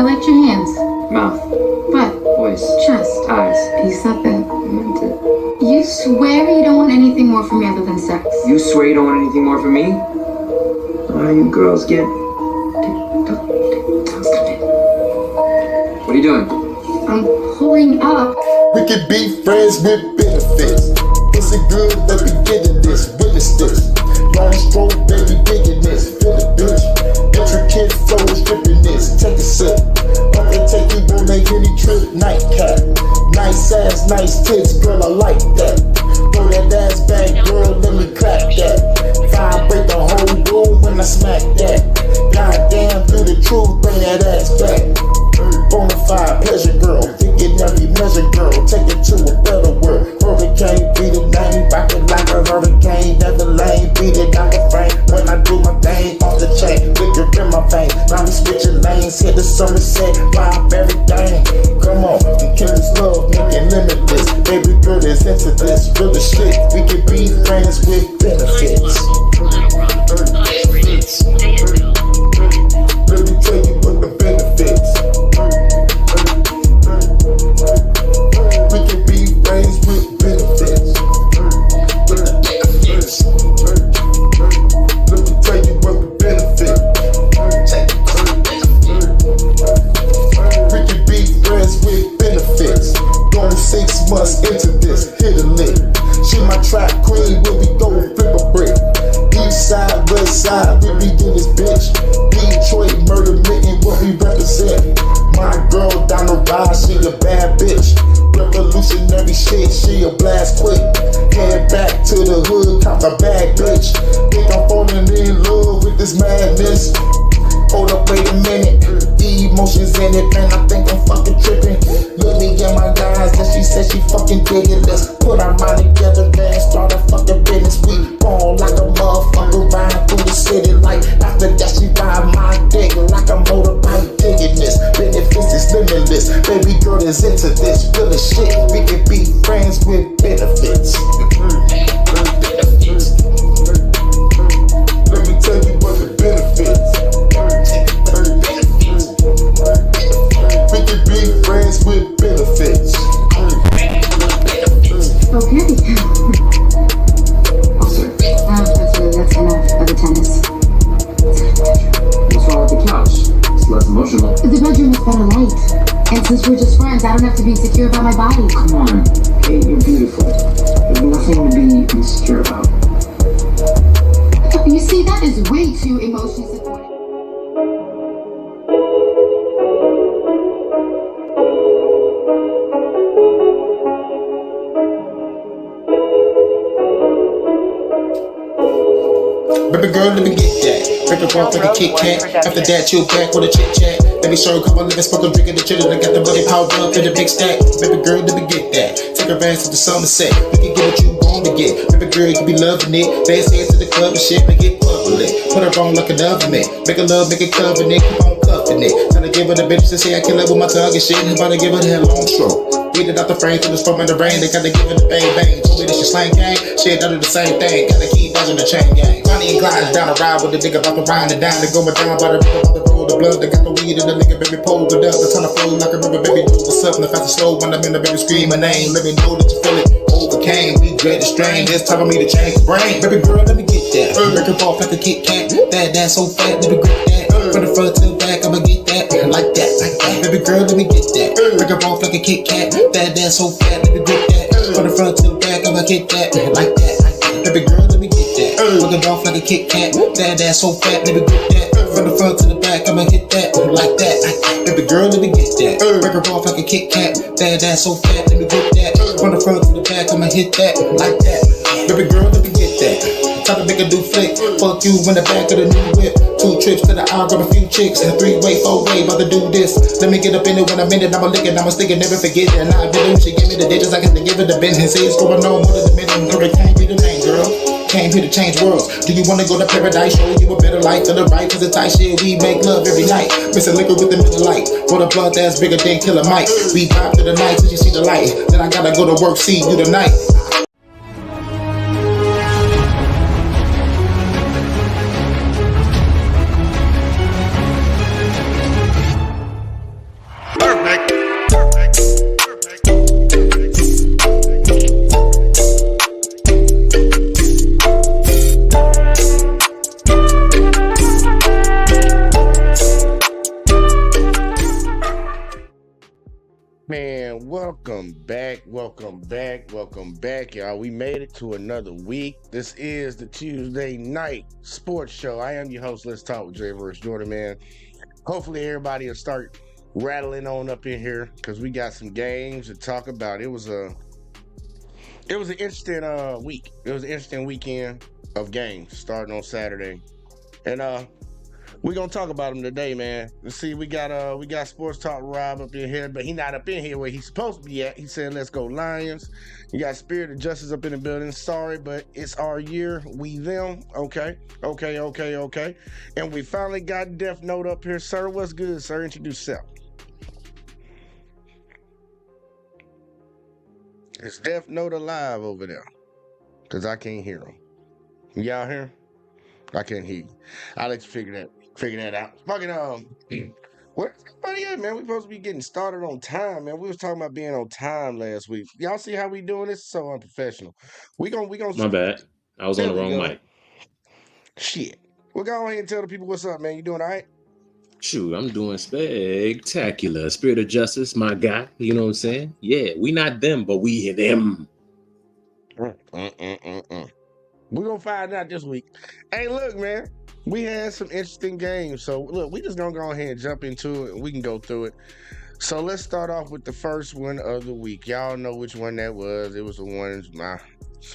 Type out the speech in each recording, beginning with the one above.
I liked your hands. Mouth. Butt. Voice. Chest. Eyes. You said that. I meant it. You swear you don't want anything more from me other than sex. You swear you don't want anything more from me? Why you girls get... What are you doing? I'm pulling up. We can be friends with benefits. Pussy good, let me get in this. Witness this. Long stroke, baby, digging this. Feel the bitch. Intricate flow, stripping this. Take a sip. I can take you on a any trip. Nightcap. Nice ass, nice tits, girl, I like that. Throw that ass back, girl, let me clap that. Vibrate the whole room when I smack that. Goddamn, do the truth, bring that ass back. Bonafide pleasure, girl. Thinking every measure, girl. Take it to a better world. Hurricane, beat it name. Rock it like a hurricane. Never lane, beat it like a frame. When I do my thing, on the chain. Liquor in my vein. Now we switching lanes. Hit the Somerset. Vibe everything. Come on, we kill this love, make it limitless. Baby girl is into this. Real as shit. We can be friends with benefits. Let me tell you what the benefits. We can be friends with benefits. Let me tell you what the benefits. We can be friends with benefits. Going 6 months into this, hit a lick. She my trap queen, where we go flip a brick. East side, west side, we be in this bitch. Detroit, murder mitten, what we represent. My girl down the ride, she a bad bitch. Revolutionary shit, she a blast quick. Head back to the hood, count my bag, bitch. Think I'm falling in love with this madness. Hold up, wait a minute. The emotions in it, man, I think I'm fucking tripping. Look me in my eyes, and she said she fucking dig it. Let's put our mind together, then start a fucking business. We ball like a motherfucker, ride through the city. Like after that, she ride my dick like a motorbike digging this. Benefits is limitless. Baby girl is into this. Real as shit, we can be friends with benefits. Let me tell you what the benefits. We can be friends with benefits. Okay. That's enough of the tennis. What's wrong with the couch? It's less emotional. The bedroom is better light. And since we're just friends, I don't have to be insecure about my body. Come on. Hey, you're beautiful. There's nothing to be insecure about. You see, that is way too emotionally supportive. Baby girl, let me get that. Break it off like a Kit Kat. After that, you back with a chit chat. Let me show you a couple living, smoke a drink of the chillin'. I got the money powered up in the big stack. Baby girl, let me get that. Take her ass to the Somerset. We can get what you want to get. Baby girl, you be loving it. Fast head to the club and shit, make it public. Put her on like an oven. Make her love, make it covenant. Keep on cuffing it. Tryna give her the bitch to say I kill her with my tongue and shit. About to give her that long stroke. Beat it out the frame till it's from in the rain. They gotta give it the bang bang. Told me this shit slang gang. Shit, I do the same thing. Gotta keep dodging the chain gang. Bonnie and Clyde is down the ride with the nigga about to ride and down. They going down by the river, about to roll the blood. They got the weed in the nigga, baby, pull it up. The ton of flow like a river, baby, do what's up. And the fast and slow when I'm in the baby, scream my name. Let me know that you feel it. Overcame, we dread the strain. It's time for me to change the brain. Baby girl, let me get that. Break it off like a Kit Kat. That so fat, let me grip that. From the front to the back, I'ma get that. Like that, like that. Baby girl, let me get that. Break it off like a Kit Kat. That so fat, let me grip that. From the front to the back, I'ma get that. Like that, like that. Baby girl, let me get that. Break it off like a Kit Kat. That so fat, let me grip that. From the front to the back, I'ma hit that. Like that, like that. Baby girl, let me get that. Break it off like a Kit Kat. That so fat, let me grip that. From the front to the back, I'ma hit that. Like that. Baby girl, let me get that. Try to make a do flick. Fuck you in the back of the new whip. 2 trips to the aisle, grab a few chicks. And 3-way, 4-way, about to do this. Let me get up in it when I'm in it. I'ma lick it, I'ma stick it, never forget it. And I did it, she give me the digits, I got to give it the business. Say it's going on more than the minute. Hurricane be the name, girl. Came here to change worlds. Do you wanna go to paradise? Show you a better life to the right. Cause the tight shit, we make love every night. Mixing liquor with the middle light. For the blood that's bigger than Killer Mike. We vibe to the night till you see the light. Then I gotta go to work, see you tonight. Man, welcome back, y'all. We made it to another week. This is the Tuesday night sports show. I am your host. Let's talk with Dre versus Jordan, man. Hopefully, everybody will start rattling on up in here because we got some games to talk about. It was an interesting week. It was an interesting weekend of games starting on Saturday, and we're gonna talk about him today, man. Let's see, we got Sports Talk Rob up in here, but he not up in here where he's supposed to be at. He said, "Let's go Lions." You got Spirit of Justice up in the building. Sorry, but it's our year. We them. Okay. And we finally got Death Note up here, sir. What's good, sir? Introduce yourself. Is Death Note alive over there? Cause I can't hear him. Y'all hear him? I can't hear you. I'll let you figure that out. Fucking where's everybody at, man? We supposed to be getting started on time, man. We was talking about being on time last week. Y'all see how we doing this? So unprofessional. We gonna My bad. I was on there the we wrong go. mic. Shit. We'll go ahead and tell the people what's up, man. You doing all right? Shoot, I'm doing spectacular. Spirit of Justice, my guy. You know what I'm saying? Yeah, we not them, but we them. We're gonna find out this week. Hey, look, man. We had some interesting games. So look, we just gonna go ahead and jump into it and we can go through it. So let's start off with the first one of the week. Y'all know which one that was. It was the one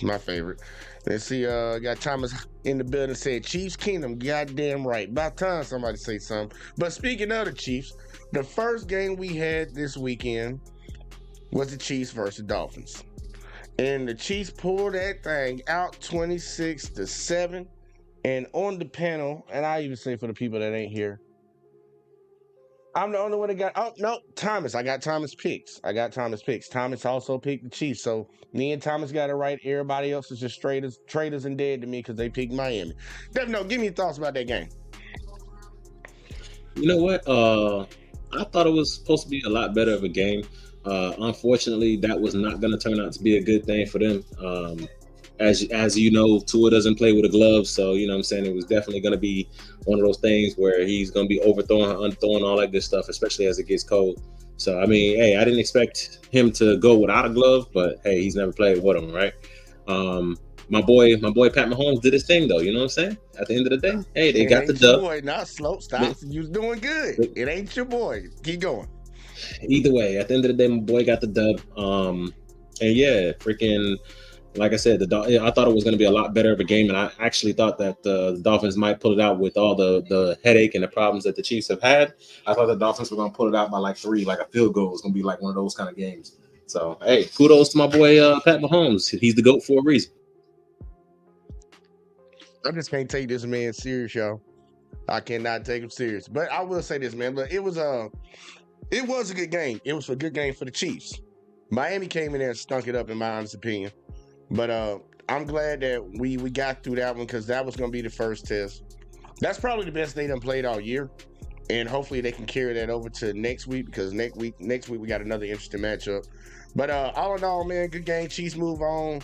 my favorite. Let's see, got Thomas in the building said Chiefs Kingdom. Goddamn right. About time somebody say something. But speaking of the Chiefs, the first game we had this weekend was the Chiefs versus the Dolphins. And the Chiefs pulled that thing out 26-7. And on the panel, and I even say for the people that ain't here, I'm the only one that got. Oh no, Thomas. I got Thomas picks. Thomas also picked the Chiefs. So me and Thomas got it right. Everybody else is just traitors and dead to me because they picked Miami. No, give me your thoughts about that game. You know what? I thought it was supposed to be a lot better of a game. Unfortunately, that was not going to turn out to be a good thing for them. As you know, Tua doesn't play with a glove, so you know what I'm saying, it was definitely going to be one of those things where he's going to be overthrowing, unthrowing, all that good stuff, especially as it gets cold. So I mean, hey, I didn't expect him to go without a glove, but hey, he's never played with them, right? My boy Pat Mahomes did his thing though. You know what I'm saying? At the end of the day, hey, they got the dub. Boy, not slow. Stop. You was doing good. It ain't your boy. Keep going. Either way, at the end of the day, my boy got the dub. And yeah, freaking. Like I said, I thought it was going to be a lot better of a game, and I actually thought that the Dolphins might pull it out with all the headache and the problems that the Chiefs have had. I thought the Dolphins were going to pull it out by like 3, like a field goal. It was going to be like one of those kind of games. So, hey, kudos to my boy Pat Mahomes. He's the GOAT for a reason. I just can't take this man serious, y'all. I cannot take him serious. But I will say this, man. But it was a good game. It was a good game for the Chiefs. Miami came in there and stunk it up, in my honest opinion. But I'm glad that we got through that one because that was going to be the first test. That's probably the best they done played all year. And hopefully they can carry that over to next week because next week we got another interesting matchup. But all in all, man, good game. Chiefs move on.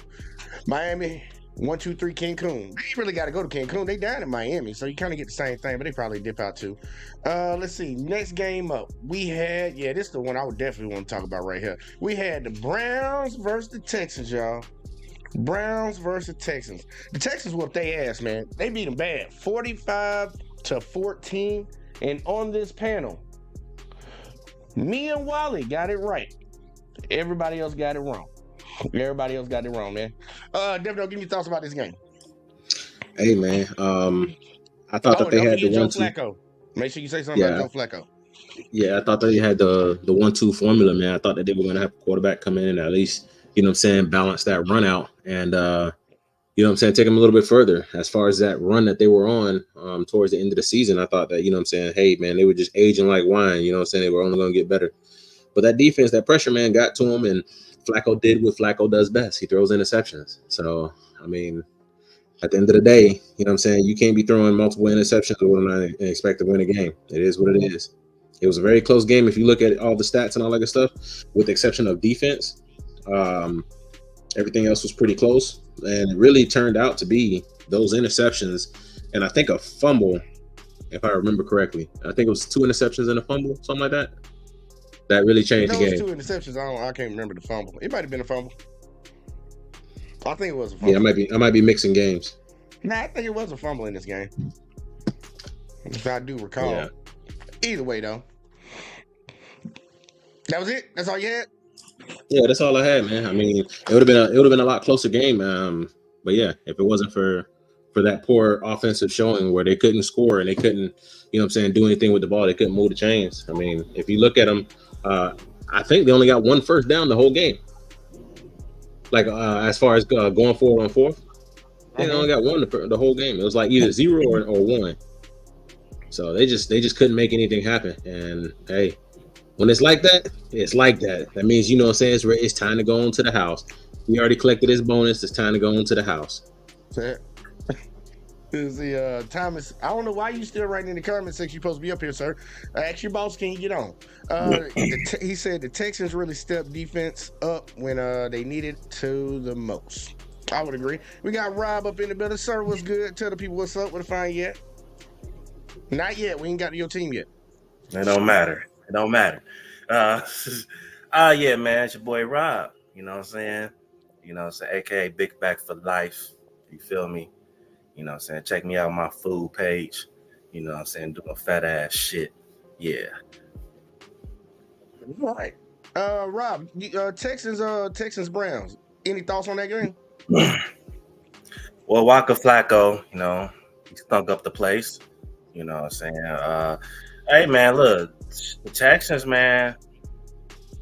Miami, 1, 2, 3, Cancun. They really got to go to Cancun. They down in Miami, so you kind of get the same thing, but they probably dip out too. Let's see. Next game up, we had, this is the one I would definitely want to talk about right here. We had the Browns versus the Texans, y'all. Browns versus Texans. The Texans whooped their ass, man. They beat them bad. 45-14. And on this panel, me and Wally got it right. Everybody else got it wrong. Man. Devin, give me thoughts about this game. Hey, man. I thought that they had the 1-2. Flacco. Make sure you say something about Joe Flacco. Yeah, I thought they had the 1-2 formula, man. I thought that they were going to have a quarterback come in and at least, you know what I'm saying, balance that run out and, you know what I'm saying, take them a little bit further. As far as that run that they were on towards the end of the season, I thought that, you know what I'm saying, hey, man, they were just aging like wine. You know what I'm saying? They were only going to get better. But that defense, that pressure, man, got to him, and Flacco did what Flacco does best. He throws interceptions. So, I mean, at the end of the day, you know what I'm saying, you can't be throwing multiple interceptions and expect to win a game. It is what it is. It was a very close game if you look at all the stats and all that good stuff, with the exception of defense. Everything else was pretty close, and it really turned out to be those interceptions and I think a fumble, if I remember correctly. I think it was 2 interceptions and a fumble, something like that. that really changed the Those game. 2 interceptions, I can't remember the fumble. It might have been a fumble. I think it was a fumble. Yeah, I might be mixing games. Nah, I think it was a fumble in this game. If I do recall. Yeah. Either way, though. That was it? That's all you had? Yeah, that's all I had, man. I mean, it would have been a lot closer game. But yeah, if it wasn't for that poor offensive showing where they couldn't score and they couldn't, do anything with the ball, they couldn't move the chains. I mean, if you look at them, I think they only got 1 first down the whole game. Like as far as going forward on fourth, they only got 1 the whole game. It was like either 0 or 1. So they just couldn't make anything happen. And hey, when it's like that, it's like that. That means, it's time to go on to the house. We already collected his bonus. It's time to go on to the house. See, Thomas, I don't know why you still writing in the comment section. You're supposed to be up here, sir. Ask your boss, can you get on? He said the Texans really stepped defense up when they needed to the most. I would agree. We got Rob up in the building. Sir, what's good? Tell the people what's up. What if I ain't yet? Not yet. We ain't got to your team yet. It don't matter. Yeah, man, it's your boy Rob. You know what I'm saying? AKA Big Back for Life. You feel me? You know what I'm saying? Check me out on my food page. You know what I'm saying? Doing fat ass shit. Yeah. All right. Rob, Texans Browns. Any thoughts on that game? Well, Waka Flacco, he stunk up the place. You know what I'm saying? Hey, man, look, the Texans, man,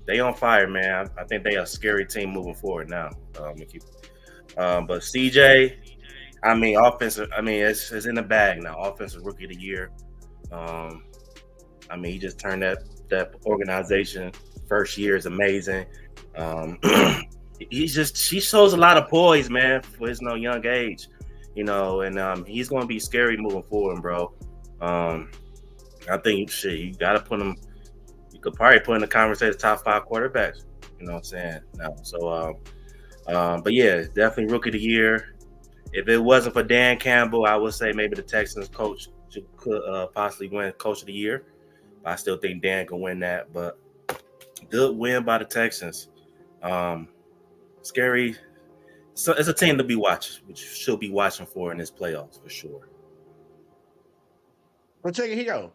they on fire, man. I think they are a scary team moving forward now. But CJ, offensive, it's in the bag now. Offensive Rookie of the Year. He just turned that organization. First year is amazing. He shows a lot of poise, man, for his young age, and he's going to be scary moving forward, bro. I think you got to put him. You could probably put in the conversation top 5 quarterbacks. You know what I'm saying? Now, so, but yeah, definitely Rookie of the Year. If it wasn't for Dan Campbell, I would say maybe the Texans coach could possibly win Coach of the Year. I still think Dan can win that, but good win by the Texans. Scary. So it's a team to be watching, which she'll be watching for in this playoffs for sure. Well, check it here.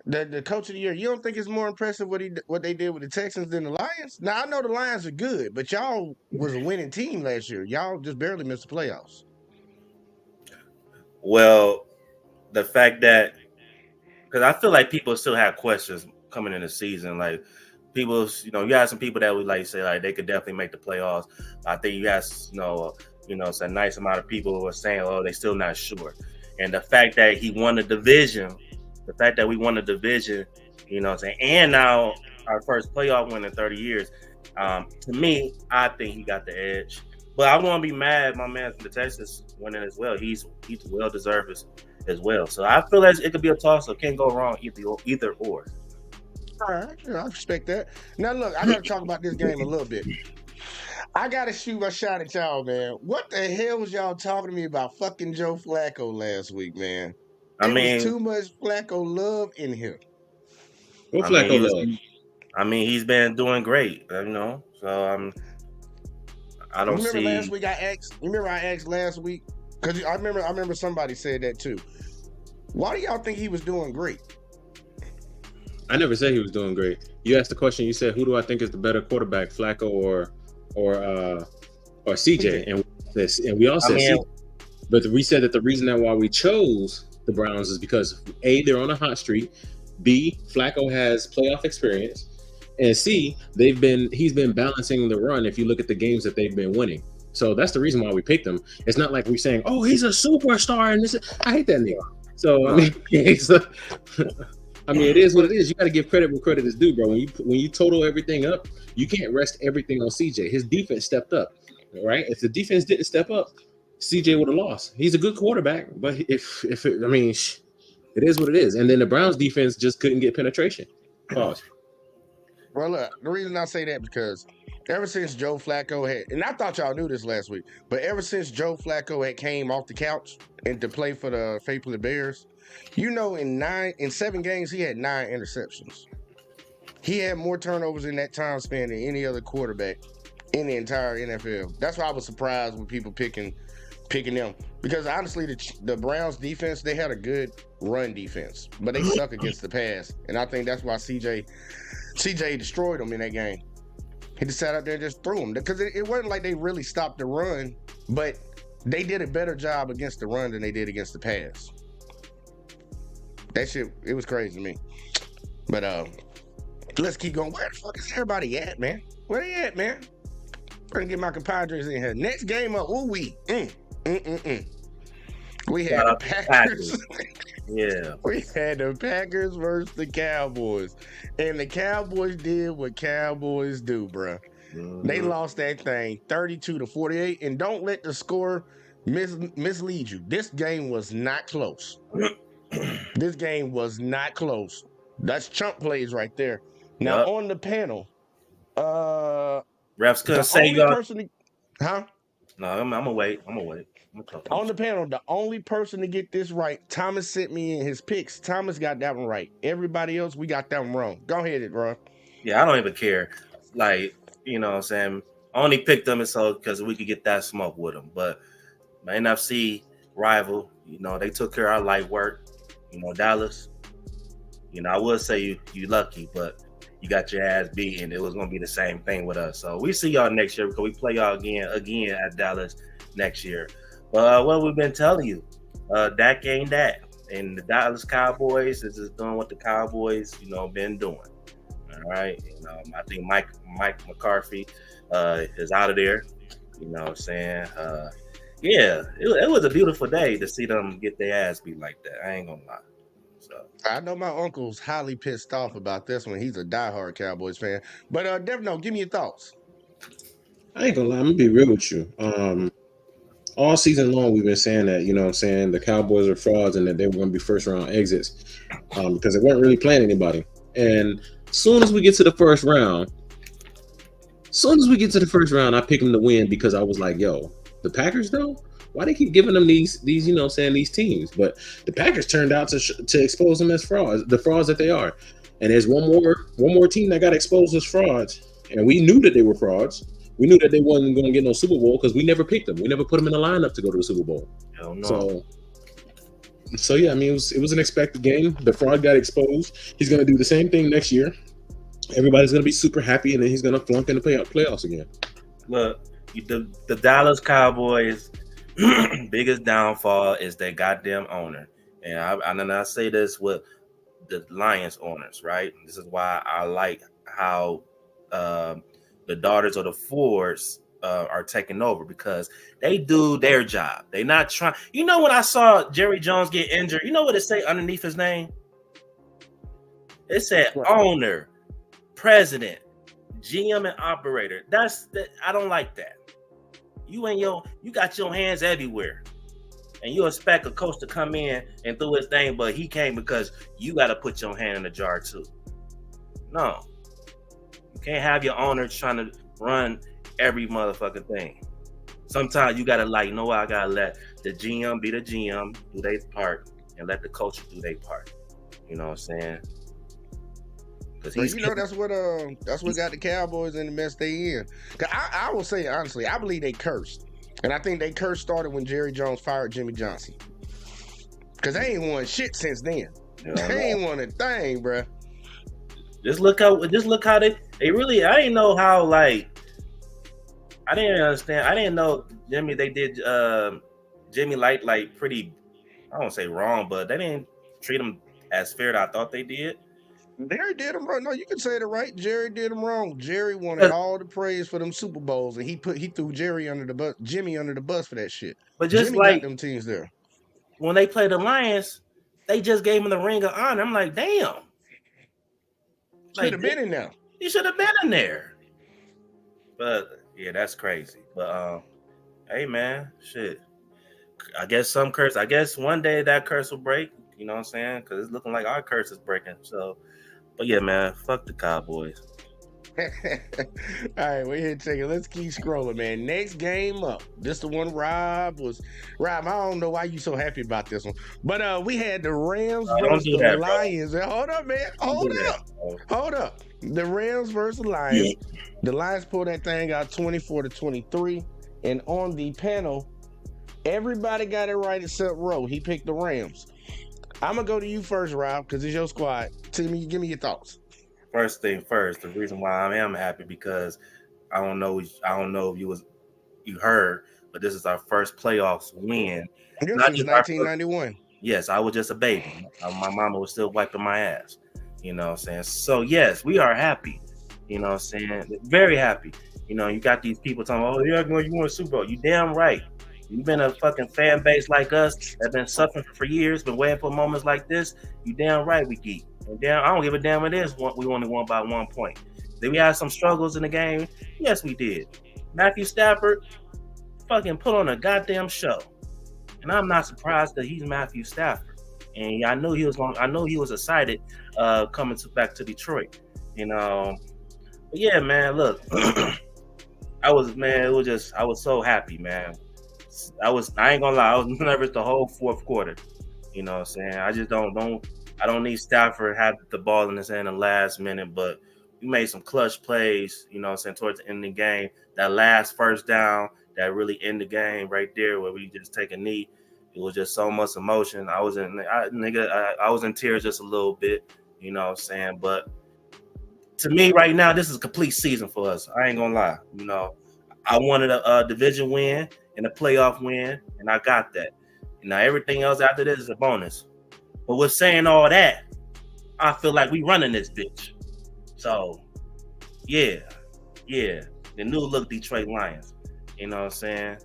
The Coach of the Year. You don't think it's more impressive what they did with the Texans than the Lions? Now I know the Lions are good, but y'all was a winning team last year. Y'all just barely missed the playoffs. Well, the fact that, because I feel like people still have questions coming in the season. Like people, you have some people that would say they could definitely make the playoffs. I think you have, it's a nice amount of people who are saying, oh, they're still not sure. And the fact that he won the division, and now our first playoff win in 30 years, to me, I think he got the edge. But I won't be mad my man from the Texans winning as well. He's well deserved as well. So I feel like it could be a toss up. Can't go wrong either or. All right, I respect that. Now look, I got to talk about this game a little bit. I got to shoot my shot at y'all, man. What the hell was y'all talking to me about fucking Joe Flacco last week, man? There was too much Flacco love in here. What Flacco love? He's been doing great, So I don't see. Last week I asked. You remember I asked last week because I remember somebody said that too. Why do y'all think he was doing great? I never said he was doing great. You asked the question. You said, "Who do I think is the better quarterback, Flacco or CJ?" And we all said CJ. But we said that the reason that why we chose the Browns is because A, they're on a hot streak. B, Flacco has playoff experience. And C, he's been balancing the run if you look at the games that they've been winning. So that's the reason why we picked him. It's not like we're saying, oh, he's a superstar and this. I hate that nigga. So it is what it is. You got to give credit where credit is due, bro. When you total everything up, you can't rest everything on CJ. His defense stepped up, right? If the defense didn't step up, CJ would have lost. He's a good quarterback, but it is what it is. And then the Browns defense just couldn't get penetration. Pause. Well, look, the reason I say that because ever since Joe Flacco and I thought y'all knew this last week, but ever since Joe Flacco had came off the couch and to play for the faithful Bears, in 7 games he had 9 interceptions. He had more turnovers in that time span than any other quarterback in the entire NFL. That's why I was surprised when people picking them, because honestly, the Browns defense, they had a good run defense, but they suck against the pass, and I think that's why CJ destroyed them in that game. He just sat out there and just threw them, because it wasn't like they really stopped the run, but they did a better job against the run than they did against the pass. That shit, it was crazy to me. But let's keep going. Where the fuck is everybody at, man? Where they at, man? I'm gonna get my compadres in here. Next game up, we had the Packers. Yeah. We had the Packers versus the Cowboys. And the Cowboys did what Cowboys do, bruh. Mm-hmm. They lost that thing 32-48. And don't let the score mislead you. This game was not close. This game was not close. That's chump plays right there. Now, on the panel, refs couldn't say y'all. Huh? No, I'm gonna wait. On the panel, the only person to get this right, Thomas sent me in his picks. Thomas got that one right. Everybody else, we got that one wrong. Go ahead, bro. Yeah, I don't even care. Like, you know what I'm saying? I only picked them because we could get that smoke with them. But my NFC rival, you know, they took care of our light work. You know, Dallas, you know, I would say you lucky, but you got your ass beat, and it was going to be the same thing with us. So we see y'all next year because we play y'all again at Dallas next year. But what we've been telling you, Dak ain't that. And the Dallas Cowboys is just doing what the Cowboys, you know, been doing. All right. You know, I think Mike McCarthy is out of there. You know what I'm saying? Yeah, it was a beautiful day to see them get their ass beat like that. I ain't going to lie. So I know my uncle's highly pissed off about this one. He's a diehard Cowboys fan. But Devno, give me your thoughts. I ain't gonna lie, I'm gonna be real with you. All season long we've been saying that, you know what I'm saying, the Cowboys are frauds and that they were gonna be first round exits. Because they weren't really playing anybody. And soon as we get to the first round, I pick them to win because I was like, yo, the Packers though? Why they keep giving them these you know what I'm saying, these teams? But the Packers turned out to expose them as frauds, the frauds that they are. And there's one more team that got exposed as frauds, and we knew that they were frauds. We knew that they wasn't going to get no Super Bowl because we never picked them. We never put them in the lineup to go to the Super Bowl. Hell no. So yeah, I mean, it was an expected game. The fraud got exposed. He's going to do the same thing next year. Everybody's going to be super happy, and then he's going to flunk in the playoffs again. Look, the Dallas Cowboys' biggest downfall is their goddamn owner. And I say this with the Lions owners, right? This is why I like how the daughters of the Fords are taking over, because they do their job. They not trying. You know, when I saw Jerry Jones get injured, you know what it say underneath his name? It said owner, president, GM, and operator. I don't like that. You got your hands everywhere, and you expect a coach to come in and do his thing, but he came because you got to put your hand in the jar too. No, you can't have your owner trying to run every motherfucking thing. Sometimes you gotta I gotta let the GM be the GM, do their part, and let the coach do their part. You know what I'm saying? Because that's what got the Cowboys in the mess they in. I will say honestly, I believe they cursed, and I think they curse started when Jerry Jones fired Jimmy Johnson. Because they ain't won shit since then. They ain't won a thing, bro. Just look how they really. I didn't know how I didn't understand. I didn't know they did Jimmy like pretty. I don't say wrong, but they didn't treat him as fair as I thought they did. Jerry did him wrong. No, you can say it right. Jerry did him wrong. Jerry wanted all the praise for them Super Bowls, and he threw Jimmy under the bus for that shit. But just Jimmy got them teams there. When they played the Lions, they just gave him the Ring of Honor. I'm like, damn. Should have been in there. He should have been in there. But yeah, that's crazy. But hey man, shit. I guess one day that curse will break. You know what I'm saying? Because it's looking like our curse is breaking. So, but yeah, man, fuck the Cowboys. right, we're here taking. Let's keep scrolling, man. Next game up. This the one Rob was. Rob, I don't know why you so happy about this one, but we had the Rams Don't versus do the that, bro. Lions. Hold up, man. Don't Hold do that, up. bro. Hold up. The Rams versus the Lions. The Lions pulled that thing out 24-23, and on the panel, everybody got it right except Roe. He picked the Rams. I'm gonna go to you first, Rob, because it's your squad. Give me your thoughts. First thing first, the reason why I am happy because I don't know if you heard, but this is our first playoffs win. This Not is just our first, 1991. yes, I was just a baby. My mama was still wiping my ass. You know what I'm saying? So yes, we are happy. You know what I'm saying? Very happy. You know, you got these people talking, oh yeah, you want a Super Bowl. You damn right. You've been a fucking fan base like us that been suffering for years, been waiting for moments like this. You damn right we geek. And damn, I don't give a damn it is. We only won by 1 point. Did we have some struggles in the game? Yes, we did. Matthew Stafford fucking put on a goddamn show. And I'm not surprised that he's Matthew Stafford. And I knew he was excited coming back to Detroit. You know. But yeah, man, look. I was so happy, man. I ain't gonna lie, I was nervous the whole fourth quarter. You know what I'm saying? I just I don't need Stafford have the ball in his hand in the last minute, but we made some clutch plays, you know what I'm saying, towards the end of the game. That last first down that really ended the game right there where we just take a knee. It was just so much emotion. I was in tears just a little bit, you know what I'm saying? But to me right now, this is a complete season for us. I ain't gonna lie. You know, I wanted a division win and a playoff win, and I got that. And now everything else after this is a bonus. But with saying all that, I feel like we running this bitch. So, yeah, the new look Detroit Lions. You know what I'm saying?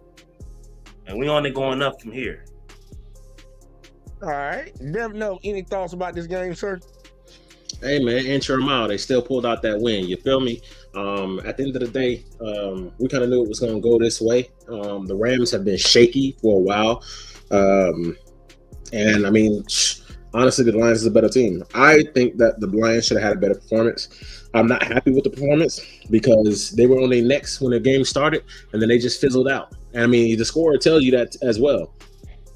And we only going up from here. All right. Dev, no, any thoughts about this game, sir? Hey man, inch or mile, they still pulled out that win. You feel me? At the end of the day, we kind of knew it was going to go this way. The Rams have been shaky for a while, and I mean, honestly, the Lions is a better team. I think that the Lions should have had a better performance. I'm not happy with the performance because they were on their necks when the game started, and then they just fizzled out. And I mean, the score tells you that as well.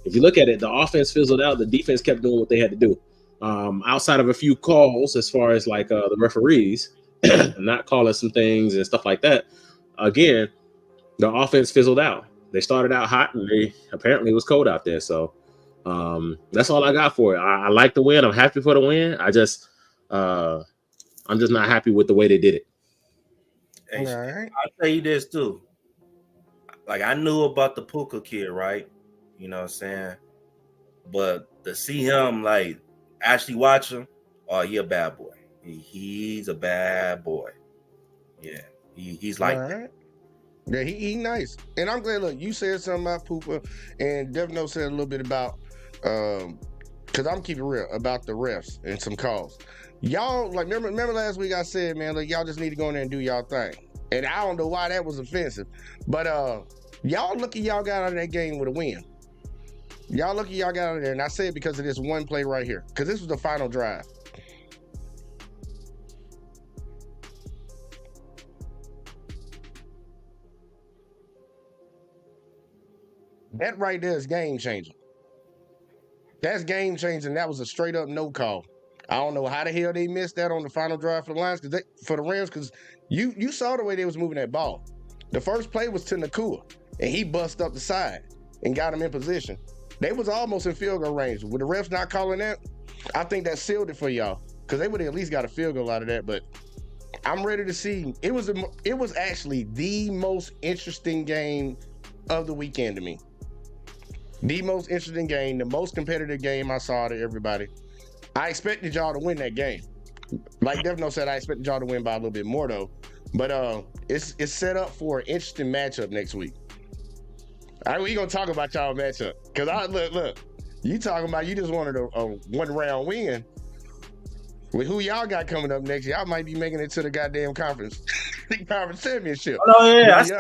If you look at it, the offense fizzled out. The defense kept doing what they had to do. Outside of a few calls, as far as like the referees not calling some things and stuff like that, again, the offense fizzled out. They started out hot, and apparently it was cold out there. So that's all I got for it. I like the win. I'm happy for the win. I'm just not happy with the way they did it. Hey, All right. I'll tell you this too. Like I knew about the Puka kid, right? You know what I'm saying? But to see him like actually watch him, oh, he a bad boy. He's a bad boy. Yeah, he's like All right. Yeah, he nice. And I'm glad, look, you said something about Poopa, and Devno said a little bit about, because I'm keeping real, about the refs and some calls. Y'all, like, remember last week I said, man, like, y'all just need to go in there and do y'all thing. And I don't know why that was offensive. But y'all lucky y'all got out of that game with a win. Y'all lucky y'all got out of there. And I say it because of this one play right here. Because this was the final drive. That right there is game changing. That's game changing. That was a straight up no call. I don't know how the hell they missed that on the final drive for the Lions, for the Rams, because you saw the way they was moving that ball. The first play was to Nakua, and he bust up the side and got him in position. They was almost in field goal range. With the refs not calling that, I think that sealed it for y'all, because they would have at least got a field goal out of that. But I'm ready to see. It was actually the most interesting game of the weekend to me. The most interesting game, the most competitive game I saw to everybody. I expected y'all to win that game. Like Devno said, I expected y'all to win by a little bit more though. But it's set up for an interesting matchup next week. All right, we gonna talk about y'all matchup. Cause look, you talking about you just wanted a 1 round win. With who y'all got coming up next, y'all might be making it to the goddamn conference championship. Oh yeah, After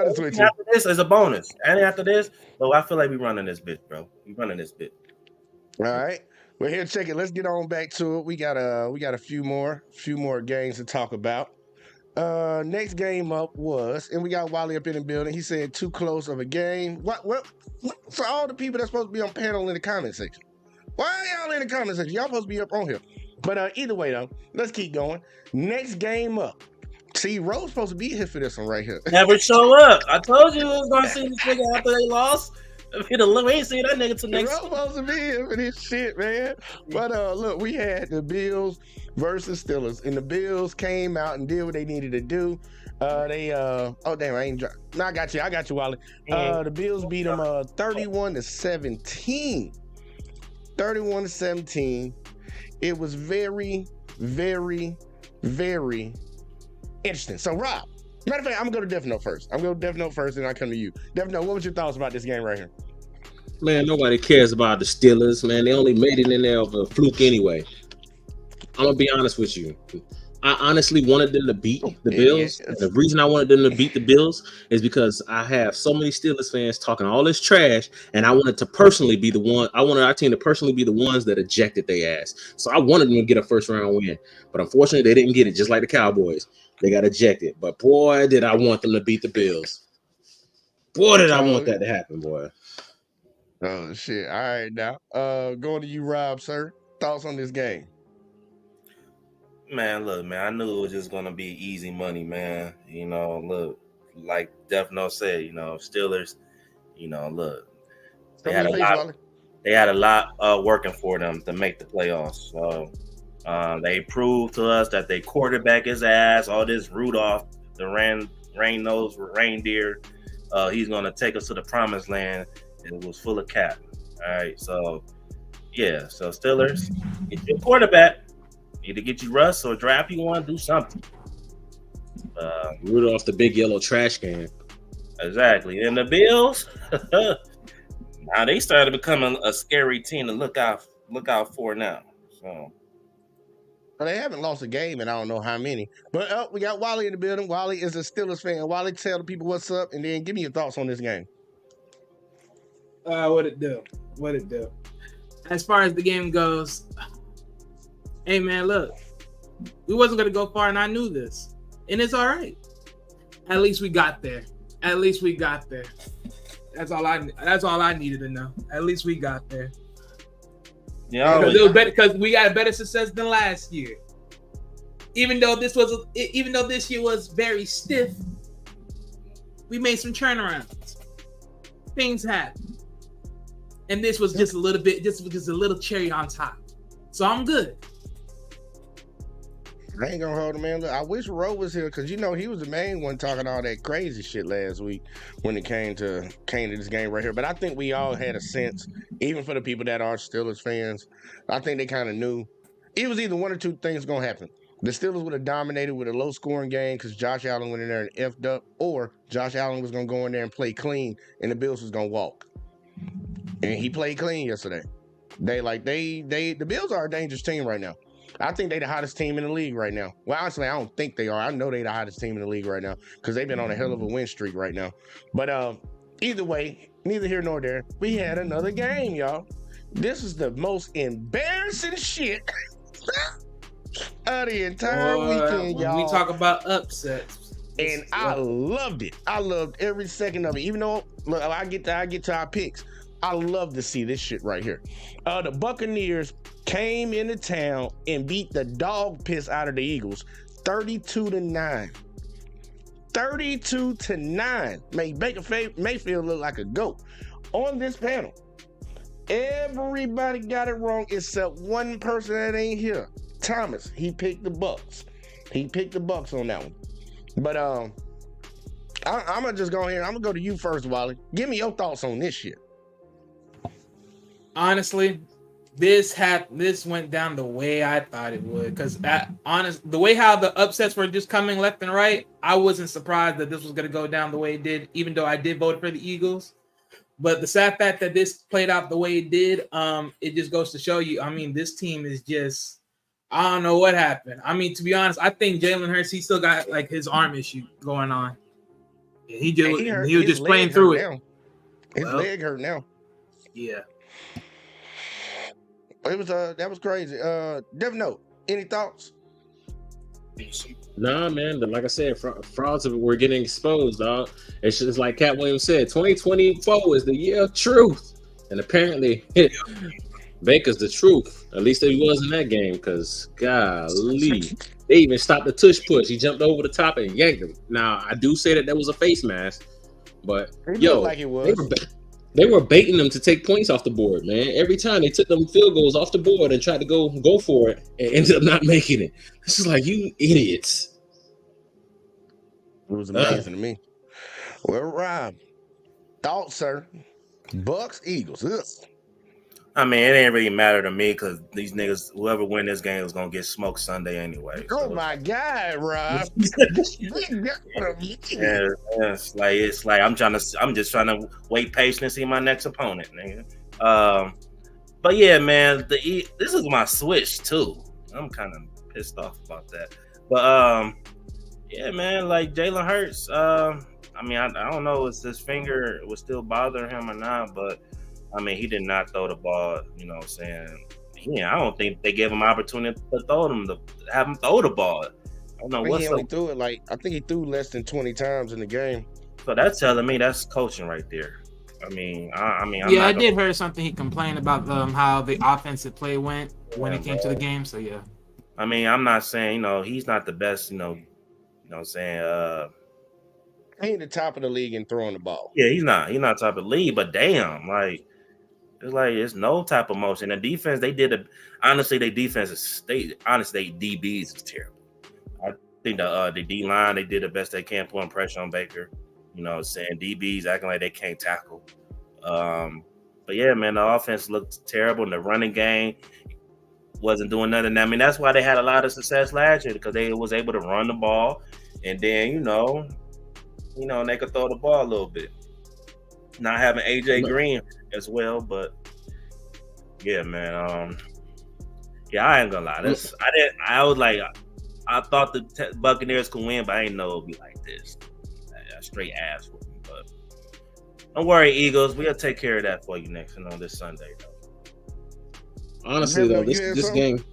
this is a bonus. And after this, I feel like we running this bit, bro. We running this bit. All right. Well, here, check it. Let's get on back to it. We got a few more games to talk about. Next game up was, and we got Wally up in the building. He said too close of a game. What for all the people that's supposed to be on panel in the comment section? Why are y'all in the comment section? Y'all supposed to be up on here. But either way though, let's keep going. Next game up. See, Rose supposed to be here for this one right here. Never show up. I told you we was gonna see this nigga after they lost. We ain't see that nigga till Rose next. supposed to be here for this shit, man. But look, we had the Bills versus Steelers, and the Bills came out and did what they needed to do. Oh damn, I ain't. No, I got you, Wally. The Bills beat them 31-17. 31-17. It was very, very, very interesting. So, Rob, matter of fact, I'm gonna go to Death Note first. I'm going to Death Note first, and I come to you. Death Note, what was your thoughts about this game right here? Man, nobody cares about the Steelers, man. They only made it in there of a fluke anyway. I'm gonna be honest with you. I honestly wanted them to beat the Bills. And the reason I wanted them to beat the Bills is because I have so many Steelers fans talking all this trash, and I wanted to personally be the one. I wanted our team to personally be the ones that ejected their ass. So I wanted them to get a first round win, but unfortunately, they didn't get it. Just like the Cowboys, they got ejected. But boy, did I want them to beat the Bills. Boy, did I want that to happen, boy. Oh shit! All right, now going to you, Rob, sir. Thoughts on this game? Man, look, man, I knew it was just gonna be easy money, man. You know, look, like Death Note said, you know, Steelers, you know, look, they had a lot working for them to make the playoffs. So they proved to us that they quarterback his ass, all this Rudolph, the rain-nosed reindeer, he's gonna take us to the promised land. It was full of cap. All right, so yeah, so Steelers, get your quarterback. Either get you Russ or draft you one, do something. Rudolph the big yellow trash can. Exactly. And the Bills, now they started becoming a scary team to look out for now. So well, they haven't lost a game and I don't know how many. But we got Wally in the building. Wally is a Steelers fan. Wally, tell the people what's up and then give me your thoughts on this game. What it do? As far as the game goes, hey man, look, we wasn't gonna go far, and I knew this, and it's all right. At least we got there. That's all I needed to know. At least we got there. Yeah, because it was better because we got better success than last year. Even though this year was very stiff, we made some turnarounds. Things happen, and this was just a little bit. This was just a little cherry on top. So I'm good. I ain't gonna hold him, man. Look, I wish Roe was here because you know he was the main one talking all that crazy shit last week when it came to this game right here. But I think we all had a sense, even for the people that are Steelers fans, I think they kind of knew it was either one or two things gonna happen. The Steelers would have dominated with a low scoring game because Josh Allen went in there and effed up, or Josh Allen was gonna go in there and play clean, and the Bills was gonna walk. And he played clean yesterday. The Bills are a dangerous team right now. I think they're the hottest team in the league right now. Well, honestly, I don't think they are. I know they're the hottest team in the league right now because they've been on a hell of a win streak right now. But either way, neither here nor there, we had another game, y'all. This is the most embarrassing shit of the entire weekend, y'all. We talk about upsets. And I loved it. I loved every second of it. Even though, look, I get to our picks. I love to see this shit right here. The Buccaneers came into town and beat the dog piss out of the Eagles 32-9. 32-9. Made Baker Mayfield look like a goat. On this panel, everybody got it wrong except one person that ain't here. Thomas, he picked the Bucks. He picked the Bucks on that one. But I'm gonna just go here. I'm gonna go to you first, Wally. Give me your thoughts on this shit. Honestly, this went down the way I thought it would. Because the way how the upsets were just coming left and right, I wasn't surprised that this was going to go down the way it did, even though I did vote for the Eagles. But the sad fact that this played out the way it did, it just goes to show you, I mean, this team is just, I don't know what happened. I mean, to be honest, I think Jalen Hurts, he still got like his arm issue going on. He was just playing through it. Now. His leg hurt now. Yeah. It was that was crazy. Dev Note, any thoughts? Nah, man. Like I said, frauds were getting exposed, dog. It's just like Cat Williams said, 2024 is the year of truth, and apparently, Baker's the truth. At least he was in that game, because golly, they even stopped the tush push. He jumped over the top and yanked him. Now, I do say that was a face mask, but It yo, looked like it was. they were baiting them to take points off the board, man. Every time they took them field goals off the board and tried to go for it and ended up not making it. This is like, you idiots. It was amazing to me. Well, Rob, thoughts, sir? Bucks, Eagles. Ugh. I mean, it ain't really matter to me because these niggas, whoever win this game is gonna get smoked Sunday anyway. Oh my God, Rob! Yeah, it's like I'm just trying to wait patiently to see my next opponent, nigga. But yeah, man, this is my switch too. I'm kind of pissed off about that. But yeah, man, like Jalen Hurts. I mean, I don't know if his finger was still bothering him or not, but I mean, he did not throw the ball. You know what I'm saying? Yeah, I don't think they gave him an opportunity to have him throw the ball. I don't know what's up. Threw it I think he threw less than 20 times in the game. So that's telling me that's coaching right there. I mean, I did hear something. He complained about how the offensive play went when it came to the game. So yeah. I mean, I'm not saying he's not the best. You know what I'm saying. He ain't the top of the league in throwing the ball. Yeah, he's not top of the league. But damn, it's no type of motion. The defense honestly, their defense is honestly their DBs is terrible. I think the D line, they did the best they can putting pressure on Baker. You know what I'm saying? DBs acting like they can't tackle. But yeah, man, the offense looked terrible in the running game. Wasn't doing nothing. I mean, that's why they had a lot of success last year, because they was able to run the ball, and then they could throw the ball a little bit. Not having AJ Green as well, but yeah, man. Yeah, I ain't gonna lie. I thought the Buccaneers could win, but I didn't know it'd be like this. A straight ass whooping. But don't worry, Eagles. We'll take care of that for you next on this Sunday. Honestly, though, this game,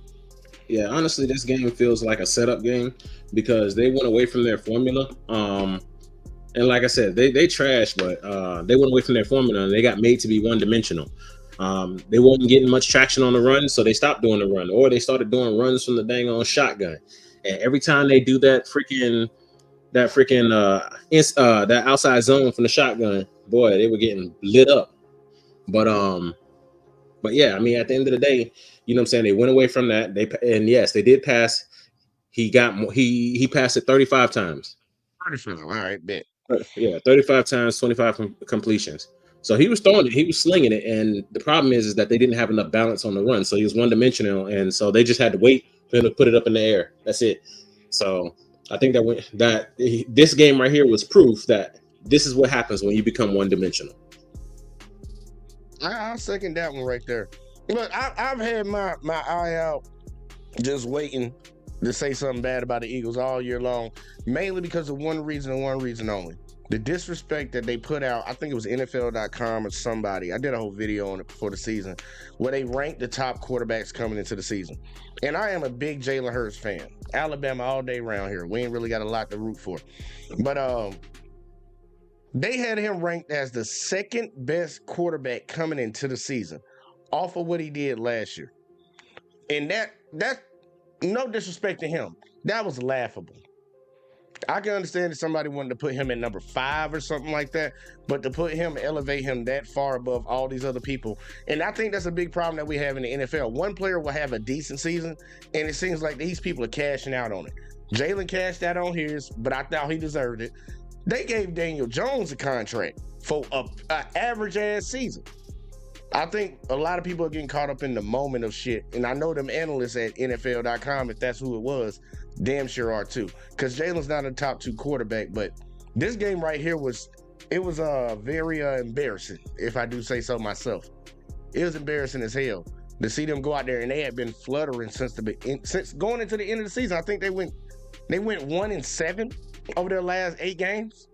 honestly, this game feels like a setup game because they went away from their formula. And like I said, they trashed, but they went away from their formula and they got made to be one-dimensional. They wasn't getting much traction on the run, so they stopped doing the run, or they started doing runs from the dang on shotgun. And every time they do that outside zone from the shotgun, boy, they were getting lit up. But yeah, I mean, at the end of the day, you know what I'm saying? They went away from that. Yes, they did pass. He passed it 35 times. 35. All right, bet. Yeah, 35 times, 25 completions. So he was throwing it, he was slinging it, and the problem is that they didn't have enough balance on the run. So he was one-dimensional, and so they just had to wait for him to put it up in the air. That's it. So I think this game right here was proof that this is what happens when you become one-dimensional. I'll second that one right there. Look, I've had my eye out just waiting to say something bad about the Eagles all year long, mainly because of one reason and one reason only. The disrespect that they put out, I think it was NFL.com or somebody. I did a whole video on it before the season where they ranked the top quarterbacks coming into the season. And I am a big Jalen Hurts fan. Alabama all day around here. We ain't really got a lot to root for. But they had him ranked as the second best quarterback coming into the season off of what he did last year. And that no disrespect to him, that was laughable. I can understand if somebody wanted to put him at number 5 or something like that, but to elevate him that far above all these other people. And I think that's a big problem that we have in the NFL. One player will have a decent season, and it seems like these people are cashing out on it. Jalen cashed out on his, but I thought he deserved it. They gave Daniel Jones a contract for an average-ass season. I think a lot of people are getting caught up in the moment of shit, and I know them analysts at NFL.com, if that's who it was, damn sure are too. Because Jalen's not a top 2 quarterback, but this game right here was very embarrassing, if I do say so myself. It was embarrassing as hell to see them go out there, and they had been fluttering since going into the end of the season. I think they went 1-7 over their last 8 games.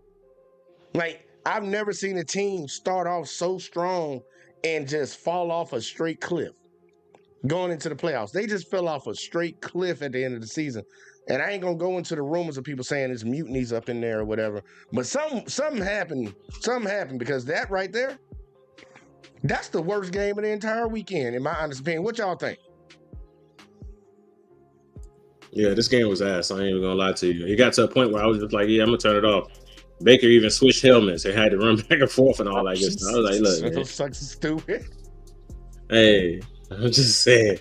Like, I've never seen a team start off so strong and just fall off a straight cliff going into the playoffs. They just fell off a straight cliff at the end of the season. And I ain't gonna go into the rumors of people saying there's mutinies up in there or whatever. But something happened. Something happened because that right there, that's the worst game of the entire weekend, in my honest opinion. What y'all think? Yeah, this game was ass. I ain't even gonna lie to you. It got to a point where I was just like, yeah, I'm gonna turn it off. Baker even switched helmets. They had to run back and forth and all that good stuff. I was like, look, man. Sucks stupid. Hey, I'm just saying.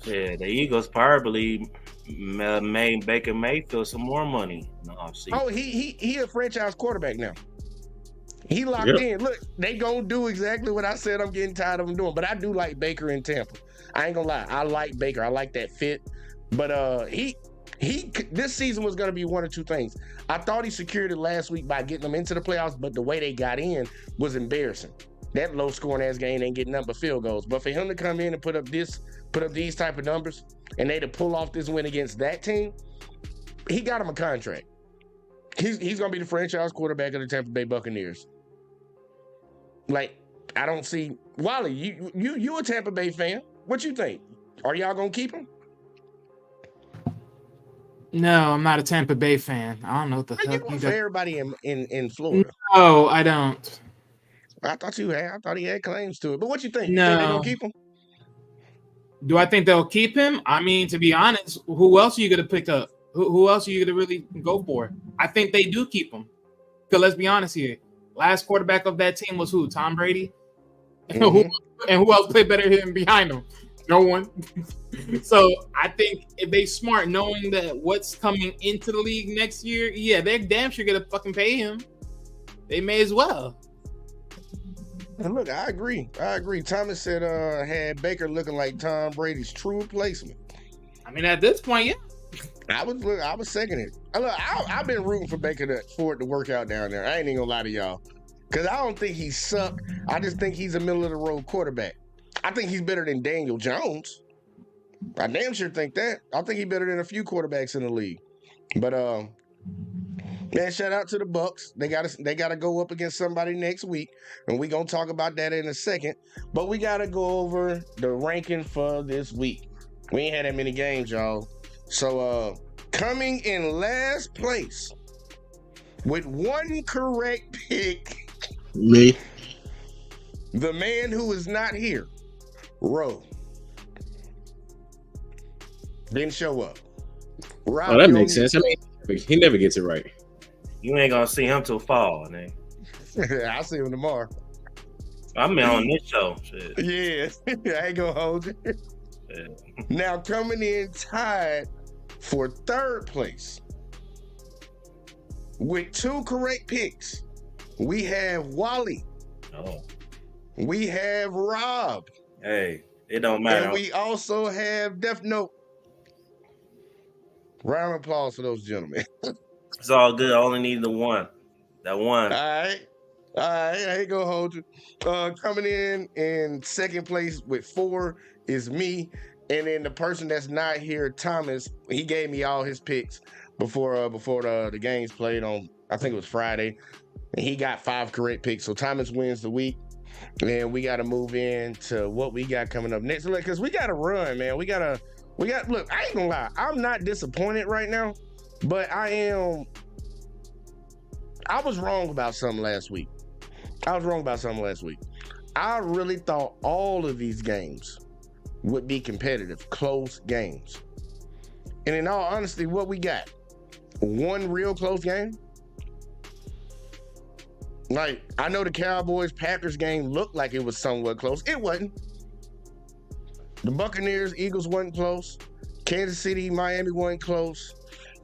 Yeah, the Eagles probably made Baker Mayfield some more money. Oh, he a franchise quarterback now. He locked in. Look, they gonna do exactly what I said. I'm getting tired of them doing. But I do like Baker in Tampa. I ain't gonna lie. I like Baker. I like that fit. But he this season was gonna be one or two things. I thought he secured it last week by getting them into the playoffs, but the way they got in was embarrassing. That low scoring ass game ain't getting nothing but field goals. But for him to come in and put up these type of numbers, and they to pull off this win against that team, he got him a contract. He's gonna be the franchise quarterback of the Tampa Bay Buccaneers. Like, I don't see Wally. You a Tampa Bay fan? What you think? Are y'all gonna keep him? No, I'm not a Tampa Bay fan. I don't know what the You fuck going for everybody in Florida? No, I don't. I thought you had. I thought he had claims to it. But what you think? No. You think they're gonna keep him? Do I think they'll keep him? I mean, to be honest, who else are you gonna pick up? Who else are you gonna really go for? I think they do keep him. Because let's be honest here. Last quarterback of that team was who? Tom Brady? Mm-hmm. And who else played better than behind him? No one. So I think if they smart, knowing that what's coming into the league next year, yeah, they're damn sure gonna fucking pay him. They may as well. And look, I agree. Thomas said had Baker looking like Tom Brady's true replacement. I mean, at this point, yeah. I was second it. I've been rooting for Baker for it to work out down there. I ain't even gonna lie to y'all. Because I don't think he sucked. I just think he's a middle-of-the-road quarterback. I think he's better than Daniel Jones. I damn sure think that. I think he's better than a few quarterbacks in the league. But man, shout out to the Bucks. They gotta go up against somebody next week, and we gonna talk about that in a second. But we gotta go over the ranking for this week. We ain't had that many games, y'all. So coming in last place with one correct pick, Me. the man who is not here, Ro. Didn't show up. Rob, Oh, that makes sense. I mean, he never gets it right. You ain't gonna see him till fall, man. I'll see him tomorrow. I'm on this show. Shit. Yeah, I ain't gonna hold you. Yeah. Now coming in tied for third place with two correct picks, we have Wally. Oh. We have Rob. Hey, it don't matter. And we also have Death Note. Round of applause for those gentlemen. It's all good. I only need the one. That one. All right. I ain't gonna hold you. Coming in second place with 4 is me. And then the person that's not here, Thomas, he gave me all his picks before the games played on, I think it was Friday. And he got 5 correct picks. So Thomas wins the week. And we got to move into what we got coming up next. Because we got to run, man. Look, I ain't gonna lie. I'm not disappointed right now, but I was wrong about something last week. I really thought all of these games would be competitive, close games. And in all honesty, what we got? One real close game? Like, I know the Cowboys-Packers game looked like it was somewhat close. It wasn't. The Buccaneers-Eagles wasn't close. Kansas City-Miami wasn't close.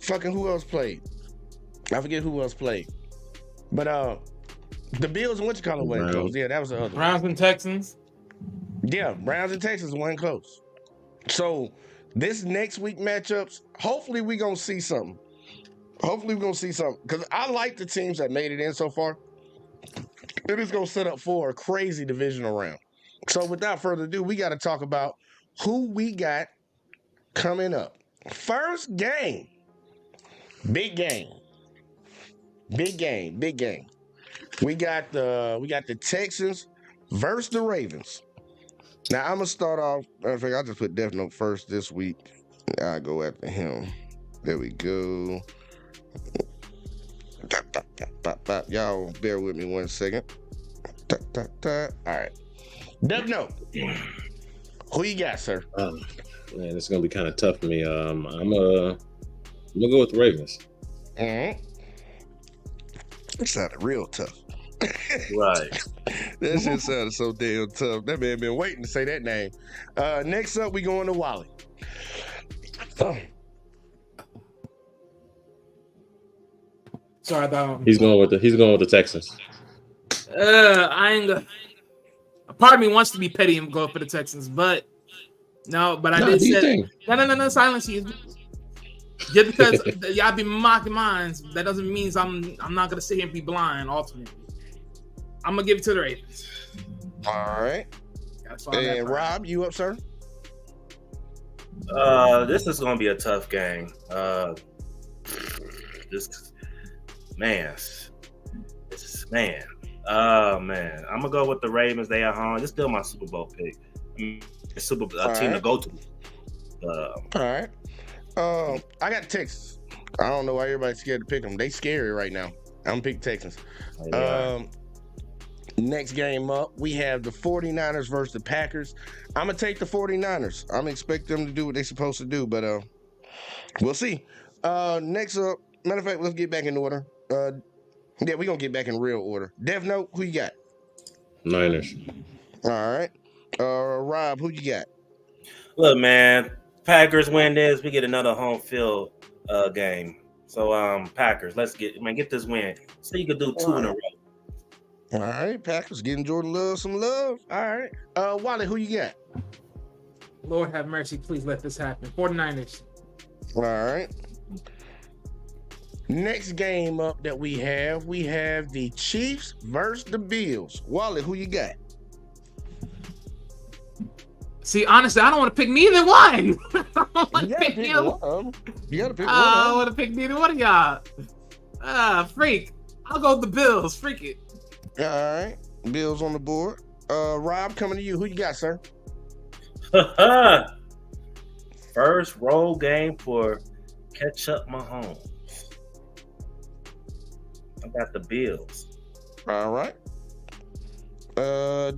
Fucking who else played? I forget who else played. But the Bills and wasn't close. Yeah, that was the other one. Browns and Texans. Yeah, Browns and Texans wasn't close. So this next week matchups, hopefully we gonna see something. Because I like the teams that made it in so far. It is gonna set up for a crazy divisional round. So without further ado, we got to talk about who we got coming up. First game. Big game. We got the Texans versus the Ravens. Now I'm gonna start off. I think I'll just put Death Note first this week. I go after him. There we go. Y'all bear with me 1 second. All right. Dev Note. Who you got, sir? Man, it's gonna be kind of tough for me. I'm gonna go with the Ravens. It sounded real tough. Right. That shit sounded so damn tough. That man been waiting to say that name. Next up, we going to Wally. Sorry about He's going with the Texans. I ain't gonna. A part of me wants to be petty and go for the Texans, but no. But I did do your say thing. no. Silence you. Just because y'all be mocking mines, that doesn't mean I'm not gonna sit here and be blind. Ultimately, I'm gonna give it to the Ravens. All right. And Rob, you up, sir? This is gonna be a tough game. Man. I'm gonna go with the Ravens. They are home. This is still my Super Bowl pick. Team to go to. All right. I got Texas. I don't know why everybody's scared to pick them. They scary right now. I'm gonna pick Texans. Next game up, we have the 49ers versus the Packers. I'm gonna take the 49ers. I'm expect them to do what they're supposed to do, but we'll see. Next up, matter of fact, let's get back in order. Yeah, we're gonna get back in real order. Dev Note, who you got? Niners. All right. Rob, who you got? Look, man, Packers win this, we get another home field game. So Packers, let's get this win. So you could do two in a row. All right, Packers getting Jordan Love some love. All right. Wally, who you got? Lord have mercy, please let this happen. 49ers. All right. Next game up that we have the Chiefs versus the Bills. Wally, who you got? See, honestly, I don't want to pick neither one. You gotta pick one. I don't want to pick neither one of y'all. Freak. I'll go with the Bills. Freak it. All right. Bills on the board. Rob, coming to you. Who you got, sir? First road game for Catch Up Mahomes. I got the Bills. All right.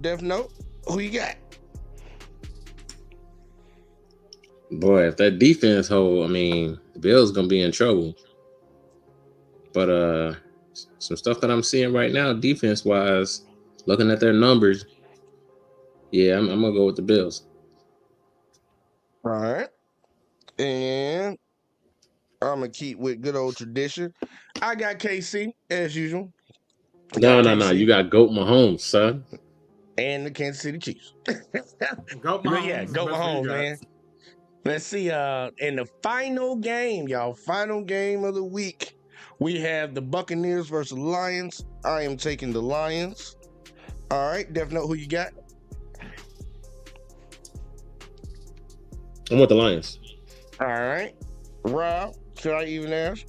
Dev Note, who you got? Boy, if that defense hold, the Bills gonna be in trouble. But some stuff that I'm seeing right now, defense wise, looking at their numbers, yeah, I'm gonna go with the Bills. All right. And I'm gonna keep with good old tradition. I got KC as usual. No. You got Goat Mahomes, son. And the Kansas City Chiefs. Goat Mahomes. Yeah, Goat Mahomes, man. Let's see. In the final game, y'all, final game of the week, we have the Buccaneers versus Lions. I am taking the Lions. All right, Dev Note, who you got? I'm with the Lions. All right, Rob, should I even ask?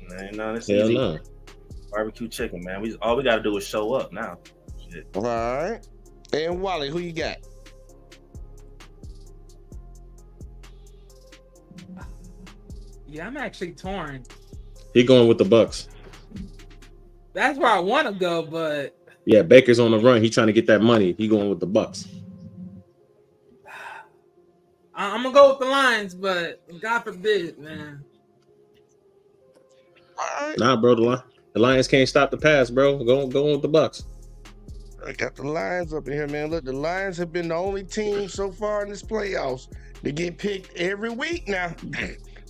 Man, no, this Hell easy. no. Barbecue chicken, man. All we gotta do is show up now. Shit. All right, and Wally, who you got? Yeah, I'm actually torn. He going with the Bucks. That's where I want to go, but yeah, Baker's on the run. He trying to get that money. He going with the Bucks. I'm gonna go with the Lions, but God forbid, man. Nah, bro, the Lions can't stop the pass, bro. Go with the Bucks. I got the Lions up in here, man. Look, the Lions have been the only team so far in this playoffs to get picked every week now.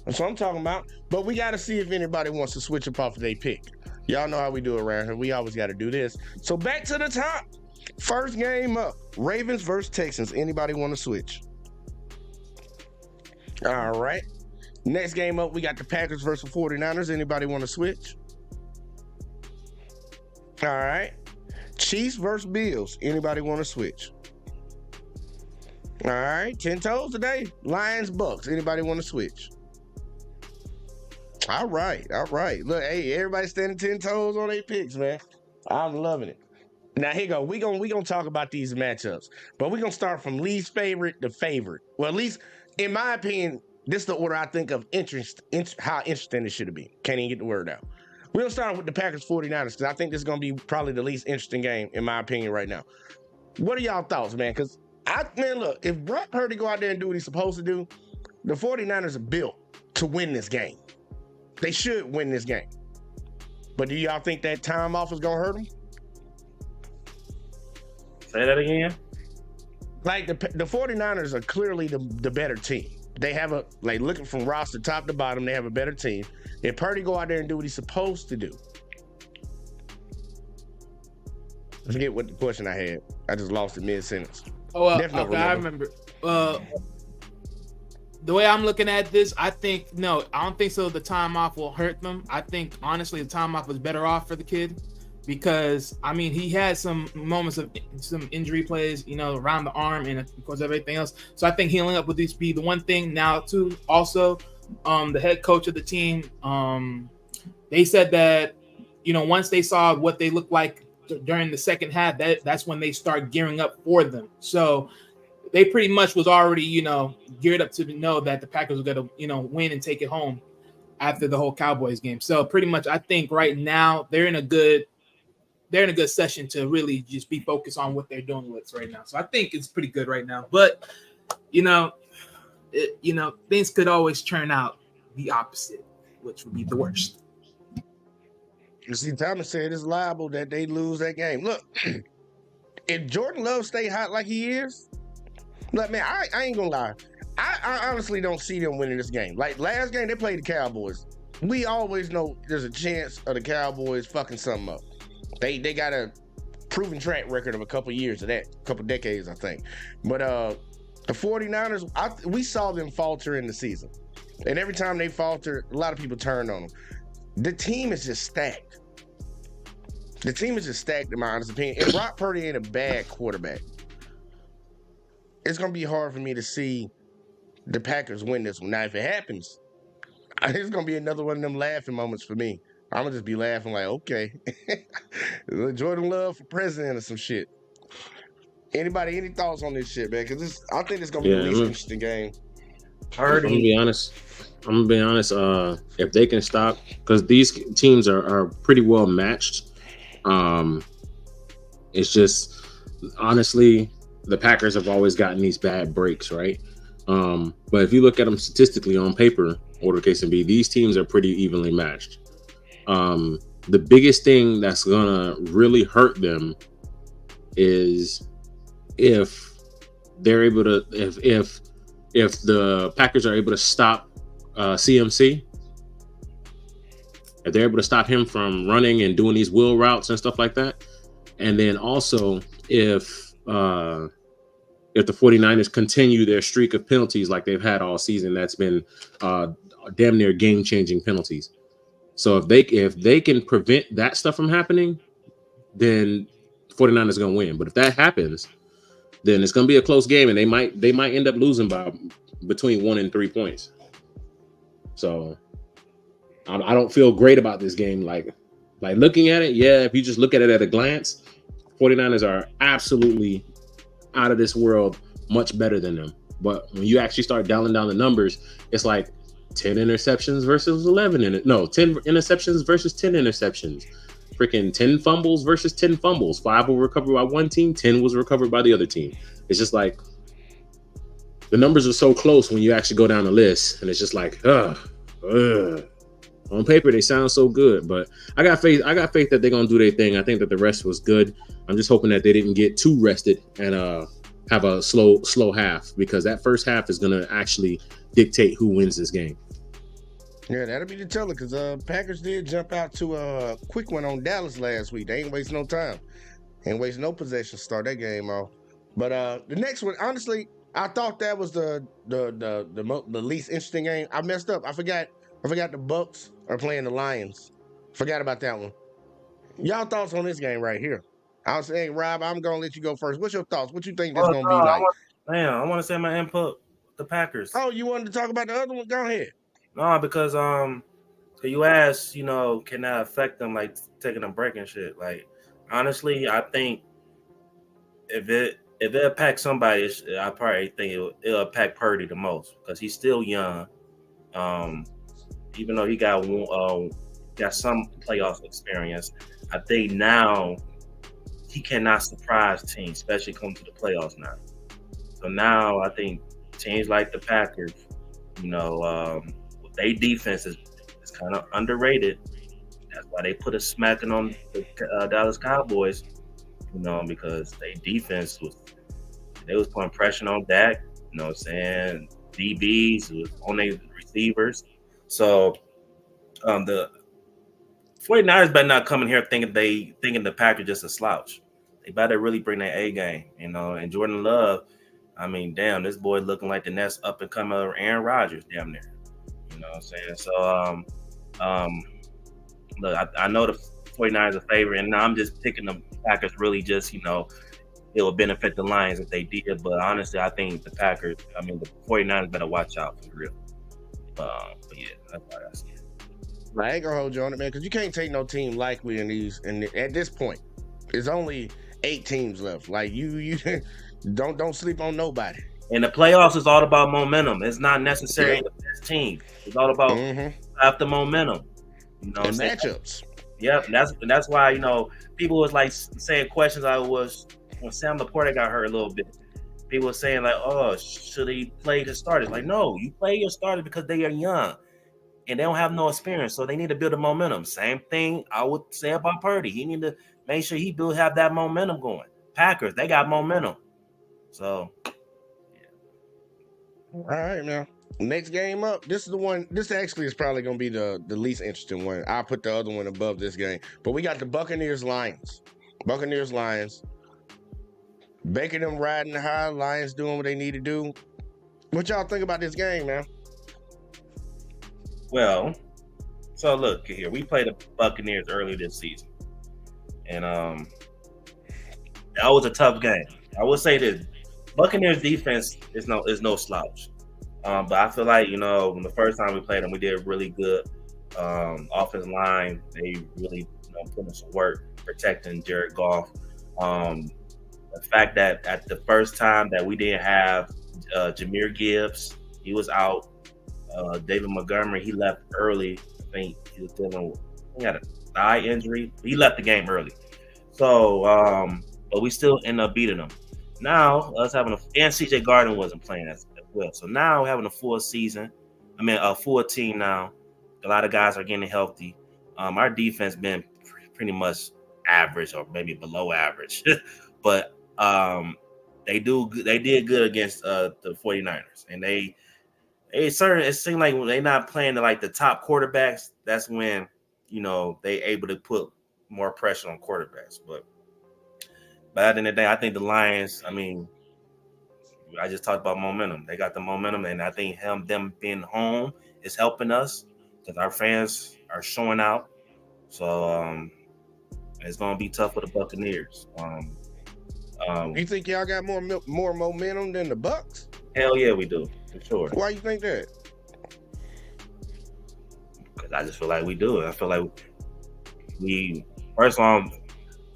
That's what I'm talking about. But we got to see if anybody wants to switch up off of their pick. Y'all know how we do around here. We always got to do this. So back to the top. First game up. Ravens versus Texans. Anybody want to switch? All right. Next game up, we got the Packers versus 49ers. Anybody want to switch? All right. Chiefs versus Bills. Anybody want to switch? All right. 10 toes today. Lions, Bucks. Anybody want to switch? All right. Look, hey, everybody standing 10 toes on their picks, man. I'm loving it. Now, here you go. We gonna talk about these matchups, but we're going to start from least favorite to favorite. Well, at least, in my opinion, this is the order I think of how interesting it should be. Can't even get the word out. We're going to start with the Packers 49ers because I think this is going to be probably the least interesting game, in my opinion, right now. What are y'all thoughts, man? Because, look, if Brock Purdy go out there and do what he's supposed to do, the 49ers are built to win this game. They should win this game. But do y'all think that time off is going to hurt them? Say that again. Like, the 49ers are clearly the better team. They have looking from roster top to bottom, they have a better team. If Purdy go out there and do what he's supposed to do. I forget what the question I had. I just lost it mid-sentence. I remember. The way I'm looking at this, I don't think so. The time off will hurt them. I think, honestly, the time off was better off for the kid because, he had some moments of some injury plays, around the arm and, of course, everything else. So I think healing up would be the one thing. Now, too, also, the head coach of the team, they said that, once they saw what they looked like during the second half, that's when they start gearing up for them. So they pretty much was already, geared up to know that the Packers were going to, win and take it home after the whole Cowboys game. So pretty much, I think right now they're in a good session to really just be focused on what they're doing with right now. So I think it's pretty good right now. But, things could always turn out the opposite, which would be the worst. You see, Thomas said it's liable that they lose that game. Look, if Jordan Love stay hot like he is, look, man, I ain't gonna lie. I honestly don't see them winning this game. Like last game, they played the Cowboys. We always know there's a chance of the Cowboys fucking something up. They got a proven track record of a couple years of that, a couple decades, I think. But the 49ers, we saw them falter in the season. And every time they falter, a lot of people turned on them. The team is just stacked. The team is just stacked, in my honest opinion. If Brock Purdy ain't a bad quarterback, it's going to be hard for me to see the Packers win this one. Now, if it happens, it's going to be another one of them laughing moments for me. I'm going to just be laughing like, okay. Jordan Love for president or some shit. Anybody, any thoughts on this shit, man? Because I think it's going to be the least interesting game. I'm going to be honest. If they can stop, because these teams are pretty well matched. It's just, honestly, the Packers have always gotten these bad breaks, right? But if you look at them statistically on paper, order case and B, these teams are pretty evenly matched. The biggest thing that's gonna really hurt them is if they're able to, if the Packers are able to stop CMC, if they're able to stop him from running and doing these wheel routes and stuff like that, and then also if the 49ers continue their streak of penalties like they've had all season, that's been damn near game-changing penalties. So if they can prevent that stuff from happening, then 49ers are going to win. But if that happens, then it's going to be a close game, and they might end up losing by between 1 and 3 points. So I don't feel great about this game. Like looking at it, yeah, if you just look at it at a glance, 49ers are absolutely out of this world, much better than them. But when you actually start dialing down the numbers, it's like 10 interceptions versus 10 interceptions versus 10 interceptions. Freaking 10 fumbles versus 10 fumbles. 5 were recovered by one team, 10 was recovered by the other team. It's just like the numbers are so close when you actually go down the list, and it's just like, on paper they sound so good, but I got faith that they're gonna do their thing. I think that the rest was good. I'm just hoping that they didn't get too rested and have a slow half, because that first half is gonna actually dictate who wins this game. Yeah, that'll be the teller, because Packers did jump out to a quick one on Dallas last week. They ain't waste no time. Ain't waste no possession to start that game off. But the next one, honestly, I thought that was the least interesting game. I messed up. I forgot the Bucks are playing the Lions. Forgot about that one. Y'all thoughts on this game right here? I was saying, Rob, I'm gonna let you go first. What's your thoughts? What you think this gonna be like? I want to say my input. The Packers. Oh, you wanted to talk about the other one? Go ahead. No, because you asked, can that affect them, like taking a break and shit? Like, honestly, I think if it impacts somebody, I probably think it'll impact Purdy the most, because he's still young. Um, even though he got some playoff experience, I think now he cannot surprise teams, especially coming to the playoffs now. So now I think teams like the Packers, their defense is kind of underrated. That's why they put a smacking on the Dallas Cowboys, because their defense was putting pressure on Dak. You know what I'm saying? DBs was on their receivers. So the 49ers better not come in here thinking the Packers just a slouch. They better really bring their A game, And Jordan Love, I mean, damn, this boy looking like the next up and coming Aaron Rodgers, damn near. You know what I'm saying? So, look, I know the 49ers are favorite, and now I'm just picking the Packers. Really, just it will benefit the Lions if they did. But honestly, I think the 49ers better watch out for real. But yeah, that's why I see it. I ain't gonna hold you on it, man, because you can't take no team likely in these. And at this point, it's only 8 teams left. Like you don't sleep on nobody. And the playoffs is all about momentum. It's not necessarily the best team. It's all about after momentum. And matchups. Yep, and that's why people was like saying questions. When Sam Laporta got hurt a little bit. People were saying like, "Oh, should he play the starters?" Like, no, you play your starters because they are young and they don't have no experience, so they need to build a momentum. Same thing I would say about Purdy. He need to make sure he have that momentum going. Packers, they got momentum, so. All right, man. Next game up. This is the one. This actually is probably going to be the least interesting one. I'll put the other one above this game. But we got the Buccaneers-Lions. Buccaneers-Lions. Baker them riding the high. Lions doing what they need to do. What y'all think about this game, man? Well, so look here. We played the Buccaneers early this season. And that was a tough game. I will say this. Buccaneers defense is no slouch. But I feel like, when the first time we played them, we did really good. Offensive line, they really put in some work protecting Jared Goff. The fact that at the first time that we didn't have Jahmyr Gibbs, he was out. David Montgomery, he left early. I think he had a thigh injury. He left the game early. So, but we still end up beating them. Now, and CJ Gardner wasn't playing as well. So now having a full season, a full team now. A lot of guys are getting healthy. Our defense been pretty much average or maybe below average. But they did good against the 49ers. And it seemed like when they're not playing the top quarterbacks, that's when, they able to put more pressure on quarterbacks. But at the end of the day, I think the Lions, I just talked about momentum. They got the momentum, and I think them being home is helping us because our fans are showing out. So it's going to be tough for the Buccaneers. You think y'all got more momentum than the Bucs? Hell yeah, we do, for sure. Why you think that? Because I just feel like we do. I feel like first of all,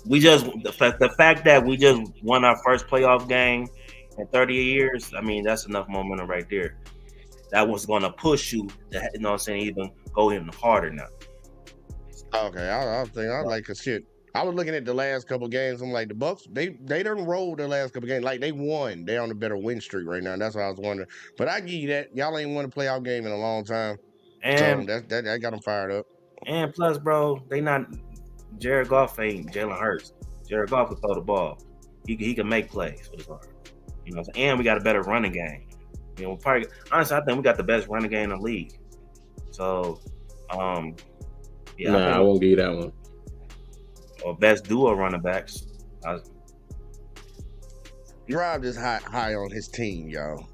the fact that we just won our first playoff game in 30 years, that's enough momentum right there. That was going to push you to, even go even harder now. Okay, I think I like a shit. I was looking at the last couple games. I'm like, the Bucs, they done rolled the last couple games. Like, they won. They on a better win streak right now. That's what I was wondering. But I give you that. Y'all ain't won a playoff game in a long time. And so that got them fired up. And plus, bro, Jared Goff ain't Jalen Hurts. Jared Goff can throw the ball. He can make plays with his arm. And we got a better running game. Honestly, I think we got the best running game in the league. So, I won't give you that one. Or best duo running backs. Rob is high on his team, y'all.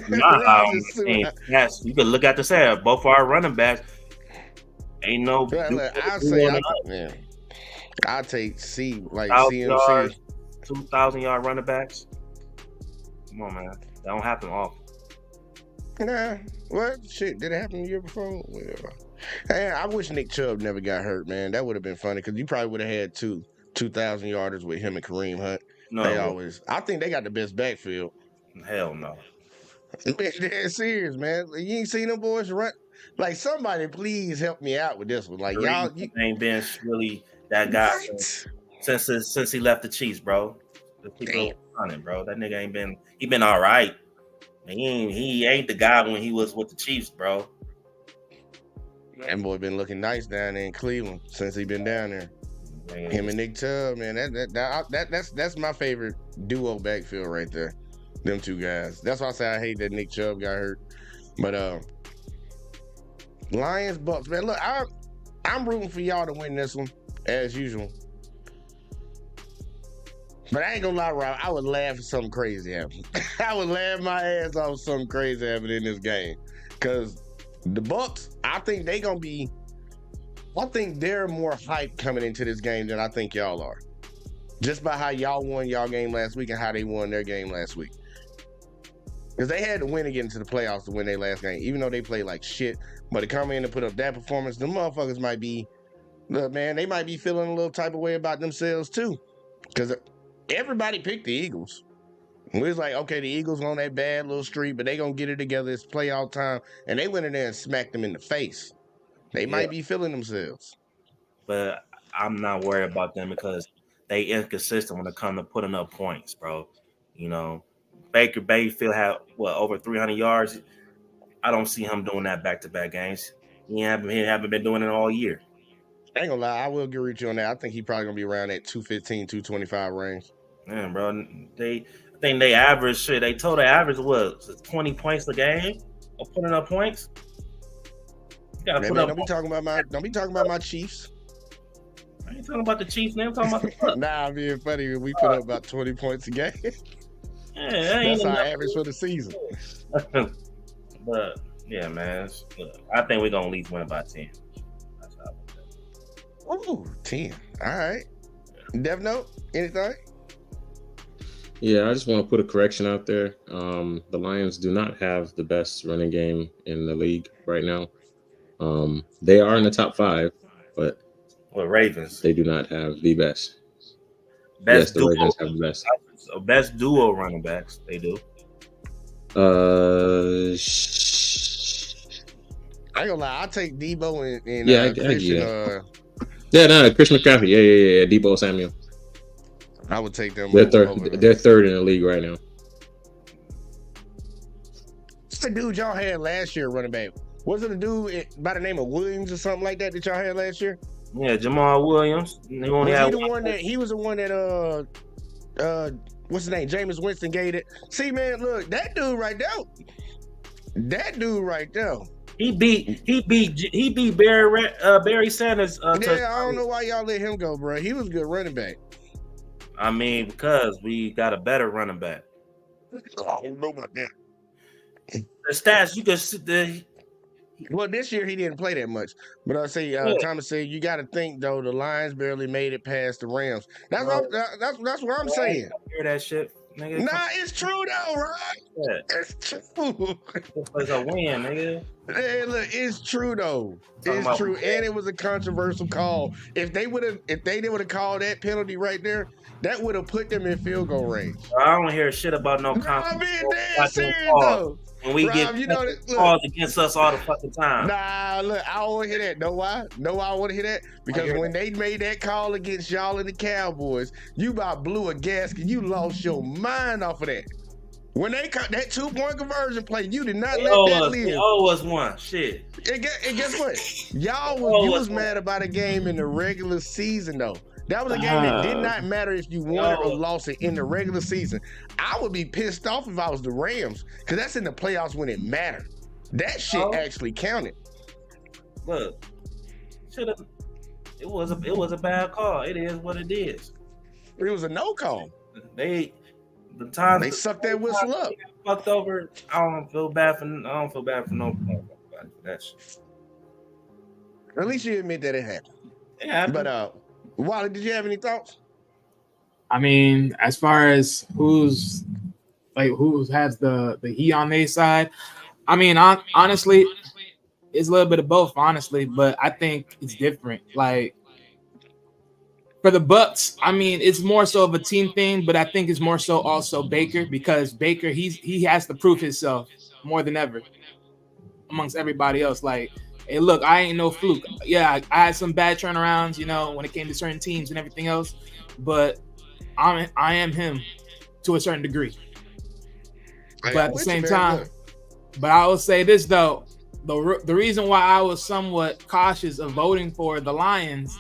Not high on his team. Yes, you can look at the side. Both our running backs ain't no. I'll take CMC. 2,000-yard running backs. Come on, man. That don't happen often. Nah. What? Shit, did it happen the year before? Whatever. Hey, I wish Nick Chubb never got hurt, man. That would have been funny because you probably would have had 2,000 yarders with him and Kareem Hunt. No, I think they got the best backfield. Hell no. Dead serious, man. You ain't seen them boys run. Like somebody, please help me out with this one. Like y'all, Kareem ain't been really that guy what? since he left the Chiefs, bro. The people Damn. running, bro. That nigga ain't been. He been all right. He ain't the guy when he was with the Chiefs, bro. That boy been looking nice down there in Cleveland since he been down there. Man, Him and Nick Chubb, man. That's my favorite duo backfield right there. Them two guys. That's why I say I hate that Nick Chubb got hurt. But Lions Bucks, man. Look, I'm rooting for y'all to win this one as usual. But I ain't gonna lie, Rob. I would laugh if something crazy happened. I would laugh my ass off if something crazy happened in this game. Cause the Bucks, I think they're more hyped coming into this game than I think y'all are. Just by how y'all won y'all game last week and how they won their game last week. Because they had to win to get into the playoffs to win their last game, even though they played like shit. But to come in and put up that performance, the motherfuckers might be, look, man, they might be feeling a little type of way about themselves too. Because everybody picked the Eagles. We was like, okay, the Eagles on that bad little streak, but they gonna get it together. It's playoff time, and they went in there and smacked them in the face. They might be feeling themselves. But I'm not worried about them because they inconsistent when it comes to putting up points, bro. You know, Baker Mayfield had over 300 yards. I don't see him doing that back-to-back games. He haven't been doing it all year. I ain't gonna lie, I will agree with you on that. I think he probably gonna be around that 215, 225 range. Man, bro, I think they average shit. They told the average was 20 points a game of putting up points. Man, don't be talking about my Chiefs. I ain't talking about the Chiefs, man. I'm talking about the Bucks. Nah, I'm being funny. We put up about 20 points a game. Yeah, that's our average for the season. But yeah, man. I think we're gonna at least win by 10. That's how I would say. Ooh, 10. All right. Dev note, anything? Yeah, I just want to put a correction out there. The Lions do not have the best running game in the league right now. They are in the top 5, but Ravens. They do not have the best. Yes, the Ravens have the best. Best duo running backs. They do. I ain't gonna lie. I'll take Debo and Christian. Christian McCaffrey. Yeah. Debo Samuel. I would take them. They're third in the league right now. What's the dude y'all had last year running back? Was it a dude by the name of Williams or something like that y'all had last year? Yeah, Jamal Williams. He was the one that what's his name? Jameis Winston gave it. See, man, look, that dude right there. He beat Barry Sanders. I don't know why y'all let him go, bro. He was a good running back. I mean, because we got a better running back. I don't know about that. The stats you can see. Well, this year he didn't play that much, but I say Thomas said you got to think though the Lions barely made it past the Rams. That's what I'm saying. Hear that shit, nigga? Nah, it's true though, right? Yeah. It's true. It's a win, nigga. Hey, look, it's true though. It's true, and it was a controversial call. If they would have called that penalty right there, that would have put them in field goal range. I don't hear shit about no controversial. I'm being dead serious though. When we get calls against us all the fucking time. Nah, look, I don't want to hear that. Know why? I want to hear that? Because when they made that call against y'all and the Cowboys, you about blew a gasket. You lost your mind off of that. When they caught that 2-point conversion play, you did not let that live. It always won. Shit. And guess what? You was mad about a game in the regular season, though. That was a game that did not matter if you won it or lost it in the regular season. I would be pissed off if I was the Rams, because that's in the playoffs when it mattered. That shit actually counted. Look, it was a bad call. It is what it is. It was a no call. They sucked that whistle up. Fucked over. I don't feel bad for nobody. That shit. At least you admit that it happened. Yeah, but Wally, did you have any thoughts? I mean, as far as who has the heat on their side, I mean, honestly, it's a little bit of both, honestly, but I think it's different. Like, For the Bucks, I mean, it's more so of a team thing, but I think it's more so also Baker, because Baker he has to prove himself more than ever amongst everybody else. Like, hey, look, I ain't no fluke. Yeah, I had some bad turnarounds, when it came to certain teams and everything else, but I am him to a certain degree. But at the same time, but I will say this though, the reason why I was somewhat cautious of voting for the Lions,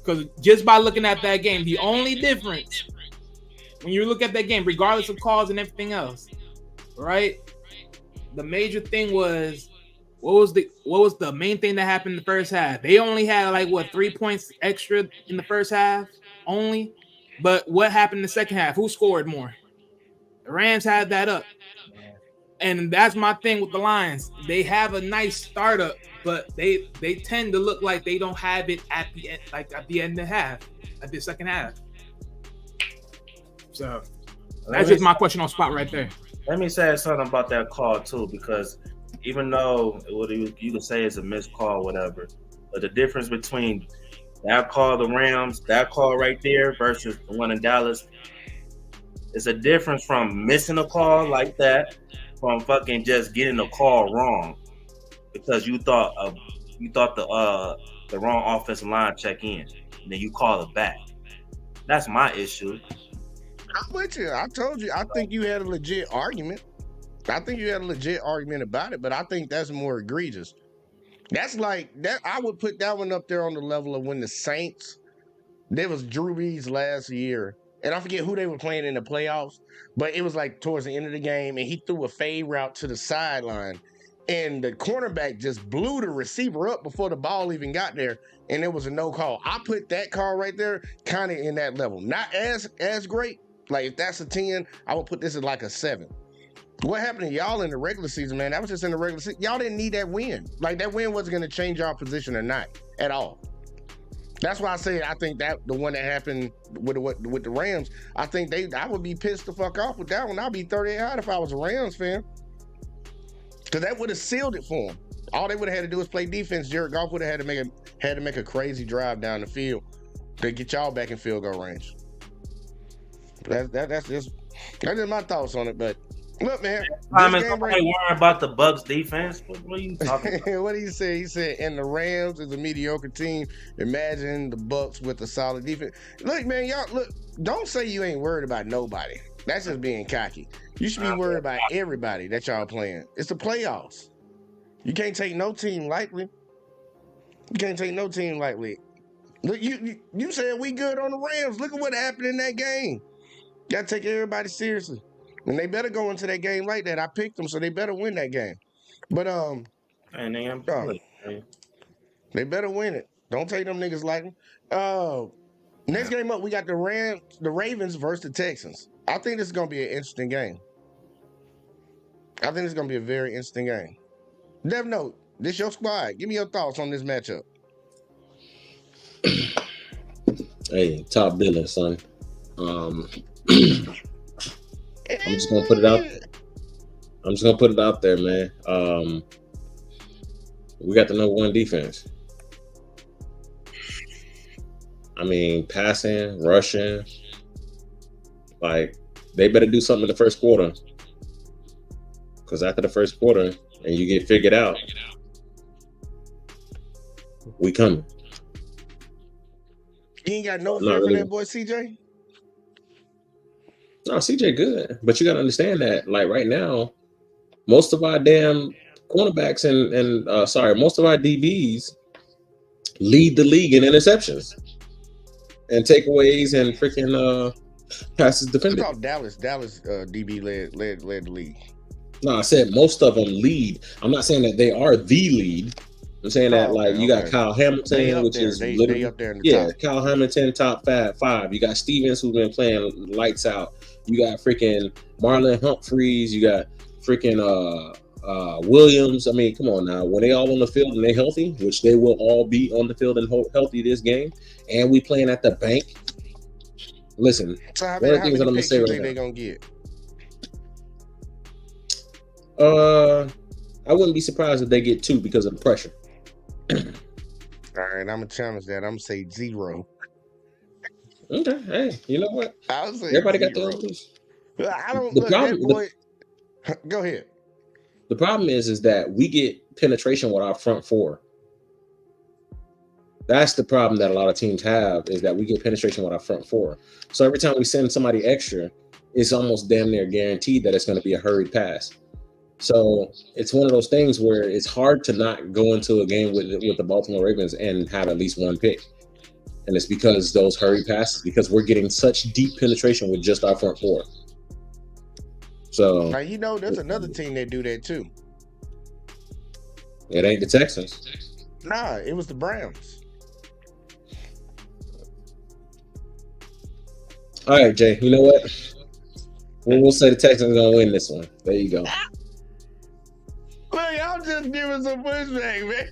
because just by looking at that game, the only difference when you look at that game, regardless of calls and everything else, right? The major thing was what was the main thing that happened in the first half? They only had 3 points extra in the first half only, but what happened in the second half? Who scored more? The Rams had that up. And that's my thing with the Lions. They have a nice startup, but they tend to look like they don't have it at the end, at the end of the half, at the second half. So that's just my question on spot right there. Let me say something about that call too, because even though you could say it's a missed call, whatever, but the difference between that call, the Rams, that call right there versus the one in Dallas, it's a difference from missing a call like that, from fucking just getting the call wrong because you thought the wrong offensive line check in, and then you call it back. That's my issue. I'm with you. I told you. I think you had a legit argument. I think you had a legit argument about it, but I think that's more egregious. That's like that. I would put that one up there on the level of when the Saints. There was Drew Brees last year, and I forget who they were playing in the playoffs, but it was towards the end of the game, and he threw a fade route to the sideline, and the cornerback just blew the receiver up before the ball even got there, and it was a no call. I put that call right there kind of in that level. Not as great. Like, if that's a 10, I would put this at a 7. What happened to y'all in the regular season, man? That was just in the regular season. Y'all didn't need that win. That win wasn't going to change y'all position or not at all. That's why I say I think that the one that happened with the Rams, I think I would be pissed the fuck off with that one. I'd be 38 hot if I was a Rams fan. Because that would have sealed it for them. All they would have had to do was play defense. Jared Goff would have had to make a crazy drive down the field to get y'all back in field goal range. That's just my thoughts on it. But look, man, worrying about the Bucks defense. What are you talking about? What did he say? He said, "And the Rams is a mediocre team. Imagine the Bucks with a solid defense." Look, man, y'all don't say you ain't worried about nobody. That's just being cocky. You should be worried about everybody that y'all playing. It's the playoffs. You can't take no team lightly. Look, you said we good on the Rams. Look at what happened in that game. Got to take everybody seriously. And they better go into that game like that. I picked them, so they better win that game. But they better win it. Don't take them niggas lightly. Next game up, we got the Ravens versus the Texans. I think this is gonna be an interesting game. I think it's gonna be a very interesting game. Dev Note, this your squad. Give me your thoughts on this matchup. Hey, top billing, son. I'm just gonna put it out there, man. We got the number one defense. I mean, passing, rushing, they better do something in the first quarter. Because after the first quarter, and you get figured out, we coming. You ain't got no fear for that boy, CJ? No, CJ good, but you gotta understand that, right now, most of our damn cornerbacks and most of our DBs lead the league in interceptions and takeaways and freaking passes defended. I thought Dallas DB led the league. No, I said most of them lead. I'm not saying that they are the lead. I'm saying that you got Kyle Hamilton, which is they up there in the top. Kyle Hamilton top 5. You got Stevens, who's been playing lights out. You got freaking Marlon Humphreys. You got freaking Williams. I mean, come on now. When they all on the field and they healthy, which they will all be on the field and healthy this game, and we playing at the bank. Listen, so one of the things that I'm gonna say right now. They gonna get? I wouldn't be surprised if they get 2 because of the pressure. All right, I'm gonna challenge that. I'm gonna say 0. Okay, hey, you know what? I would say Everybody got their 0. own piece. I don't The look that problem, boy. Go ahead. the problem is that we get penetration with our front four. That's the problem that a lot of teams have, is that we get penetration with our front four. So every time we send somebody extra, it's almost damn near guaranteed that it's going to be a hurried pass. So it's one of those things where it's hard to not go into a game with the Baltimore Ravens and have at least one pick. And it's because those hurry passes, because we're getting such deep penetration with just our front four. So Now you know there's another team that do that too. it ain't the Texans. Nah, it was the Browns. All right, Jay. You know what? We'll say the Texans are gonna win this one. There you go. Look, y'all just giving some pushback, man.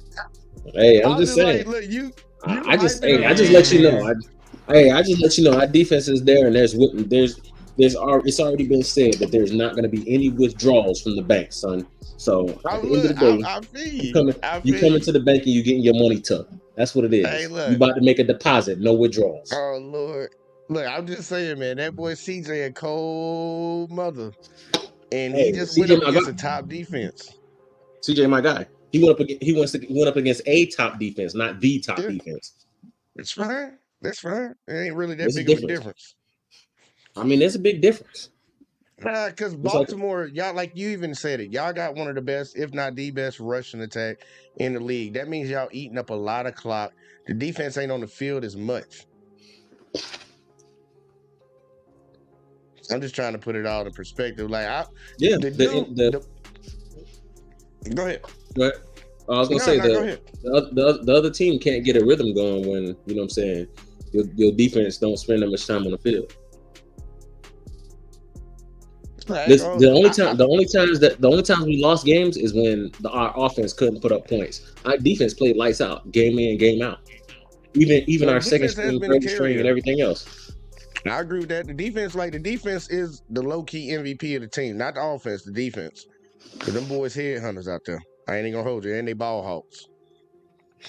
Hey, I'm just saying. Like, look, I just let you know. I just let you know our defense is there, and it's already been said that there's not going to be any withdrawals from the bank, son. So at the end of the day, I feel you coming to the bank and you getting your money tucked. That's what it is. Hey, look. You about to make a deposit, no withdrawals. Oh Lord, look, I'm just saying, man. That boy CJ a cold mother, and he just went up against a top defense. CJ, my guy, he went up against a top defense, not the top defense. It's fine. That's fine. It ain't really that There's big of a difference. I mean, there's a big difference. Because Baltimore, y'all, like you even said it, y'all got one of the best, if not the best, rushing attack in the league. That means y'all eating up a lot of clock. The defense ain't on the field as much. I'm just trying to put it all in perspective. Like, go ahead. But I was gonna say the other team can't get a rhythm going when, you know what I'm saying, your defense don't spend that much time on the field. The only times we lost games is when our offense couldn't put up points. Our defense played lights out, game in, game out. Even our second string, third string, and everything else. I agree with that. The defense is the low key MVP of the team, not the offense. The defense, because them boys headhunters out there. I ain't gonna hold you, and they ball hawks.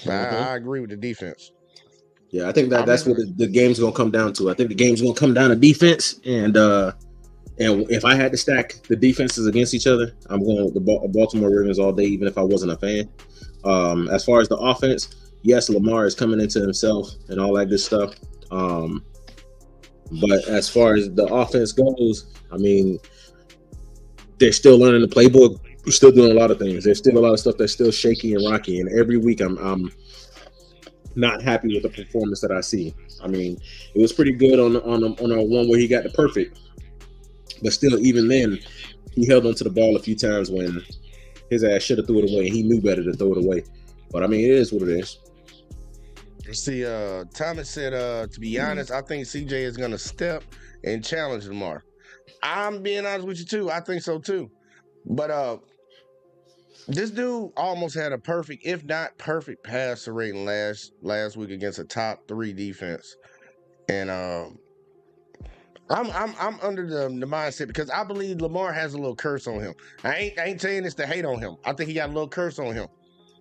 I agree with the defense. Yeah, I think that's what the game's gonna come down to. I think the game's gonna come down to defense, and if I had to stack the defenses against each other, I'm going with the Baltimore Ravens all day, even if I wasn't a fan. As far as the offense, yes, Lamar is coming into himself and all that good stuff. But as far as the offense goes, I mean, they're still learning the playbook. We're still doing a lot of things. There's still a lot of stuff that's still shaky and rocky. And every week I'm not happy with the performance that I see. I mean, it was pretty good on a one where he got the perfect. But still, even then, he held onto the ball a few times when his ass should have threw it away. He knew better to throw it away. But, I mean, it is what it is. See, Thomas said, to be honest, I think CJ is going to step and challenge Lamar. I'm being honest with you, too. I think so, too. But this dude almost had a perfect, if not perfect, passer rating last week against a top 3 defense. And I'm under the mindset because I believe Lamar has a little curse on him. I ain't saying this to hate on him. I think he got a little curse on him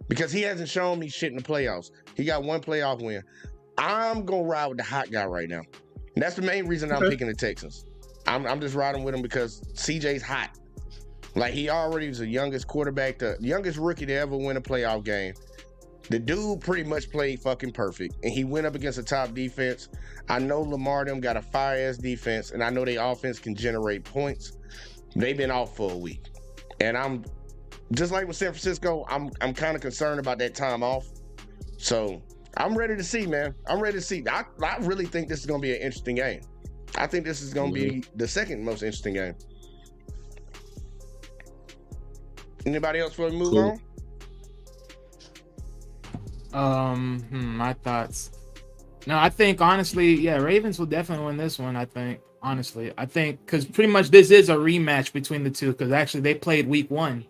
because he hasn't shown me shit in the playoffs. He got one playoff win. I'm gonna ride with the hot guy right now. And that's the main reason I'm picking the Texans. I'm just riding with him because CJ's hot. Like, he already was the youngest quarterback, the youngest rookie to ever win a playoff game. The dude pretty much played fucking perfect, and he went up against a top defense. I know Lamar them got a fire-ass defense, and I know their offense can generate points. They've been off for a week. And I'm, just like with San Francisco, I'm kind of concerned about that time off. So, I'm ready to see, man. I'm ready to see. I really think this is going to be an interesting game. I think this is going to be the second most interesting game. Anybody else before we move on? My thoughts. No, I think honestly, yeah, Ravens will definitely win this one. I think honestly, because pretty much this is a rematch between the two. Because actually, they played week 1.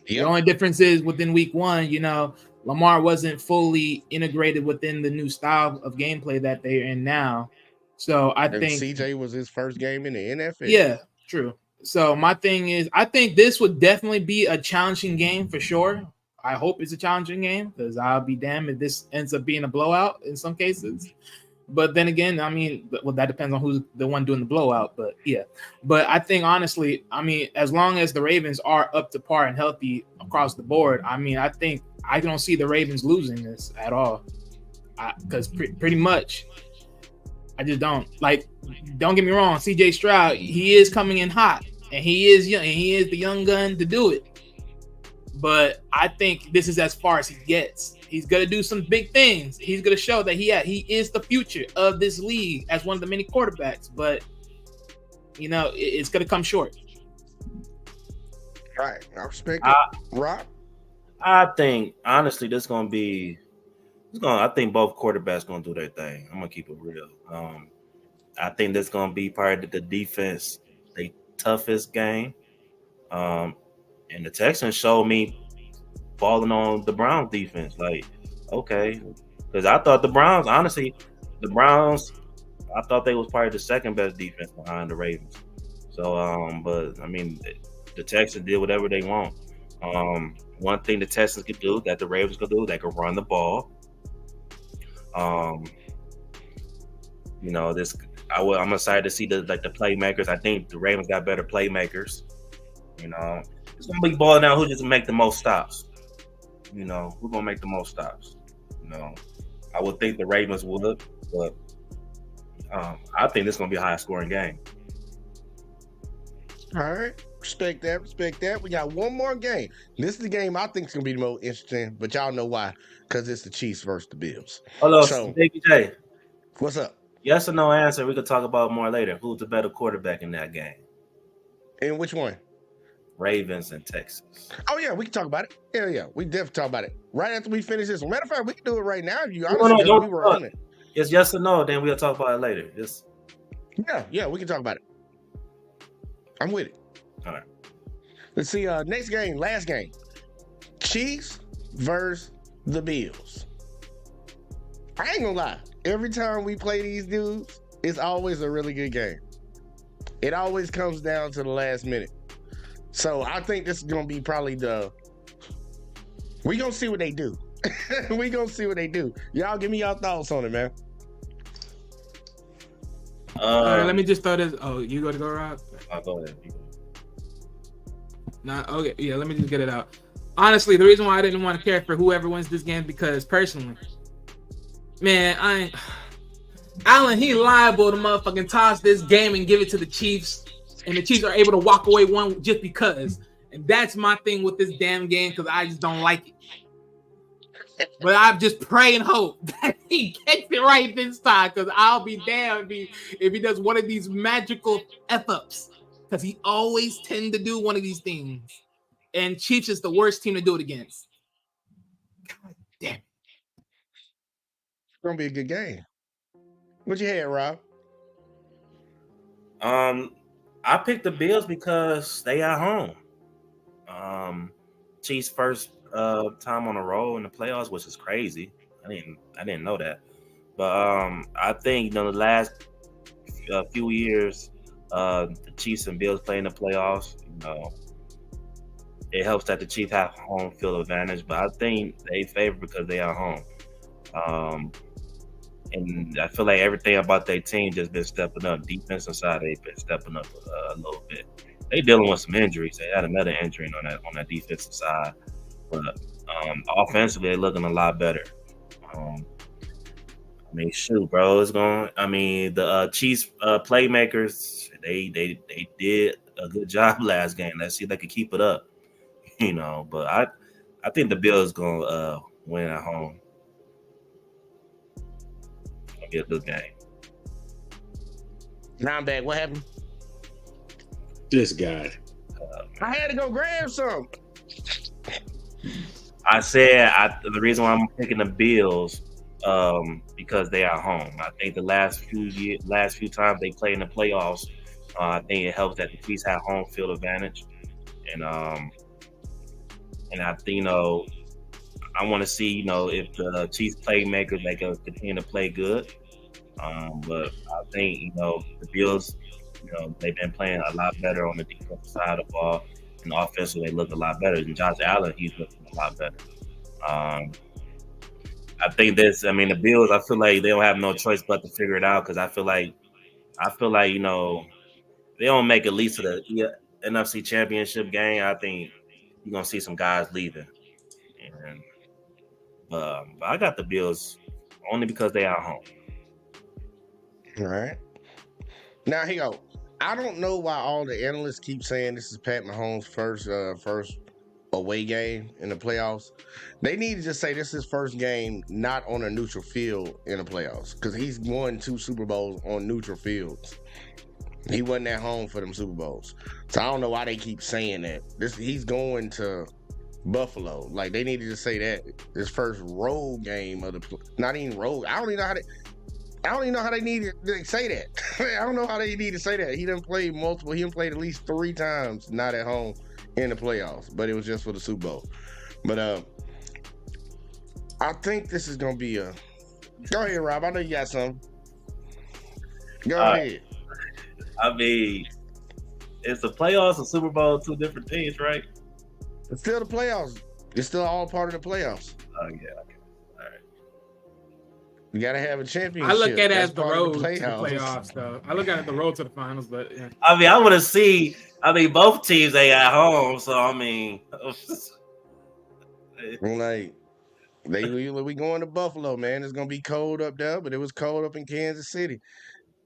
Yep. The only difference is within week 1, you know, Lamar wasn't fully integrated within the new style of gameplay that they're in now. So I think CJ was his first game in the NFL. Yeah, true. So my thing is, I think this would definitely be a challenging game for sure. I hope it's a challenging game because I'll be damned if this ends up being a blowout in some cases. But then again, I mean, well, that depends on who's the one doing the blowout. But yeah, but I think honestly, I mean, as long as the Ravens are up to par and healthy across the board, I mean, I think I don't see the Ravens losing this at all. Because pretty much, I just don't. Like, don't get me wrong, CJ Stroud, he is coming in hot, and he is young, and he is the young gun to do it. But I think this is as far as he gets. He's gonna do some big things. He's gonna show that he is the future of this league as one of the many quarterbacks. But you know, it's gonna come short. Right, I respect it. Rob, I think honestly, this gonna be. I think both quarterbacks gonna do their thing. I'm gonna keep it real. I think that's gonna be part of the defense, the toughest game. And the Texans showed me falling on the Browns defense. Like, okay, because I thought the Browns, honestly, I thought they was probably the second best defense behind the Ravens. So, but I mean, the Texans did whatever they want. One thing the Texans could do that the Ravens could do, they could run the ball. You know, I'm excited to see the playmakers. I think the Ravens got better playmakers. You know, it's gonna be balling out who just make the most stops. You know, who's gonna make the most stops? You know, I would think the Ravens would, but I think this is gonna be a high scoring game. all right, respect that. We got one more game. This is the game I think is gonna be the most interesting, but y'all know why? Because it's the Chiefs versus the Bills. Hello, So, J. what's up? Yes or no answer. We could talk about more later. Who's the better quarterback in that game? And which one? Ravens and Texas. Oh yeah, we can talk about it. Yeah, we definitely talk about it right after we finish this. Matter of fact, we can do it right now if you honestly we were on it. It's yes or no, then we'll talk about it later. Yeah, we can talk about it. I'm with it. All right. Let's see. Next game, last game. Chiefs versus the Bills. I ain't gonna lie. Every time we play these dudes, it's always a really good game. It always comes down to the last minute. So I think this is gonna be probably we gonna see what they do. We gonna see what they do. Y'all give me your thoughts on it, man. All right, let me just throw this. Oh, you got to go, Rob? Go ahead. Nah, okay, yeah, let me just get it out. Honestly, the reason why I didn't want to care for whoever wins this game because personally, man, Allen, he liable to motherfucking toss this game and give it to the Chiefs, and the Chiefs are able to walk away one just because. And that's my thing with this damn game because I just don't like it. But I just pray and hope that he gets it right this time because I'll be damned if he does one of these magical F-ups because he always tend to do one of these things. And Chiefs is the worst team to do it against. God damn it. It's gonna be a good game. What you had, Rob? I picked the Bills because they at home. Chiefs first time on a roll in the playoffs, which is crazy. I didn't know that. But I think the last few years, the Chiefs and Bills playing the playoffs, it helps that the Chiefs have home field advantage. But I think they favor because they are home. And I feel like everything about their team just been stepping up. Defensive side, they've been stepping up a little bit. They dealing with some injuries. They had another injury on that defensive side, but offensively, they're looking a lot better. Shoot, bro, the Chiefs playmakers, they did a good job last game. Let's see if they can keep it up, But I think the Bills gonna win at home. It'll be a good game. Now I'm back. What happened? This guy. I had to go grab some. I said the reason why I'm picking the Bills because they are home. I think the last few times they play in the playoffs, I think it helps that the Chiefs have home field advantage, and I think I want to see if the Chiefs playmakers they can continue to play good, but I think the Bills. They've been playing a lot better on the defensive side of the ball, and offensively they look a lot better. And Josh Allen, he's looking a lot better. I think this. I mean, the Bills. I feel like they don't have no choice but to figure it out because I feel like they don't make at least to the NFC Championship game. I think you're gonna see some guys leaving, and but I got the Bills only because they are home. All right. Now here you go. I don't know why all the analysts keep saying this is Pat Mahomes' first away game in the playoffs. They need to just say this is his first game not on a neutral field in the playoffs because he's won 2 Super Bowls on neutral fields. He wasn't at home for them Super Bowls. So I don't know why they keep saying that. He's going to Buffalo. Like they need to just say that his first road game of not even road. I don't even know how they need to say that. I don't know how they need to say that. He done played multiple. He done played at least 3 times not at home in the playoffs, but it was just for the Super Bowl. But I think this is gonna be a. Go ahead, Rob. I know you got some. Go ahead. I mean, it's the playoffs and Super Bowl, 2 different things, right? It's still the playoffs. It's still all part of the playoffs. Oh yeah. Okay. All right. You gotta have a championship. I look at it That's as the part of road to the playoffs, though. I look at it the road to the finals, but yeah. I mean, I want to see. I mean, both teams they at home, so I mean, like we going to Buffalo, man. It's gonna be cold up there, but it was cold up in Kansas City.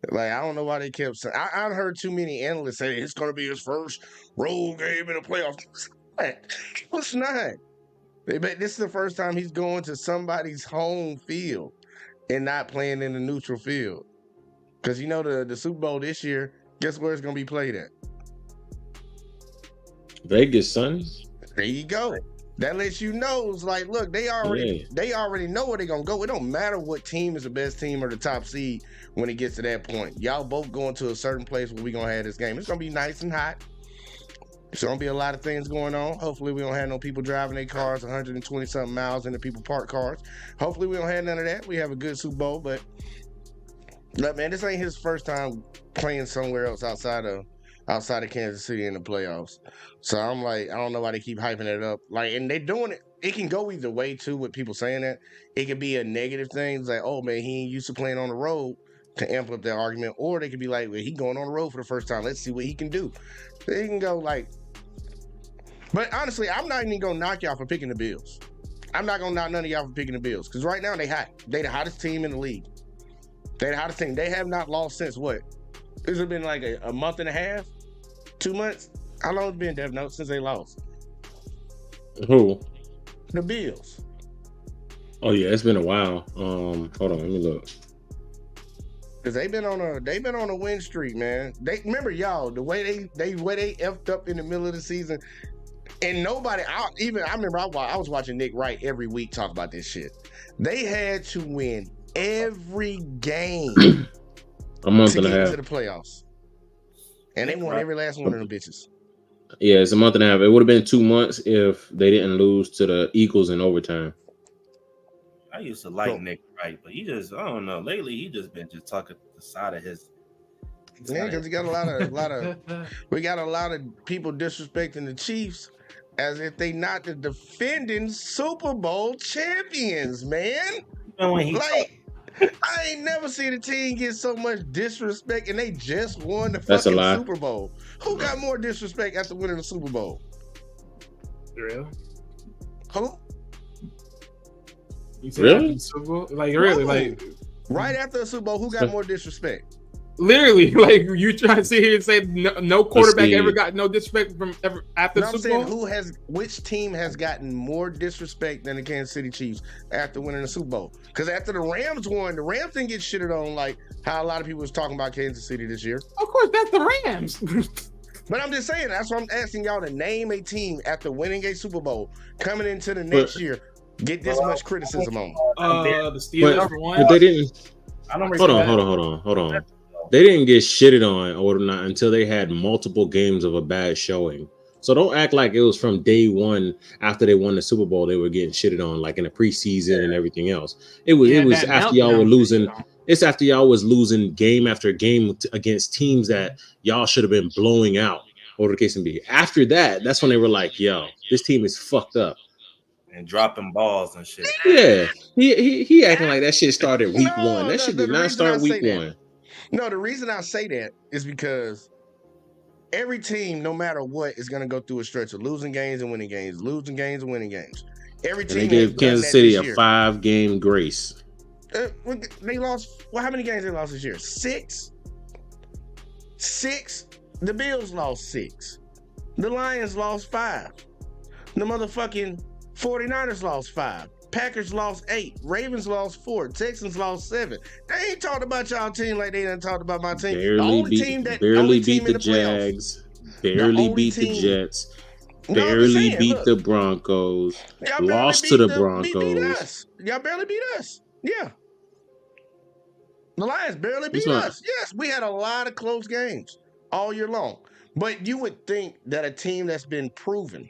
Like I don't know why they kept saying. I heard too many analysts say it's gonna be his first road game in the playoffs. It's not. But this is the first time he's going to somebody's home field and not playing in the neutral field. Because you know the Super Bowl this year, guess where it's gonna be played at? Vegas, son. There you go. That lets you know. It's like, look, they already know where they're gonna go. It don't matter what team is the best team or the top seed when it gets to that point. Y'all both going to a certain place where we're gonna have this game. It's gonna be nice and hot. There's gonna be a lot of things going on. Hopefully we don't have no people driving their cars 120 something miles into people parked cars. Hopefully we don't have none of that. We have a good Super Bowl, but look, man, this ain't his first time playing somewhere else outside of Kansas City in the playoffs. So I'm like, I don't know why they keep hyping it up. Like, and they're doing it. It can go either way too with people saying that. It could be a negative thing. It's like, oh man, he ain't used to playing on the road to amp up that argument. Or they could be like, well, he going on the road for the first time. Let's see what he can do. They can go like, but honestly, I'm not even gonna knock y'all for picking the Bills. I'm not gonna knock none of y'all for picking the Bills. Because right now they hot. They the hottest team in the league. They the hottest team. They have not lost since what? This has been like a month and a half? 2 months? How long has it been, Dev Note, since they lost? Who? The Bills. Oh yeah, it's been a while. Hold on, let me look. Cause they've been on a win streak, man. They remember y'all the way they effed up in the middle of the season, and nobody. I remember I was watching Nick Wright every week talk about this shit. They had to win every game A month to and a get half. into the playoffs, and they won every last one of them bitches. Yeah, it's a month and a half. It would have been 2 months if they didn't lose to the Eagles in overtime. I used to like Nick Wright, but he just I don't know. Lately, he just been just talking the side of his. Yeah, because we got we got a lot of people disrespecting the Chiefs as if they not the defending Super Bowl champions, man. Like I ain't never seen a team get so much disrespect, and they just won the That's a fucking lie. Super Bowl. Who got more disrespect after winning the Super Bowl? Real? Who? You said Really? after the Super Bowl? Like really? Like Right after the Super Bowl, who got more disrespect? literally? Like you trying to sit here and say no quarterback see. ever got no disrespect from ever after No, the I'm Super saying Bowl? which team has gotten more disrespect than the Kansas City Chiefs after winning the Super Bowl? Because after the Rams won, the Rams didn't get shitted on like how a lot of people was talking about Kansas City this year. Of course, that's the Rams. But I'm just saying, that's why I'm asking y'all to name a team after winning a Super Bowl coming into the next year, get this much criticism on. The Steelers for one. But they didn't. I don't Hold on. They didn't get shitted on or not until they had multiple games of a bad showing. So don't act like it was from day one after they won the Super Bowl they were getting shitted on, like in the preseason and everything else. It was that after y'all were meltdown losing. thing, It's after y'all was losing game after game against teams that y'all should have been blowing out, or the case may be. After that, that's when they were like, "Yo, this team is fucked up." and dropping balls and shit. Yeah, he acting like that shit started week No, one. That shit the did not reason I start week say that- one. No, the reason I say that is because every team, no matter what, is going to go through a stretch of losing games and winning games, losing games and winning games. Every And team they gave has done Kansas that City this a year. 5-game grace. They lost. Well, how many games they lost this year? 6. 6. The Bills lost 6. The Lions lost 5. The motherfucking 49ers lost 5. Packers lost 8. Ravens lost 4. Texans lost 7. They ain't talked about y'all team like they done talked about my team. Barely beat the Jags. Barely beat the Jets. Barely beat the Broncos. Lost to the Broncos. Y'all barely beat us. Yeah. The Lions barely beat us. Yes, we had a lot of close games all year long. But you would think that a team that's been proven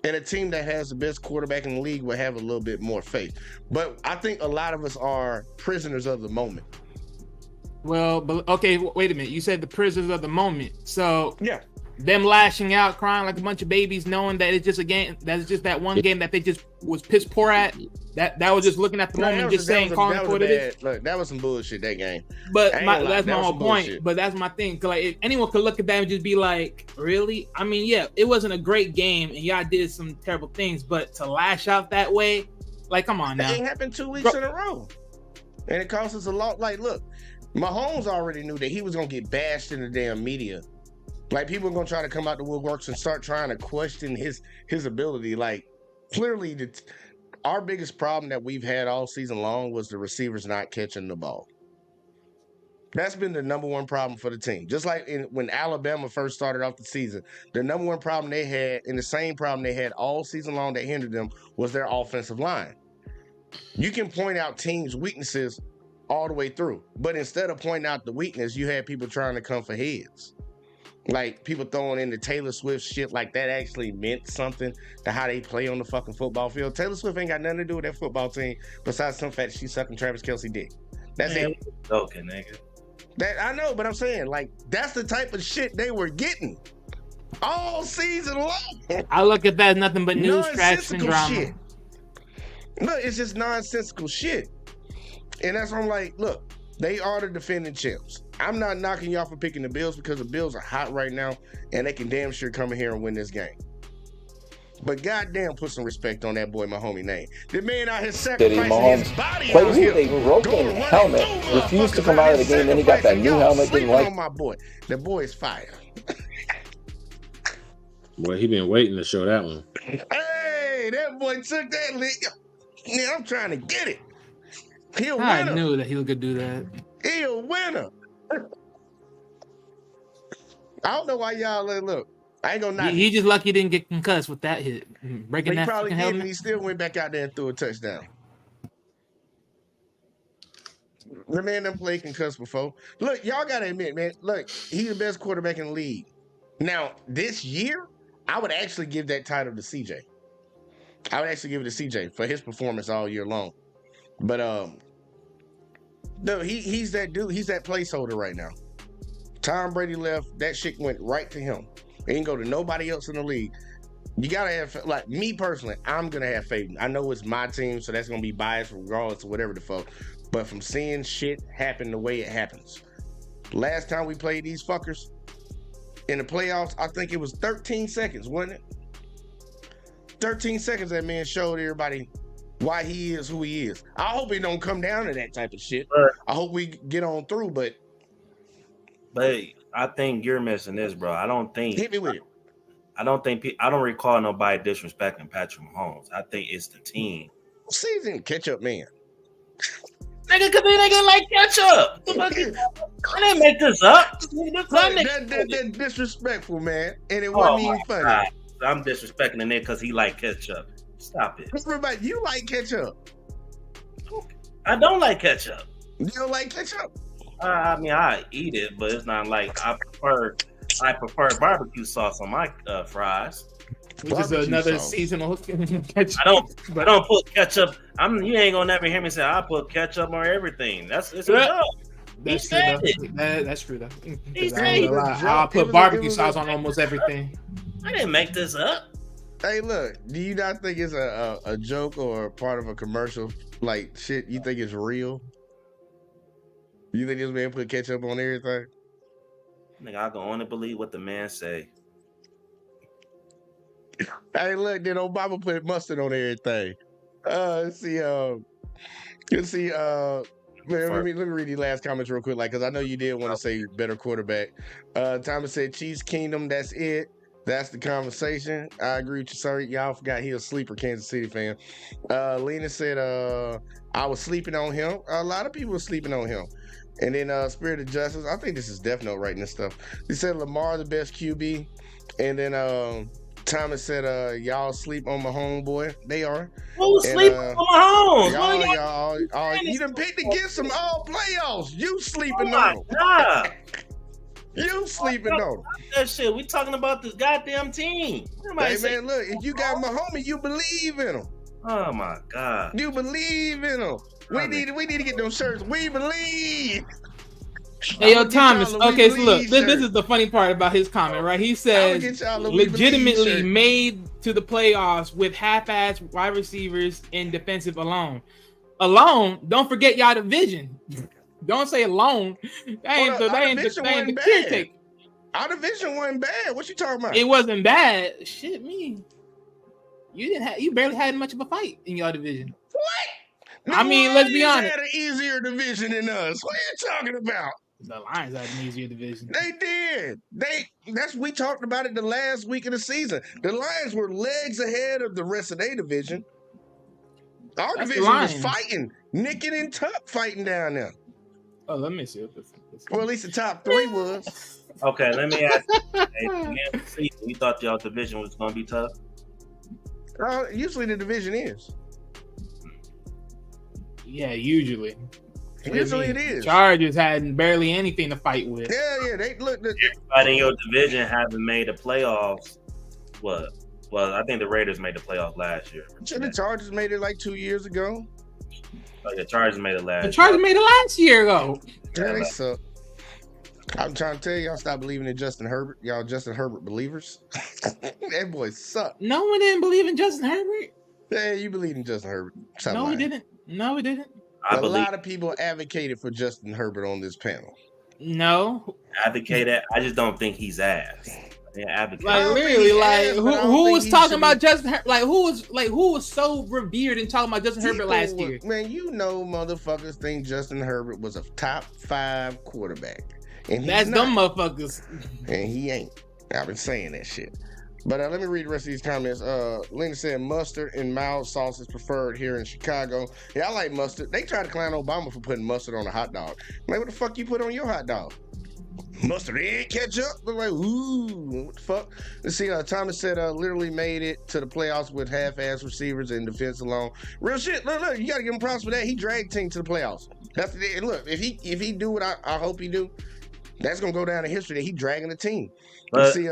and a team that has the best quarterback in the league would have a little bit more faith. But I think a lot of us are prisoners of the moment. Well, but okay, wait a minute. You said the prisoners of the moment. So yeah, them lashing out, crying like a bunch of babies, knowing that it's just a game. That's just that one game that they just was piss poor at. That was just looking at the moment, just saying, calling for what it is. Look, that was some bullshit that game. But that's my whole point. Bullshit. But that's my thing. Like, if anyone could look at that and just be like, really? I mean, yeah, it wasn't a great game, and y'all did some terrible things. But to lash out that way, like, come on now. It ain't happened 2 weeks in a row, and it cost us a lot. Like, look, Mahomes already knew that he was gonna get bashed in the damn media. Like, people are gonna try to come out the woodworks and start trying to question his ability. Like, clearly, our biggest problem that we've had all season long was the receivers not catching the ball. That's been the number one problem for the team. Just like when Alabama first started off the season, the number one problem they had, and the same problem they had all season long that hindered them, was their offensive line. You can point out teams' weaknesses all the way through, but instead of pointing out the weakness, you had people trying to come for heads. Like, people throwing in the Taylor Swift shit like that actually meant something to how they play on the fucking football field. Taylor Swift ain't got nothing to do with that football team besides some fact she sucking Travis Kelce dick. That's it. Okay, nigga. That I know, but I'm saying, like, that's the type of shit they were getting all season long. I look at that as nothing but news, trash, and drama. Shit. Look, it's just nonsensical shit. And that's why I'm like, look, they are the defending champs. I'm not knocking y'all for picking the Bills because the Bills are hot right now and they can damn sure come in here and win this game. But goddamn, put some respect on that boy, my homie name. The man out here sacrificing his body out plays here. with a broken helmet, refused to come out of the game, then he got that new helmet, didn't like. On my boy. The boy is fire. Boy, he been waiting to show that one. Hey, that boy took that lick. Yeah, I'm trying to get it. He a winner. I knew that he could do that. He a winner. I don't know why y'all look. I ain't gonna knock. He just lucky he didn't get concussed with that hit, breaking he that probably fucking did, helmet. and he still went back out there and threw a touchdown. The man done played concussed before. Look, y'all gotta admit, man. Look, he's the best quarterback in the league. Now, this year, I would actually give that title to CJ. I would actually give it to CJ for his performance all year long. But no, he's that dude. He's that placeholder right now. Tom Brady left. That shit went right to him. It didn't go to nobody else in the league. You gotta have, like, me personally, I'm gonna have faith. I know it's my team, so that's gonna be biased regardless of whatever the fuck. But from seeing shit happen the way it happens, last time we played these fuckers in the playoffs, I think it was 13 seconds, wasn't it? 13 seconds that man showed everybody why he is who he is. I hope it don't come down to that type of shit. I hope we get on through, but I think you're missing this, bro. I don't think. Hit me with it. I don't recall nobody disrespecting Patrick Mahomes. I think it's the team. Season catch-up man. Nigga, cause they nigga like ketchup. I didn't make this up. That's disrespectful, man. And it wasn't even funny. God. I'm disrespecting the nigga because he like ketchup. Stop it. Everybody, you like ketchup. I don't like ketchup. You don't like ketchup? I mean, I eat it, but it's not like I prefer barbecue sauce on my fries. Which is another seasonal ketchup. I don't put ketchup. You ain't gonna never hear me say I put ketchup on everything. It's a joke. That's true. That's true though. He said I'll put barbecue sauce on almost everything. I didn't make this up. Hey, look, do you not think it's a joke or part of a commercial? Like, shit, you think it's real? You think this man put ketchup on everything? Nigga, I can only believe what the man say. Hey, look, then Obama put mustard on everything. Let's see, man, let me read these last comments real quick, like, because I know you did want to say better quarterback. Thomas said, Chiefs Kingdom, that's it. That's the conversation. I agree with you, sir. Y'all forgot he a sleeper Kansas City fan. Lena said, I was sleeping on him. A lot of people were sleeping on him. And then Spirit of Justice, I think this is Death Note writing this stuff. He said Lamar the best QB. And then Thomas said, y'all sleep on my homeboy. They are. Who's sleeping on my home? Y'all, you done picked against them all playoffs. You sleeping Oh on them. God. You sleeping on them. That shit. We talking about this goddamn team. Hey, man, look, if you got my homie, you believe in him. Oh my God. You believe in them. We need to get them shirts. We believe. Hey, yo, Thomas. Okay, so look, this is the funny part about his comment, right? He says legitimately made to the playoffs with half-ass wide receivers and defensive alone. Alone, don't forget y'all division. Don't say alone. That ain't the caretaker. Our division wasn't bad. What you talking about? It wasn't bad. Shit, me. You barely had much of a fight in your division. What? I mean, let's be honest. They had an easier division than us. What are you talking about? The Lions had an easier division. They did. We talked about it the last week of the season. The Lions were legs ahead of the rest of their division. Our division was fighting, nicking and tuck fighting down there. Oh, let me see what this. Well, at least the top three was. Okay, let me ask you. You thought y'all division was gonna be tough? Usually the division is. Yeah, usually. Usually it is. Chargers had barely anything to fight with. Yeah. They look. Everybody in your division haven't made the playoffs. What? Well, I think the Raiders made the playoffs last year. The Chargers made it like 2 years ago. Oh, the Chargers made it last year. The Chargers made it last year ago. Yeah, they suck. I'm trying to tell y'all, stop believing in Justin Herbert. Y'all Justin Herbert believers. That boy suck. No one didn't believe in Justin Herbert. Yeah, you believe in Justin Herbert. Stop No, lying. we didn't. No, we didn't. A lot of people advocated for Justin Herbert on this panel. No. Advocated. I just don't think he's ass. Advocate. Like literally, like who was talking about Justin Herbert? Like who was so revered and talking about Justin Herbert last year? Man, you know, motherfuckers think Justin Herbert was a top 5 quarterback, and that's them motherfuckers. And he ain't. I've been saying that shit. But let me read the rest of these comments. Lena said mustard and mild sauce is preferred here in Chicago. Yeah, I like mustard. They tried to clown Obama for putting mustard on a hot dog. Like, what the fuck you put on your hot dog? Mustard and ketchup? Look like, ooh, what the fuck? Let's see, Thomas said literally made it to the playoffs with half-ass receivers and defense alone. Real shit. Look, you got to give him props for that. He dragged team to the playoffs. Look, if he do what I hope he do, that's going to go down in history that he dragging the team. Let's see,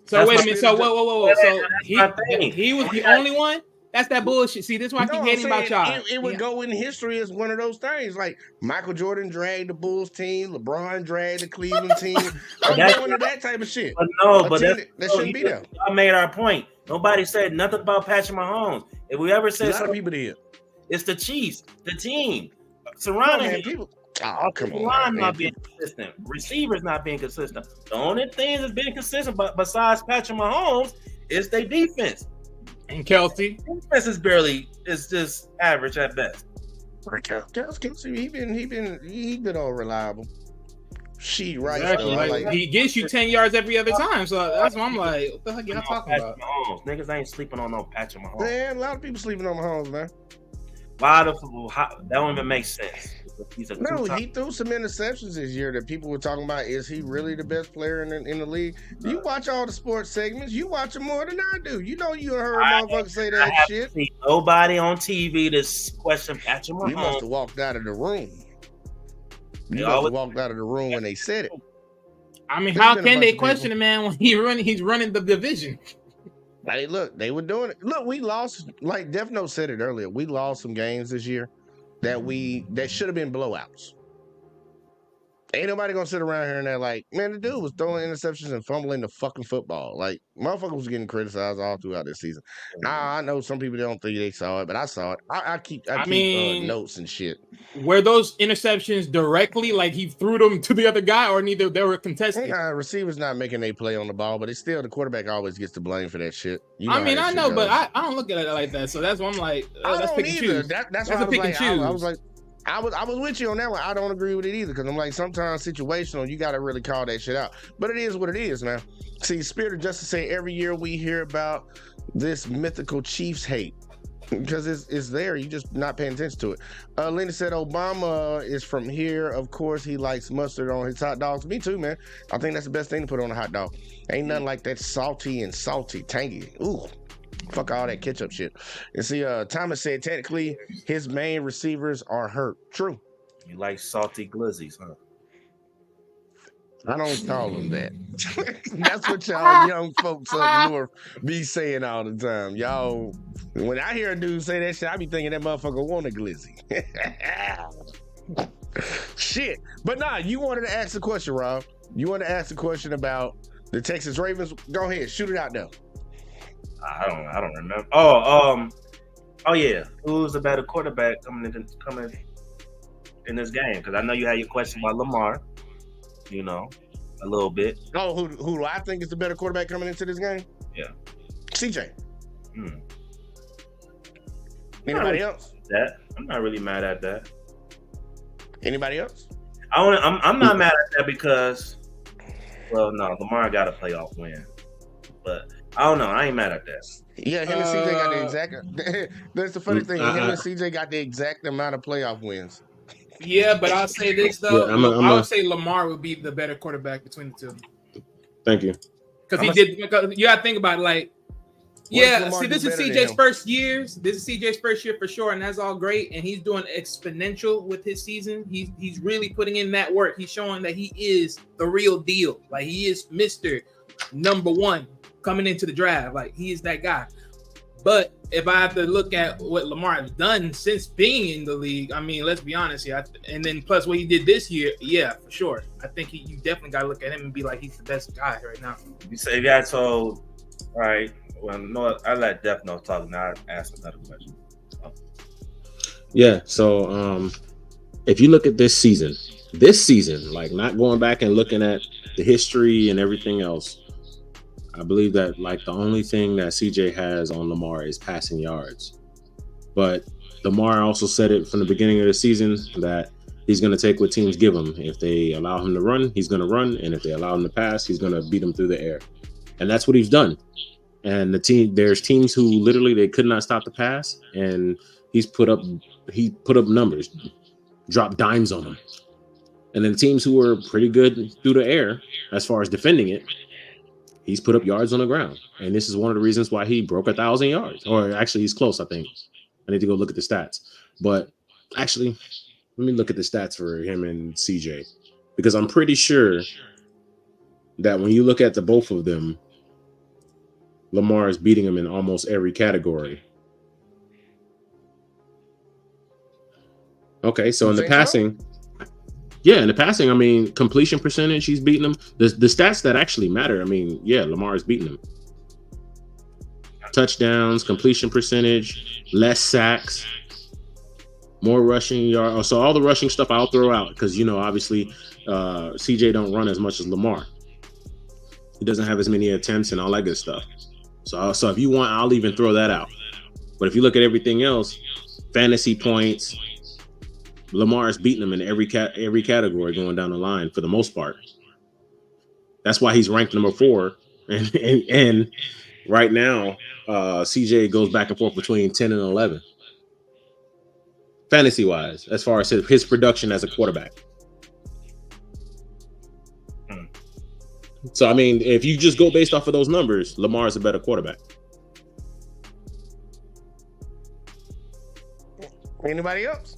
so wait a minute. So whoa. So he was the only one? That's that bullshit. See, this is why I keep hating about y'all. It would go in history as one of those things. Like Michael Jordan dragged the Bulls team, LeBron dragged the Cleveland team. I'm going to that type of shit. But no, that shouldn't be there. I made our point. Nobody said nothing about Patrick Mahomes. If we ever said something, people did. It's the Chiefs, the team surrounding people. Come on, not being consistent. Receivers not being consistent. The only thing that's been consistent, besides Patrick Mahomes, is their defense. And Kelsey, defense is just average at best. Kelsey, he been all reliable. She right. Exactly. Like, he gets you 10 yards every other time. So that's why I'm like, what the heck y'all talking about? Mahomes. Niggas ain't sleeping on no Patrick Mahomes. Man, a lot of people sleeping on Mahomes, man. That don't even make sense. He threw some interceptions this year that people were talking about. Is he really the best player in the league? You watch all the sports segments. You watch them more than I do. You know you heard motherfuckers say that shit. Nobody on TV to question Patrick Mahomes. You must have walked out of the room. You must have walked out of the room when they said it. I mean, how can they question the man when he's running the division? Hey, look, they were doing it. Look, we lost. Like Death Note said it earlier. We lost some games this year that should have been blowouts. Ain't nobody gonna sit around here and they're like, man, the dude was throwing interceptions and fumbling the fucking football. Like, motherfucker was getting criticized all throughout this season. Now I know some people don't think they saw it, but I saw it. I keep notes and shit. Were those interceptions directly, like he threw them to the other guy, or neither they were contested? Receivers not making a play on the ball, but it's still the quarterback always gets the blame for that shit. I know, but I don't look at it like that. So that's why I'm like, that's pick and choose. That's why I was like, I was with you on that one. I don't agree with it either because I'm like, sometimes situational, you got to really call that shit out. But it is what it is, man. See, Spirit of Justice say every year we hear about this mythical Chiefs hate because it's there. You just not paying attention to it. Lena said Obama is from here. Of course, he likes mustard on his hot dogs. Me too, man. I think that's the best thing to put on a hot dog. Ain't nothing like that salty, tangy. Ooh. Fuck all that ketchup shit. And see, Thomas said technically his main receivers are hurt. True. You like salty glizzies, huh? I don't call them that. That's what y'all young folks up north be saying all the time. Y'all, when I hear a dude say that shit, I be thinking that motherfucker want a glizzy. Shit. But nah, you wanted to ask a question, Rob. You wanted to ask a question about the Texas Ravens. Go ahead, shoot it out there. I don't remember. Oh yeah. Who's the better quarterback coming in this game? Because I know you had your question about Lamar. You know, a little bit. Oh, who do I think is the better quarterback coming into this game? Yeah, CJ. Anybody else? I'm not really mad at that. Anybody else? I'm not mad at that because, well, no, Lamar got a playoff win, but. I don't know. I ain't mad at that. Yeah, him and CJ got the exact. That's the funny thing. Him and CJ got the exact amount of playoff wins. Yeah, but I'll say this though. Yeah, I would say Lamar would be the better quarterback between the two. Thank you. Because you got to think about it, like, yeah. See, this is CJ's first year. This is CJ's first year for sure, and that's all great. And he's doing exponential with his season. He's really putting in that work. He's showing that he is the real deal. Like he is Mr. Number One. Coming into the draft, like he is that guy. But if I have to look at what Lamar has done since being in the league, I mean, let's be honest here. And then plus what he did this year, yeah, for sure. I think you definitely got to look at him and be like, he's the best guy right now. You say that, so all right. Well, no, I let Def know talk. Now I ask another question. Yeah. So if you look at this season, like not going back and looking at the history and everything else. I believe that like the only thing that CJ has on Lamar is passing yards. But Lamar also said it from the beginning of the season that he's going to take what teams give him. If they allow him to run, he's going to run. And if they allow him to pass, he's going to beat them through the air. And that's what he's done. And there's teams who literally they could not stop the pass. And he put up numbers, dropped dimes on them. And then teams who were pretty good through the air as far as defending it, he's put up yards on the ground. And this is one of the reasons why he broke 1,000 yards. Or actually, he's close, I think. I need to go look at the stats. But actually, let me look at the stats for him and CJ. Because I'm pretty sure that when you look at the both of them, Lamar is beating him in almost every category. Okay, so in the passing... Yeah, in the passing, I mean, completion percentage, he's beating them. The stats that actually matter, I mean, yeah, Lamar is beating them. Touchdowns, completion percentage, less sacks, more rushing yards. So all the rushing stuff I'll throw out because, you know, obviously CJ don't run as much as Lamar. He doesn't have as many attempts and all that good stuff. So if you want, I'll even throw that out. But if you look at everything else, fantasy points, Lamar is beating them in every category going down the line for the most part. That's why he's ranked number 4. And right now, CJ goes back and forth between 10 and 11. Fantasy-wise, as far as his production as a quarterback. So, I mean, if you just go based off of those numbers, Lamar is a better quarterback. Anybody else?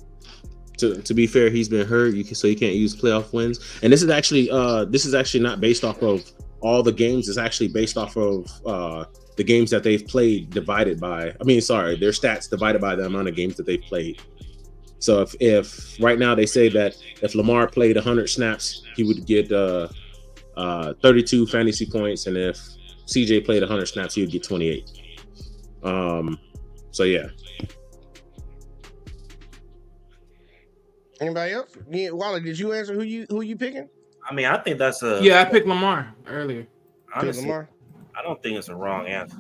To be fair, he's been hurt, so he can't use playoff wins. And this is actually not based off of all the games. It's actually based off of the games that they've played divided by. Their stats divided by the amount of games that they've played. So if right now they say that if Lamar played 100 snaps, he would get 32 fantasy points, and if CJ played 100 snaps, he would get 28. So yeah. Anybody else? Yeah, Wally, did you answer who you picking? I mean, I think that's a Yeah, I picked Lamar earlier. honestly, Lamar? I don't think it's a wrong answer.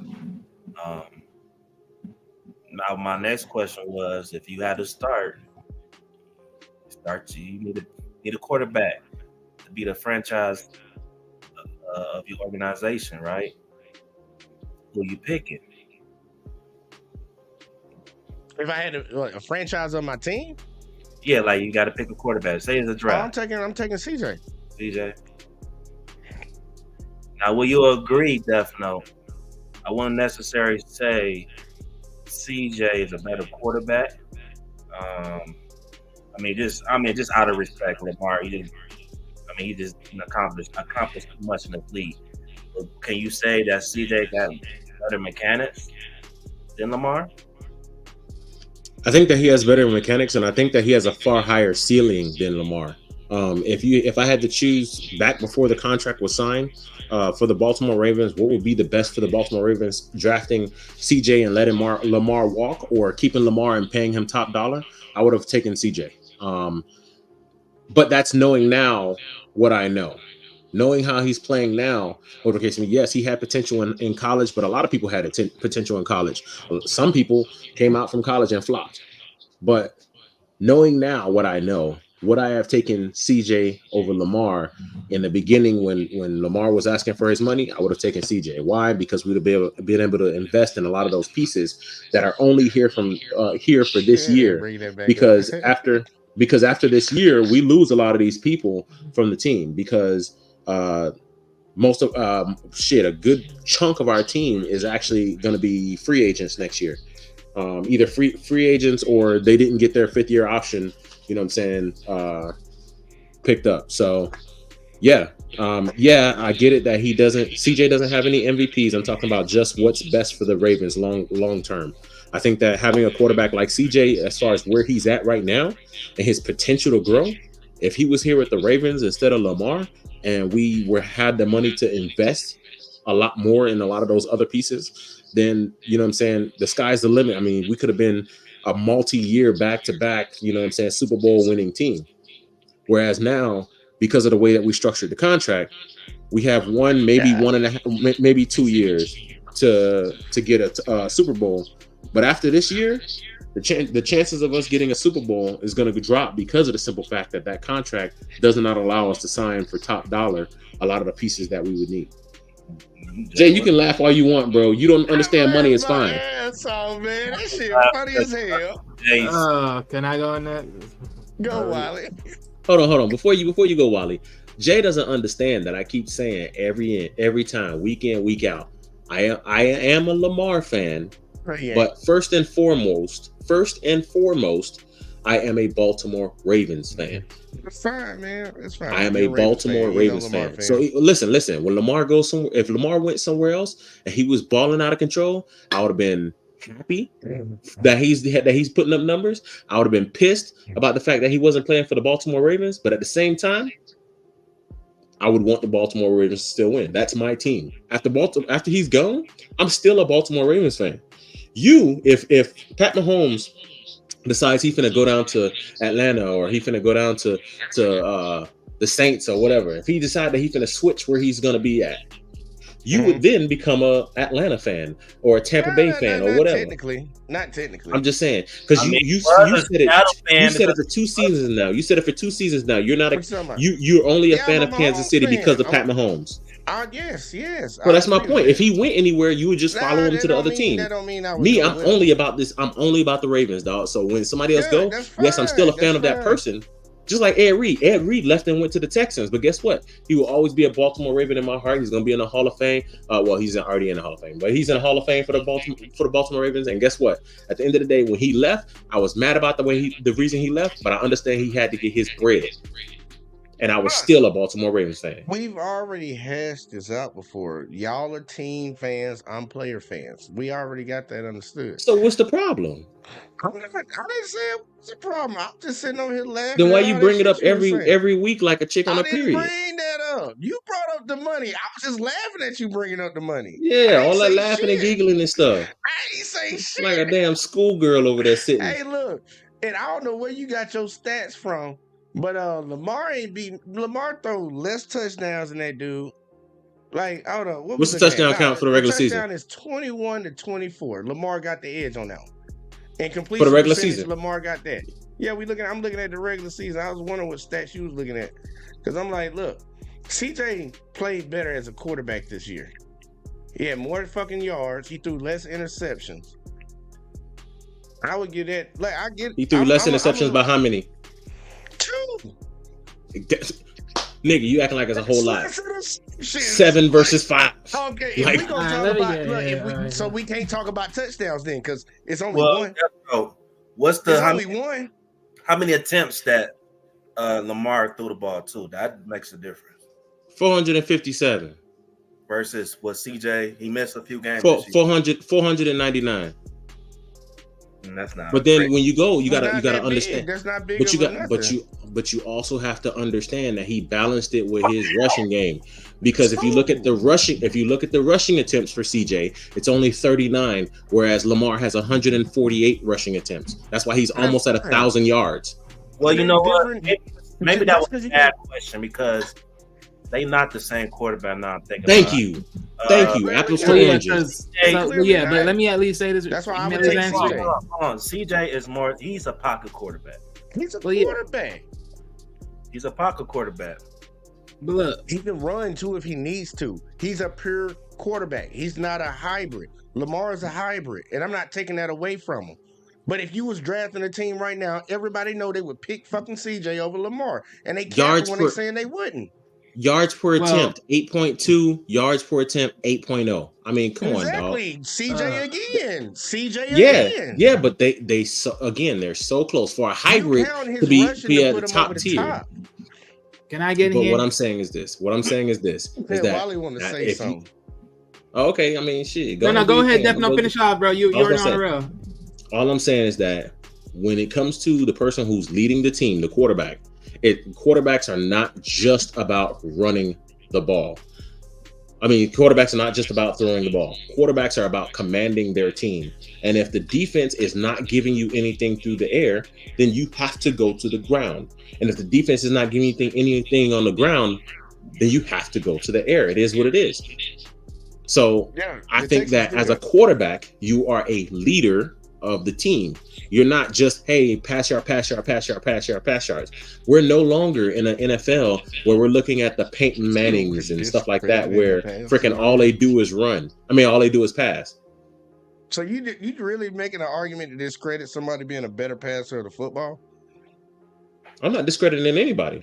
Now my next question was, if you had to you need a quarterback to be the franchise of your organization, right? Who you picking? If I had a franchise on my team, Yeah, like you got to pick a quarterback. Say it's a I'm draft. taking CJ. CJ. Now, will you agree, Def Note? I wouldn't necessarily say CJ is a better quarterback. Just out of respect, Lamar. He just accomplished too much in the league. But can you say that CJ got better mechanics than Lamar? I think that he has better mechanics, and I think that he has a far higher ceiling than Lamar. If I had to choose back before the contract was signed for the Baltimore Ravens, what would be the best for the Baltimore Ravens? Drafting CJ and letting Lamar walk, or keeping Lamar and paying him top dollar? I would have taken CJ. But that's knowing now what I know. Knowing how he's playing now, yes, he had potential in college, but a lot of people had potential in college. Some people came out from college and flopped. But knowing now what I know, would I have taken CJ over Lamar in the beginning when Lamar was asking for his money? I would have taken CJ. Why? Because we would have been able to invest in a lot of those pieces that are only here for this year. Because after this year, we lose a lot of these people from the team, because a good chunk of our team is actually going to be free agents next year. Either free agents, or they didn't get their 5th-year option, picked up. So yeah, I get it that CJ doesn't have any MVPs. I'm talking about just what's best for the Ravens long term. I think that having a quarterback like CJ, as far as where he's at right now and his potential to grow, if he was here with the Ravens instead of Lamar, and we had the money to invest a lot more in a lot of those other pieces, then, the sky's the limit. I mean, we could have been a multi-year back-to-back, Super Bowl winning team. Whereas now, because of the way that we structured the contract, we have 1.5, maybe 2 years to get a Super Bowl. But after this year, the chances of us getting a Super Bowl is going to drop, because of the simple fact that contract does not allow us to sign for top dollar a lot of the pieces that we would need. Jay, you can laugh all you want, bro. You don't understand money is fine. That's all, man. That shit funny as hell. Can I go on that? Go, Wally. Hold on. Before you go, Wally, Jay doesn't understand that I keep saying every time, week in, week out, I am a Lamar fan, but first and foremost, I am a Baltimore Ravens fan. It's fine, man. It's fine. I am a Baltimore Ravens fan. So listen. When Lamar goes somewhere, if Lamar went somewhere else and he was balling out of control, I would have been happy that he's putting up numbers. I would have been pissed about the fact that he wasn't playing for the Baltimore Ravens. But at the same time, I would want the Baltimore Ravens to still win. That's my team. After he's gone, I'm still a Baltimore Ravens fan. If Pat Mahomes decides he's finna go down to Atlanta, or he finna go down to the Saints or whatever, if he decides that he's finna switch where he's gonna be at, you would then become a Atlanta fan or a Tampa Bay fan or whatever. Not technically. I'm just saying, because you said it for 2 seasons now. You said it for 2 seasons now. You're not you're only a fan of Kansas City because of Pat Mahomes. Yes. Well, that's my point. If he went anywhere, you would just follow him to the other team. That don't mean I'm only about this. I'm only about the Ravens, dog. So when somebody else yes, I'm still a fan of that person. Just like Ed Reed. Ed Reed left and went to the Texans, but guess what? He will always be a Baltimore Raven in my heart. He's going to be in the Hall of Fame. He's already in the Hall of Fame, but he's in the Hall of Fame for the Baltimore Ravens. And guess what? At the end of the day, when he left, I was mad about the reason he left, but I understand he had to get his bread. and I was still a Baltimore Ravens fan. We've already hashed this out before. Y'all are team fans. I'm player fans. We already got that understood. So what's the problem? I didn't say it was a problem. I'm just sitting over here laughing. Then why at you all bring that it up shit you were saying. every week like a chick on I a didn't period? bring that up. You brought up the money. I was just laughing at you bringing up the money. Yeah, I all that ain't say laughing and shit. giggling and stuff. I ain't say shit. Like a damn schoolgirl over there sitting. Hey, look, and I don't know where you got your stats from, but Lamar throw less touchdowns than that dude. Like, I don't know. What What's we the looking at? touchdown count for the regular season? Touchdown is 21-24. Lamar got the edge on that one. And For completion the regular percentage, season? Lamar got that. Yeah, I'm looking at the regular season. I was wondering what stats you was looking at. Because I'm like, look, CJ played better as a quarterback this year. He had more fucking yards. He threw less interceptions. I would give that. Like, I get. He threw less interceptions by how many? 2. Nigga, you acting like it's a whole lot. Shit. 7 versus 5. Okay, if Like- we gonna talk about, so we can't talk about touchdowns then, because it's only one. Bro, what's the It's how only many, one. how many attempts that Lamar threw the ball to? That makes a difference. 457. Versus what CJ, he missed a few games. this year. 499. And that's not. But then great. when you go, you That's gotta not that understand. big. That's not big. But you of a got nothing. but you also have to understand that he balanced it with his rushing game. Because if you look at the rushing attempts for CJ, it's only 39, whereas Lamar has 148 rushing attempts. That's why he's almost at 1,000 yards. Well, you know what? Different- Maybe that was That's 'cause a you bad question because they not the same quarterback. Now I'm thinking. Thank about. you. Thank you. Well, Apples yeah, to yeah, oranges. but let me at least say this. That's why I Let me would at take least answer CJ. it. Hold on. CJ is more. He's a pocket quarterback. He's a Well, yeah. quarterback. He's a pocket quarterback. But look, He can run too if he needs to. He's a pure quarterback. He's not a hybrid. Lamar is a hybrid, and I'm not taking that away from him. But if you was drafting a team right now, everybody know they would pick fucking CJ over Lamar, and they Yards can't when per- they saying they wouldn't. Yards per Well- attempt, 8.2. Yards per attempt, 8.0. I mean, come on, dog. Exactly. CJ again. CJ Yeah, again. yeah, but they so again, they're so close for a You hybrid count his to be rushing to at put the him top over the tier. top. can I get in But here? what I'm saying is this. Yeah, Is that Wally want to that say if you- something. Oh, okay, I mean, shit. No, do go your ahead, thing. Defno. Finish off, bro. You're gonna on the say- rail. All I'm saying is that when it comes to the person who's leading the team, the quarterback, quarterbacks are not just about running the ball. I mean, quarterbacks are not just about throwing the ball. Quarterbacks are about commanding their team. And if the defense is not giving you anything through the air, then you have to go to the ground. And if the defense is not giving you anything on the ground, then you have to go to the air. It is what it is. So Yeah, I the think Texans that do as a quarterback, you are a leader of the team. You're not just, hey, pass yard. We're no longer in an NFL where we're looking at the Peyton Mannings and stuff like that, where freaking all they do is run. I mean, all they do is pass. So you really making an argument to discredit somebody being a better passer of the football? I'm not discrediting anybody.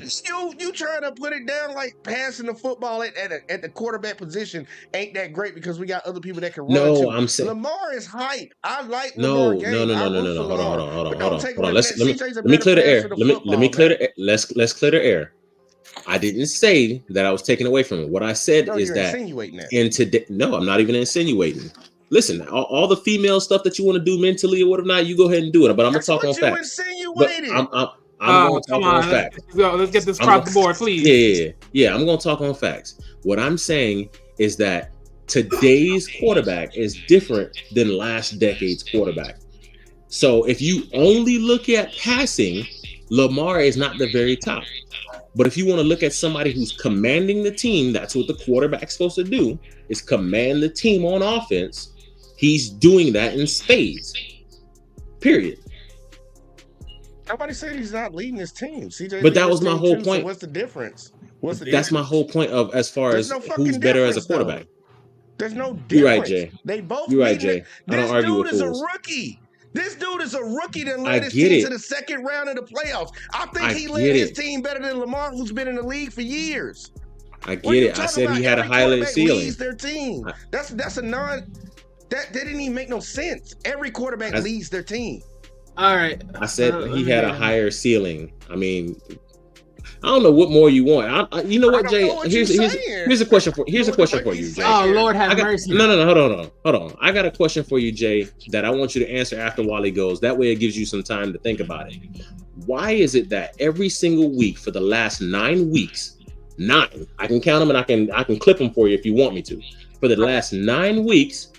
You trying to put it down like passing the football at the quarterback position ain't that great because we got other people that can run No, too. I'm saying Lamar is hype. I like no. Lamar game. I root for Hold Lamar. on. But don't take away from Let that. me CJ's a clear better the air. passer of the Let me football, clear man. the air. Let's clear the air. I didn't say that I was taking away from it. What I said No, is you're that insinuating that. in today, no, I'm not even insinuating. Listen, all the female stuff that you want to do mentally or whatever, you go ahead and do it. But I'm gonna That's talk on what you facts. But insinuated. I'm going to talk on facts. Let's get this across the board, please. Yeah. I'm going to talk on facts. What I'm saying is that today's quarterback is different than last decade's quarterback. So if you only look at passing, Lamar is not the very top. But if you want to look at somebody who's commanding the team, that's what the quarterback's supposed to do, is command the team on offense. He's doing that in spades. Period. Nobody said he's not leading his team. CJ, But that was my whole point. So what's the difference? That's my whole point of as far There's as no fucking who's better as a difference, though. quarterback. There's no difference. You're right, Jay. They both. You're right, leading Jay. it. I don't This argue dude with is a fools. rookie. This dude is a rookie that I led his get team it. to the second round of the playoffs. I think I he get led his it. team better than Lamar, who's been in the league for years. I What are you get it. I talking said he about? had a Every higher quarterback ceiling. leads their team. That's a non. That didn't even make no sense. Every quarterback That's- leads their team. All right. I said he had a higher ceiling. I mean, I don't know what more you want. You know what, I don't Jay? know what Here's you're a saying. question for you, he's Jay. Oh saying. Lord, have I got mercy. no. Hold on. I got a question for you, Jay, that I want you to answer after Wally goes. That way, it gives you some time to think about it. Why is it that every single week for the last 9 weeks, I can count them and I can clip them for you if you want me to. For the last 9 weeks,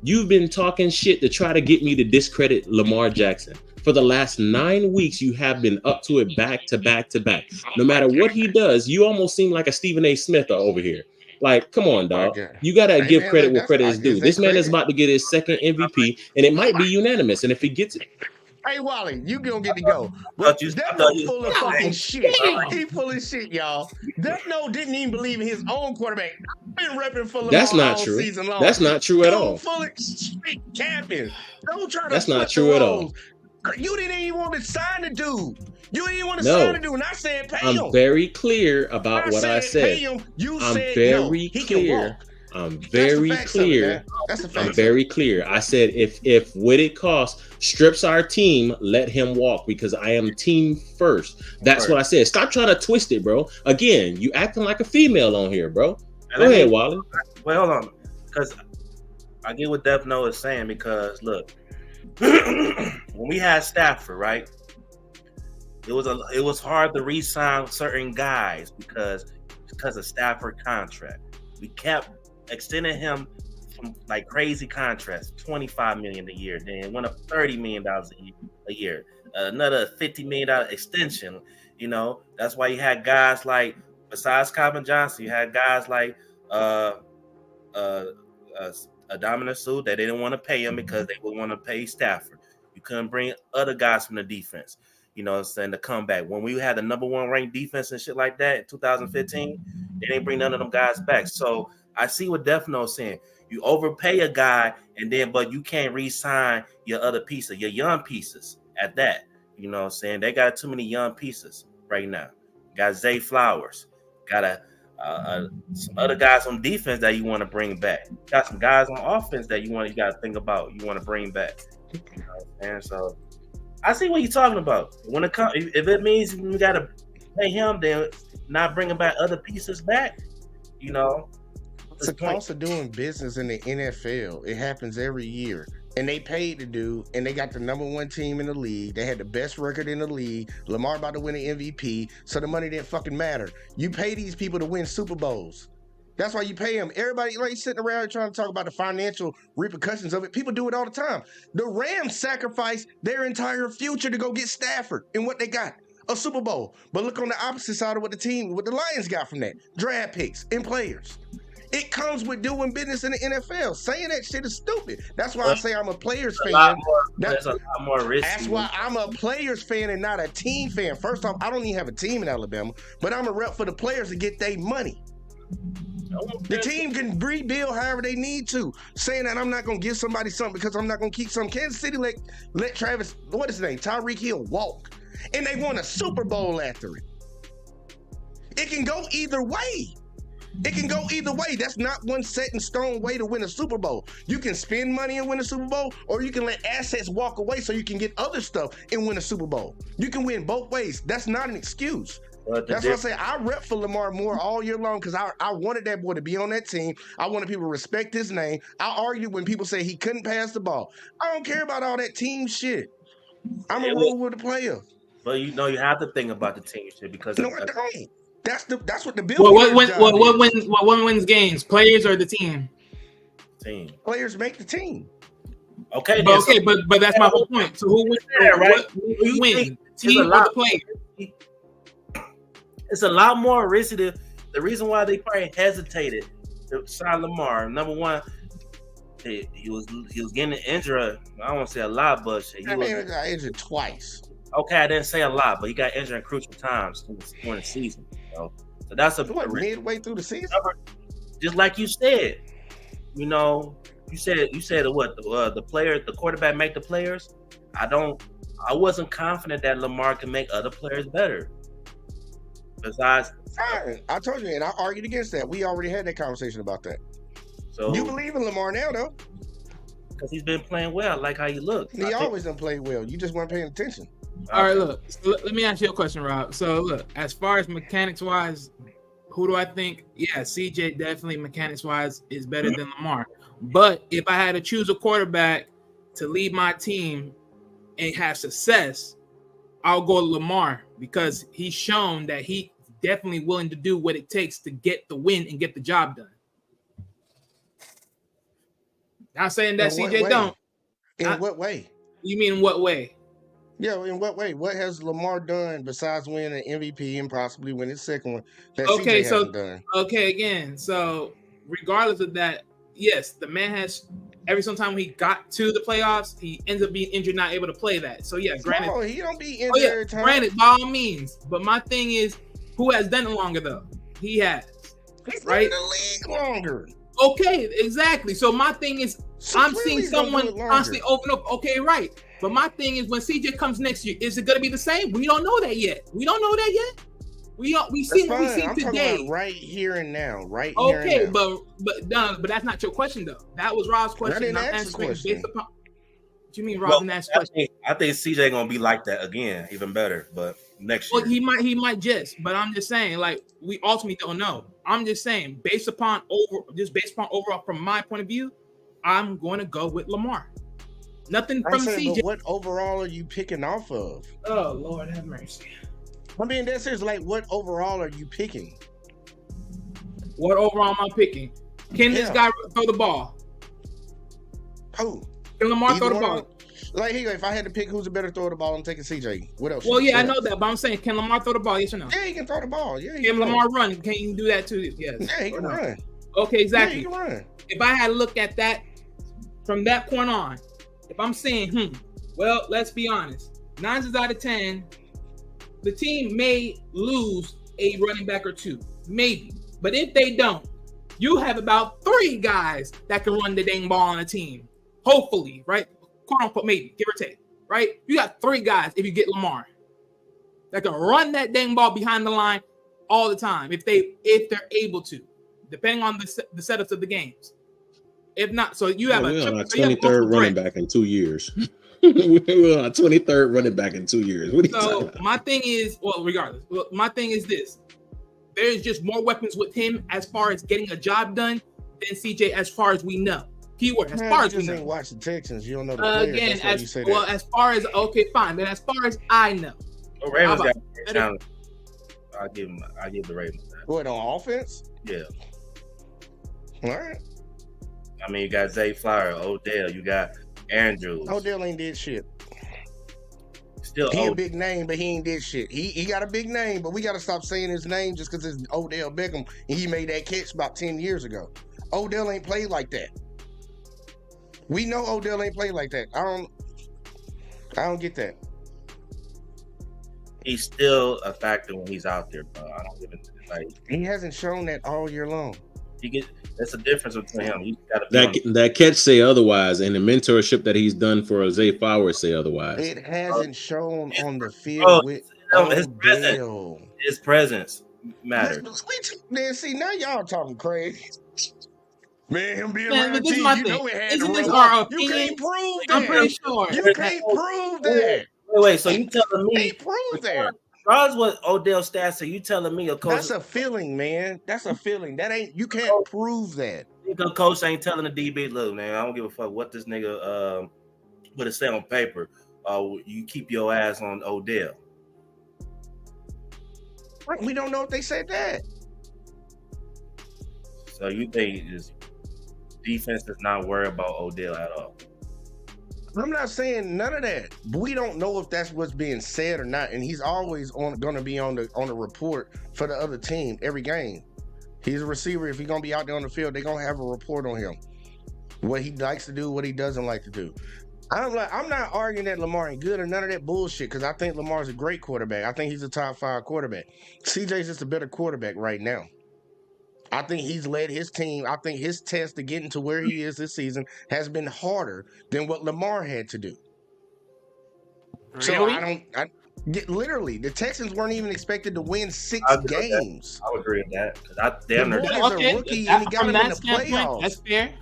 you've been talking shit to try to get me to discredit Lamar Jackson. For the last 9 weeks, you have been up to it back to back to back. No matter what he does, you almost seem like a Stephen A. Smith over here. Like, come on, My dog. God. You gotta Hey, give man, credit look, where credit is due. is This that man is credit? about to get his second MVP, and it might be unanimous. And if he gets it, Hey, Wally, you gonna get to go. I But thought you Devno full of God fucking shit. damn. He full of shit, y'all. Devno didn't even believe in his own quarterback. I've been repping for that's Lamar not all true. season long. That's not true at all. Dude full of straight capping. Don't try to That's not flip true the at all. roles. You didn't even want to sign the dude. You didn't even want to No. sign the dude. And I said pay him. I'm very clear about what I pay said. him. You I'm said very no. He can clear. walk. I'm That's very the facts of it, clear. man. That's the facts I'm very clear. I said if what it costs strips our team, let him walk because I am team first. That's what I said. Stop trying to twist it, bro. Again, you acting like a female on here, bro. Go ahead, Wally. Wait, hold on, because I get what Devno is saying. Because look, when we had Stafford, right, it was hard to re-sign certain guys because of Stafford contract. We kept extending him from like crazy contracts, $25 million a year, then went up $30 million a year, another $50 million extension. You know, that's why you had guys like, besides Calvin Johnson, you had guys like Adamina Sue that they didn't want to pay him because they would want to pay Stafford. You couldn't bring other guys from the defense, you know what I'm saying, to come back. When we had the number one ranked defense and shit like that in 2015, they didn't bring none of them guys back. So I see what Defno's saying. You overpay a guy and then, but you can't re-sign your other pieces, your young pieces at that. You know what I'm saying? They got too many young pieces right now. Got Zay Flowers. Got some other guys on defense that you want to bring back. Got some guys on offense that you got to think about. You want to bring back. You know what I'm saying? So I see what you're talking about. When it comes, if it means we got to pay him, then not bringing back other pieces back. You know, it's the cost of doing business in the NFL. It happens every year. And they paid the dude, and they got the number one team in the league. They had the best record in the league. Lamar about to win the MVP, so the money didn't fucking matter. You pay these people to win Super Bowls. That's why you pay them. Everybody like sitting around trying to talk about the financial repercussions of it. People do it all the time. The Rams sacrificed their entire future to go get Stafford, and what they got? A Super Bowl. But look on the opposite side of what the Lions got from that. Draft picks and players. It comes with doing business in the NFL. Saying that shit is stupid. That's why I say I'm a Players fan. That's a lot more risky. That's why I'm a Players fan and not a team fan. First off, I don't even have a team in Alabama, but I'm a rep for the players to get their money. The team can rebuild however they need to. Saying that I'm not going to give somebody something because I'm not going to keep some. Kansas City let Travis, what is his name? Tyreek Hill walk. And they won a Super Bowl after it. It can go either way. It can go either way. That's not one set in stone way to win a Super Bowl. You can spend money and win a Super Bowl, or you can let assets walk away so you can get other stuff and win a Super Bowl. You can win both ways. That's not an excuse. That's why I say I rep for Lamar Moore all year long because I wanted that boy to be on that team. I wanted people to respect his name. I argued when people say he couldn't pass the ball. I don't care about all that team shit. I'm a roll with the player. But you know you have to think about the team shit because no, I don't. That's what the bill. What wins games? Players or the team? Team. Players make the team. Okay, but that's my whole point. So who wins? Right? Who wins? Team or the player? It's a lot more risky. The reason why they probably hesitated to sign Lamar, number one, he was getting injured. I don't want to say a lot, but he got injured twice. Okay, I didn't say a lot, but he got injured in crucial times during the season. So that's midway through the season. Just like you said, you know, you said what the quarterback make the players. I wasn't confident that Lamar can make other players better. Besides, I told you, and I argued against that. We already had that conversation about that. So you believe in Lamar now, though? Because he's been playing well. I like how you look. He always done played well. You just weren't paying attention. All right, look. So let me ask you a question, Rob. So look, as far as mechanics wise, who do I think? Yeah, CJ definitely mechanics wise is better than Lamar. But if I had to choose a quarterback to lead my team and have success, I'll go Lamar because he's shown that he's definitely willing to do what it takes to get the win and get the job done. Not saying that CJ don't. In what way? You mean in what way? Yeah, in what way? What has Lamar done besides winning an MVP and possibly winning the second one that CJ hasn't done? Okay, again, so regardless of that, yes, the man has every time when he got to the playoffs, he ends up being injured, not able to play that. So yeah, granted, no, he don't be injured every time. Granted, by all means. But my thing is, who has done it longer though? He has. He's right? in the league longer. Okay, exactly. So my thing is, So I'm clearly seeing he's gonna do someone it longer. constantly open up. Okay, right. But my thing is, when CJ comes next year, is it going to be the same? We don't know that yet. We don't know that yet. We see what we see I'm today. talking about right here and now. Right here Okay, and now. but that's not your question though. That was Rob's question. didn't I'm ask the answering question. based upon. What you mean, Rob didn't ask the question? I think CJ gonna be like that again, even better. But next year, Well, he might just, but I'm just saying, like, we ultimately don't know. I'm just saying, based upon overall from my point of view, I'm going to go with Lamar. Nothing I'm from saying, CJ. but what overall are you picking off of? Oh Lord, have mercy. I mean, that's just like, what overall are you picking? What overall am I picking? Can this guy throw the ball? Who? Can Lamar Either throw the one ball? of them? Like, here, if I had to pick who's a better thrower of the ball, I'm taking CJ. What else? Well, yeah, I What know else? that, but I'm saying, can Lamar throw the ball? Yes or no? Yeah, he can throw the ball. Yeah, he Can can Lamar run? Can he do that too? Yes. Yeah, he or can no? run. Okay, exactly. Yeah, he can run. If I had to look at that from that point on, if I'm saying, well, let's be honest, 9 times out of 10, the team may lose a running back or two, maybe. But if they don't, you have about 3 guys that can run the dang ball on a team. Hopefully, right? Quote unquote, maybe, give or take, right? You got 3 guys if you get Lamar that can run that dang ball behind the line all the time if they're able to, depending on the setups of the games. If not, so you have We're on our so you have 23rd running threats. back in 2 years. We're on our 23rd running back in 2 years. What are you talking So about? my thing is, well, regardless, my thing is this: there's just more weapons with him as far as getting a job done than CJ, as far as we know. Keyword, as Man, far you as we just ain't know. watch the Texans. You don't know the players. Again, That's why you say that. as far as okay, fine. Then as far as I know, the Ravens How got about- talent. I give the Ravens that. What, on offense? Yeah. All right. I mean, you got Zay Flower, Odell, you got Andrews. Odell ain't did shit. Still He a Odell. big name, but he ain't did shit. He got a big name, but we got to stop saying his name just because it's Odell Beckham and he made that catch about 10 years ago. Odell ain't played like that. We know Odell ain't played like that. I don't get that. He's still a factor when he's out there, bro. I don't even like. He hasn't shown that all year long. That's the difference between him. He's got to be That catch say otherwise, and the mentorship that he's done for Zay Flowers say otherwise. It hasn't shown on the field Oh, with his presence. Odell. His presence matters. Man, see, now y'all talking crazy. Man, him being Man, around but this T, is my you thing. know it had Isn't to this roll. our You opinion? can't prove that. I'm pretty sure. You can't prove that. Wait. So you telling me? Can't prove that. Regardless what Odell stats say, you telling me a coach? That's a feeling, man. That's a feeling. That ain't. You can't prove that. The coach ain't telling the DB, look, man, I don't give a fuck what this nigga what it say on paper. You keep your ass on Odell. We don't know if they said that. So you think this defense does not worry about Odell at all? I'm not saying none of that. But we don't know if that's what's being said or not. And he's always going to be on the report for the other team every game. He's a receiver. If he's going to be out there on the field, they're going to have a report on him. What he likes to do, what he doesn't like to do. I'm not arguing that Lamar ain't good or none of that bullshit because I think Lamar's a great quarterback. I think he's a top 5 quarterback. CJ's just a better quarterback right now. I think he's led his team. I think his test to getting to where he is this season has been harder than what Lamar had to do. So literally, the Texans weren't even expected to win 6 games. I would agree with that. The boy is a rookie and he got him in the playoffs. That's fair.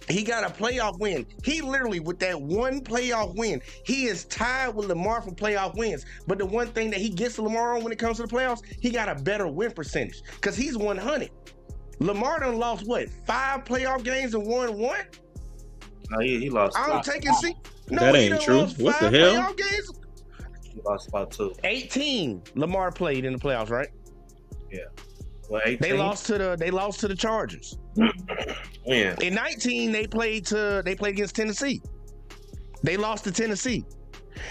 He got a playoff win. He literally, with that one playoff win, he is tied with Lamar for playoff wins. But the one thing that he gets Lamar on when it comes to the playoffs, he got a better win percentage because he's 100. Lamar done lost, what, 5 playoff games and won 1? No, he lost. I'm taking C. No, That he ain't done true. lost What the 5 hell? playoff games. He lost about 2. 18 Lamar played in the playoffs, right? Yeah. Well, 18. They lost to the Chargers. Yeah. In 19, they played against Tennessee. They lost to Tennessee.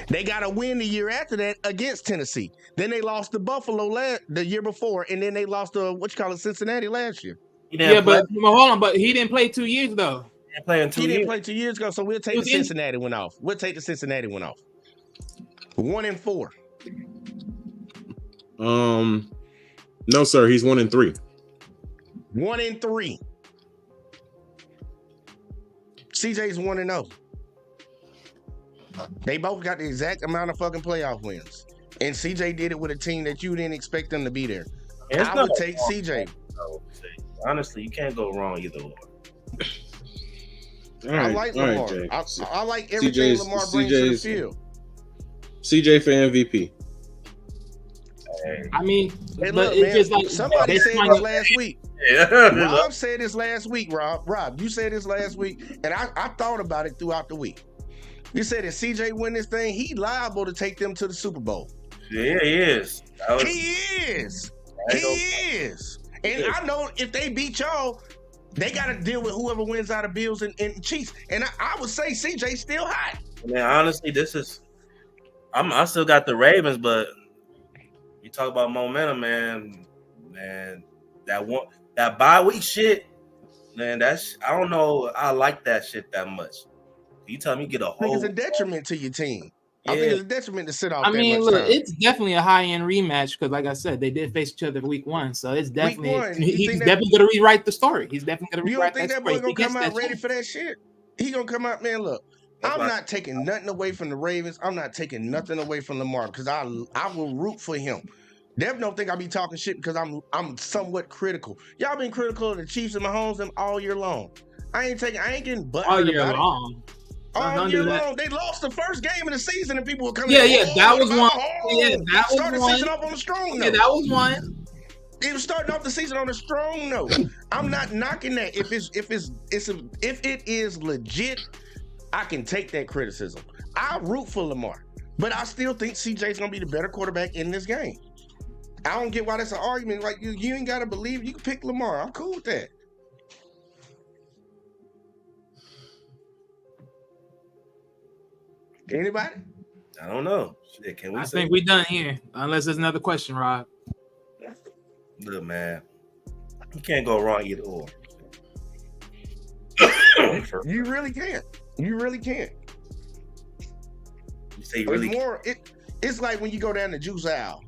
They got a win the year after that against Tennessee. Then they lost to Buffalo the year before, and then they lost to Cincinnati last year. But hold on, but he didn't play 2 years though. He didn't play in 2 He years. didn't play 2 years ago, so we'll take the Cincinnati one off. 1-4. No, sir. He's 1-3. 1-3. CJ's 1-0. They both got the exact amount of fucking playoff wins. And CJ did it with a team that you didn't expect them to be there. I would take CJ. Honestly, you can't go wrong either way. Right, I like Lamar. Jay. I like everything Lamar brings to the field. CJ for MVP. I mean, Hey, but look, it's man, just like somebody said this last week. Yeah. Rob said this last week, Rob, you said this last week, and I thought about it throughout the week. You said if CJ win this thing, he liable to take them to the Super Bowl. Yeah, he is. He is. And I know if they beat y'all, they got to deal with whoever wins out of Bills and Chiefs. And I would say CJ's still hot. Man, honestly, I still got the Ravens, but you talk about momentum, man, that bye week shit, man, I don't know. I like that shit that much. You tell me get a I think whole. it's a detriment to your team. Yeah. I think it's a detriment to sit off. I mean, that much look, time. it's definitely a high-end rematch because, like I said, they did face each other week 1, so it's definitely he's definitely going to rewrite the story. He's definitely going to rewrite that story. You don't think that boy gonna come out ready for that shit? He gonna come out, man. Look, I'm not taking nothing away from the Ravens. I'm not taking nothing away from Lamar because I will root for him. Dev don't think I be talking shit because I'm somewhat critical. Y'all been critical of the Chiefs and Mahomes them all year long. I ain't getting butthurt all year about long. It. All year long. They lost the first game of the season and people were coming. That was one. Started the season off on a strong note. Yeah, that was one. It was starting off the season on a strong note. I'm not knocking that. If it is legit, I can take that criticism. I root for Lamar, but I still think CJ's gonna be the better quarterback in this game. I don't get why that's an argument. Like you ain't gotta believe. You can pick Lamar. I'm cool with that. Anybody? I don't know. Shit, can we? I think we done here, unless there's another question, Rob. Look, man, you can't go wrong either or. You really can't. You really can't. You say you really more. It's like when you go down to Juice Owl.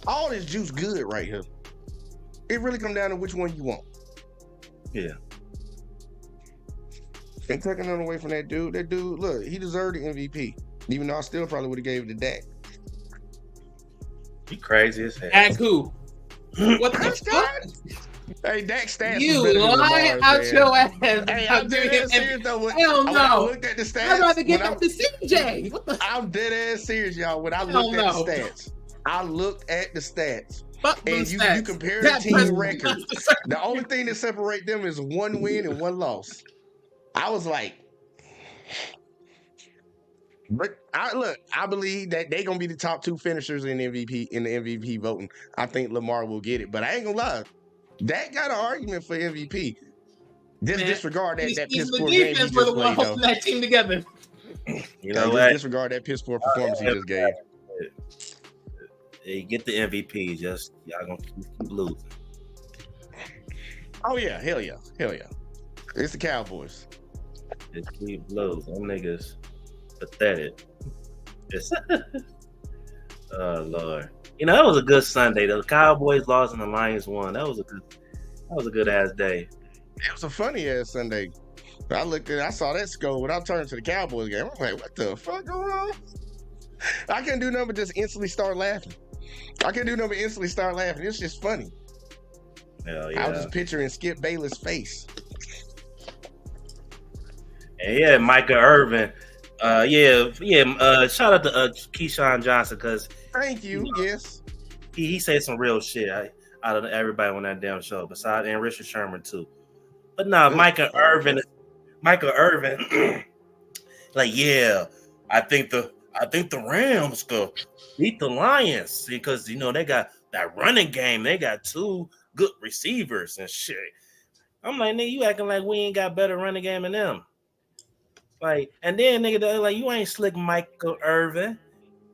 All this juice good right here. It really come down to which one you want. Yeah. Ain't taking nothing away from that dude. That dude, look, he deserved the MVP. Even though I still probably would have gave it to Dak. You crazy as hell. Dak who? What the fuck? Hey, Dak stats. You lying out your ass. Hey, I'm dead ass serious though. Hell no. I looked at the stats. I'd rather get up to CJ. What the? I'm dead ass serious, y'all. When I looked at the stats, Fuck and you compare the team records. The only thing that separate them is one win and one loss. I was like, but I believe that they're gonna be the top 2 finishers in the MVP voting. I think Lamar will get it, but I ain't gonna lie, Dak got an argument for MVP. Disregard that piss poor game he just played though. That team together. You know what? Disregard that piss poor performance he just gave. Hey, get the MVP. Just y'all gonna keep losing. Oh yeah, hell yeah. It's the Cowboys. Just keep losing. Them niggas pathetic. Oh Lord. You know, that was a good Sunday. The Cowboys lost and the Lions won. That was a good ass day. It was a funny ass Sunday. I saw that score when I turned to the Cowboys game. I'm like, what the fuck going on? I couldn't do nothing but just instantly start laughing. It's just funny. Hell yeah. I was just picturing Skip Bayless' face. Yeah, Micah Irvin. Shout out to Keyshawn Johnson because Thank you. Yes. he said some real shit out of everybody on that damn show. Besides, and Richard Sherman too. But nah, Micah Irvin, like I think the Rams could beat the Lions because they got that running game. They got 2 good receivers and shit. I'm like, nigga, you acting like we ain't got better running game than them. Like, and then nigga, they're like, you ain't slick Michael Irvin.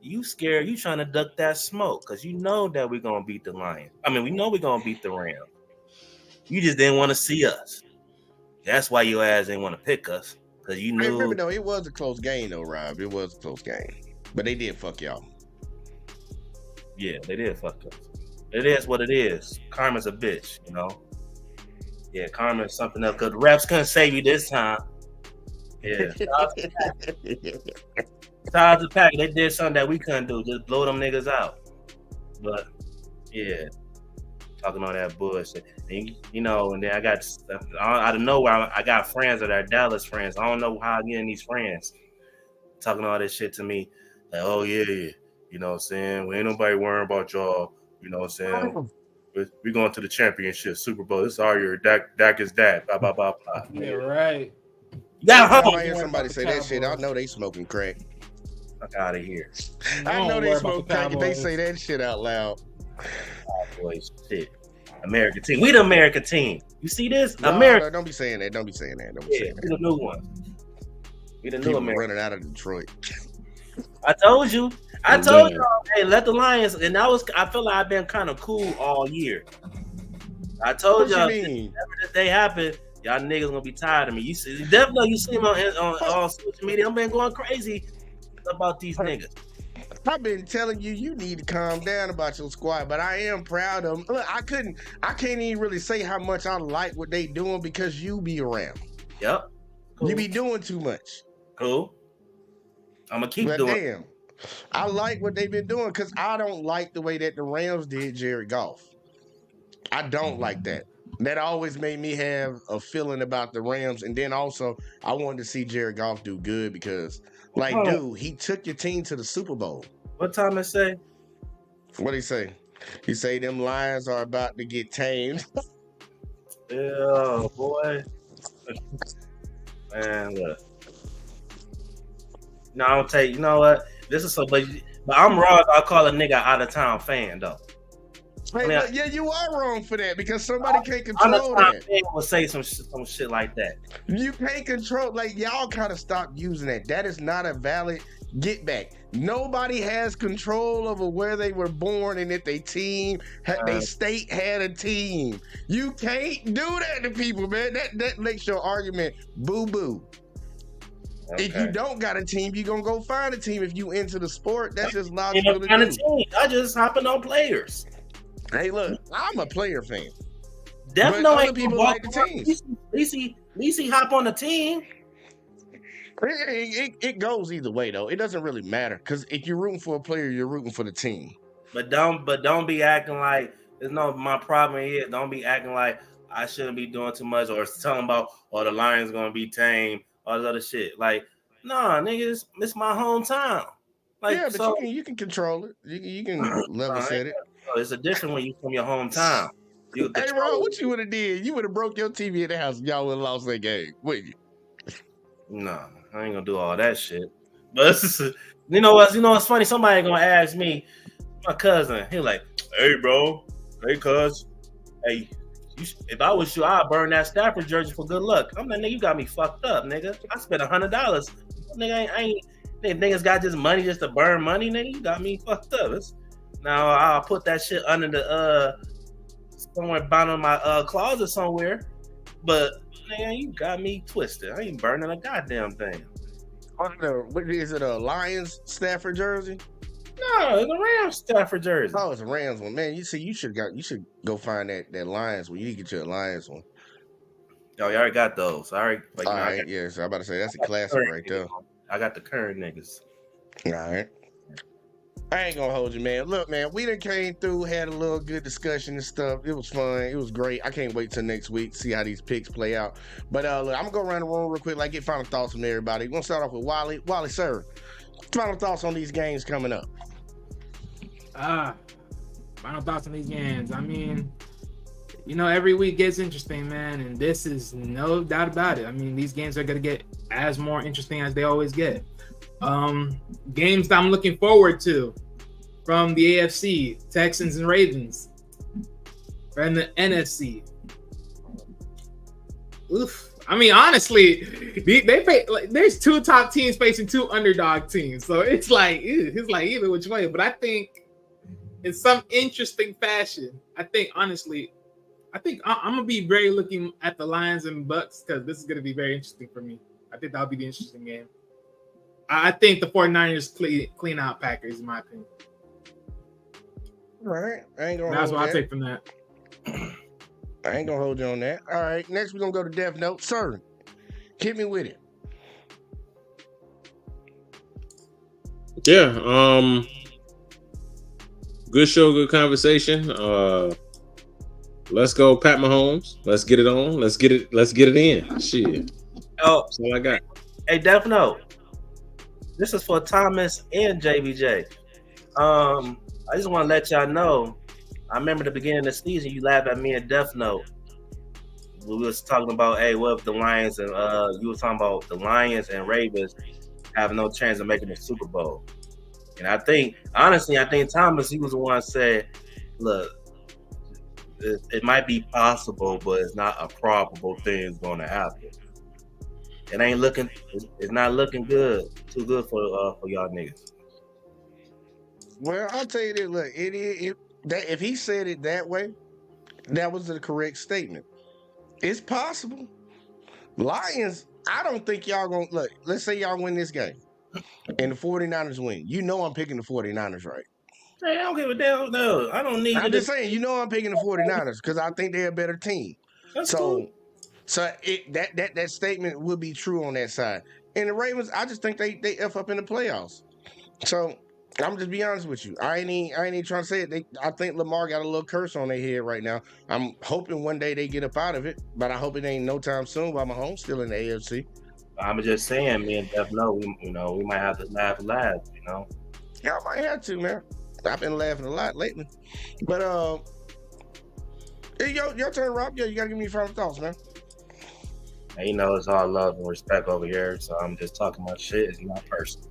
You scared, you trying to duck that smoke because you know that we're gonna beat the Lions. I mean, we know we're gonna beat the Rams. You just didn't want to see us. That's why your ass didn't want to pick us. Because you knew. Remember, though, it was a close game, though, Rob. It was a close game. But they did fuck y'all. Yeah, they did fuck us. It is what it is. Karma's a bitch, Yeah, karma is something else. Because the refs couldn't save you this time. Yeah. Shout out to Pack. They did something that we couldn't do. Just blow them niggas out. But, yeah. Talking all that bullshit. And, and then I got, out of nowhere, I got friends that are Dallas friends. I don't know how I'm getting these friends. Talking all this shit to me. Like, oh, yeah. You know what I'm saying? We ain't nobody worrying about y'all. You know what I'm saying? We going to the championship, Super Bowl. This is our year. Dak is that. Blah, blah, blah, blah. Yeah, right. I hear somebody say that shit, I know they smoking crack. Fuck out of here. I know they smoke crack if they say that shit out loud. Boys, shit. American team. We the American team. You see this? No, America. Don't be saying that. Don't be saying that. We the new one. We the new People America. running out of Detroit. I told you. Y'all, hey, let the Lions. And I feel like I've been kind of cool all year. I told y'all. Whenever this day happened, y'all niggas gonna be tired of me. You see me on social media. I've been going crazy about these niggas. I've been telling you need to calm down about your squad, but I am proud of them. Look, I can't even really say how much I like what they doing because you be around. Yep. Cool. You be doing too much. Cool. I'm gonna keep doing. Damn, I like what they've been doing because I don't like the way that the Rams did Jared Goff. I don't like that. That always made me have a feeling about the Rams, and then also I wanted to see Jared Goff do good because, dude, he took your team to the Super Bowl. What time it say? What he say? He say them Lions are about to get tamed. Yeah, boy. Man, look. No, I'll tell you. You know what? This is but I'm wrong. I'll call a nigga out of town fan though. Hey, yeah, you are wrong for that because somebody can't control that. Fan will say some shit like that. You can't control. Y'all kind of stop using that. That is not a valid get back. Nobody has control over where they were born and if they team, they state had a team. You can't do that to people, man. That makes your argument boo-boo. Okay. If you don't got a team, you're going to go find a team. If you into the sport, that's just logical to do. I just hopping on players. Hey, look, I'm a player fan. Definitely people like the teams. At least he hop on the team. It goes either way though. It doesn't really matter because if you're rooting for a player, you're rooting for the team. But don't be acting like it's not my problem here. Don't be acting like I shouldn't be doing too much or talking about the Lions gonna be tame, all this other shit. Like, nah, niggas, it's my hometown. Like, yeah, but you can control it. You can level set it. It's a different when you from your hometown. Hey, Ron, what you would have did? You would have broke your TV in the house and y'all would have lost that game, wouldn't you? No, I ain't gonna do all that shit. But you know what's funny? Somebody gonna ask me, my cousin, he like, hey bro, hey cuz, hey, if I was you, I'd burn that Stafford jersey for good luck. I'm like, nigga, you got me fucked up, nigga. I spent $100. Nigga, I ain't niggas got this money just to burn money, nigga. You got me fucked up. Now I'll put that shit under the somewhere bound in my closet somewhere. But man, you got me twisted. I ain't burning a goddamn thing. What is it? A Lions Stafford jersey? No, it's a Rams Stafford jersey. Oh, it's a Rams one, man. You see, you should go find that Lions one. You need to get you a Lions one. Oh, you already got those. All right. All right. Yeah. So I'm about to say that's a classic right there. I got the current niggas. All right. I ain't gonna hold you, man. Look, man, we done came through, had a little good discussion and stuff. It was fun. It was great. I can't wait till next week, see how these picks play out. But look, I'm gonna go around the room real quick, like get final thoughts from everybody. We're gonna start off with Wally. Wally, sir, final thoughts on these games coming up. Final thoughts on these games. I mean, every week gets interesting, man, and this is no doubt about it. I mean, these games are gonna get as more interesting as they always get. Games that I'm looking forward to from the AFC, Texans and Ravens, and the NFC. Oof. I mean, honestly, they play, like, there's two top teams facing two underdog teams, so it's like either which way. But I think in some interesting fashion, honestly, I'm gonna be very looking at the Lions and Bucks because this is gonna be very interesting for me. I think that'll be the interesting game. I think the 49ers clean out Packers, in my opinion. All right. I ain't gonna That's hold what I that. take from that. I ain't gonna hold you on that. All right. Next, we're gonna go to Death Note. Sir, hit me with it. Yeah. Good show, good conversation. Let's go, Pat Mahomes. Let's get it on. Let's get it in. Shit. Oh, That's all I got. hey, Death Note. This is for Thomas and JBJ. I just want to let y'all know. I remember the beginning of the season, you laughed at me and Death Note. We was talking about, hey, what if the Lions and you were talking about the Lions and Ravens have no chance of making the Super Bowl. And I think Thomas, he was the one that said, look, it might be possible, but it's not a probable thing is going to happen. It's not looking good. Too good for y'all niggas. Well, I'll tell you this. Look, if he said it that way, that was the correct statement. It's possible. Lions, I don't think y'all gonna look. Let's say y'all win this game and the 49ers win. I'm picking the 49ers, right? Hey, I don't give a damn. No, I don't need. I'm just saying, I'm picking the 49ers because I think they're a better team. That's so, cool. so that statement will be true on that side. And the Ravens, I just think they F up in the playoffs. So I'm just be honest with you. I ain't even trying to say it. I think Lamar got a little curse on their head right now. I'm hoping one day they get up out of it, but I hope it ain't no time soon while Mahomes still in the AFC. I'm just saying, me and Def know, we might have to laugh. Y'all might have to, man. I've been laughing a lot lately. But hey, your turn, Rob. Yeah, you gotta give me your final thoughts, man. And, it's all love and respect over here, so I'm just talking my shit. It's not personal.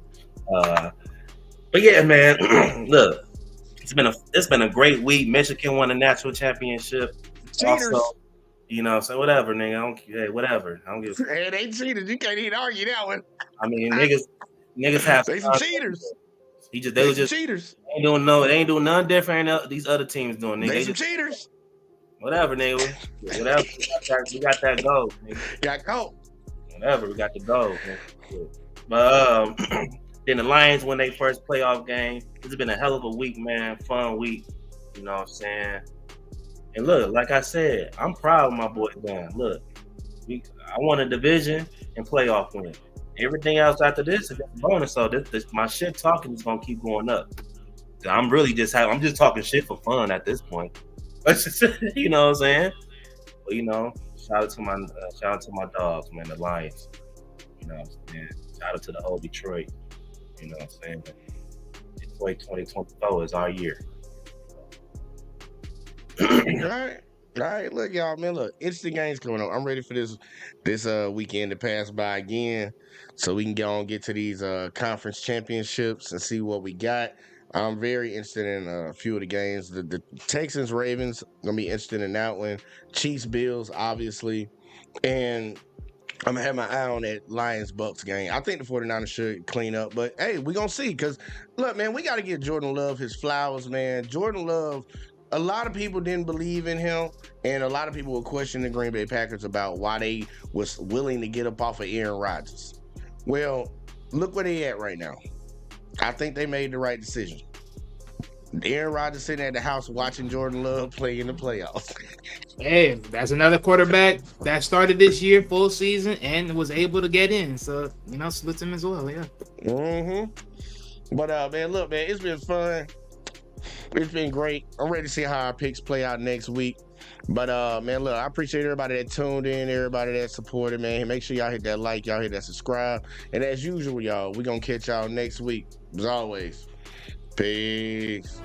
But yeah, man. Look, it's been a great week. Michigan won the national championship. Cheaters. Also, so whatever, nigga. Hey, whatever. I don't give a fuck. Hey, they cheaters. You can't even argue that one. I mean, niggas have they some cheaters. They was just cheaters. They ain't doing nothing different than these other teams doing. Nigga. They some cheaters. Whatever, nigga. Whatever. We got that goal. Nigga. Got go. Whatever. We got the goal. But then the Lions win their first playoff game. This has been a hell of a week, man. Fun week. You know what I'm saying? And look, like I said, I'm proud of my boys, man. Look, I won a division and playoff win. Everything else after this is a bonus. So this my shit talking is gonna keep going up. So I'm just talking shit for fun at this point. You know what I'm saying? But shout out to my dogs, man, the Lions. You know what I'm saying? Shout out to the whole Detroit. You know what I'm saying? Detroit 2024 is our year. All right. Look, y'all, man. Look, interesting games coming up. I'm ready for this weekend to pass by again, so we can get to these conference championships and see what we got. I'm very interested in a few of the games. The Texans Ravens gonna be interested in that one. Chiefs Bills, obviously, and I'm gonna have my eye on that Lions Bucks game. I think the 49ers should clean up, but hey, we're gonna see. Because look, man, we got to give Jordan Love his flowers, man. Jordan Love. A lot of people didn't believe in him, and a lot of people were questioning the Green Bay Packers about why they was willing to get up off of Aaron Rodgers. Well, look where they at right now. I think they made the right decision. Aaron Rodgers sitting at the house watching Jordan Love play in the playoffs. Hey, that's another quarterback that started this year full season and was able to get in. So, salute him as well, yeah. Mm-hmm. But man, look, man, it's been fun. It's been great. I'm ready to see how our picks play out next week. But man, look, I appreciate everybody that tuned in, everybody that supported, man. Make sure y'all hit that like, y'all hit that subscribe. And as usual, y'all, we're gonna catch y'all next week. As always. Peace.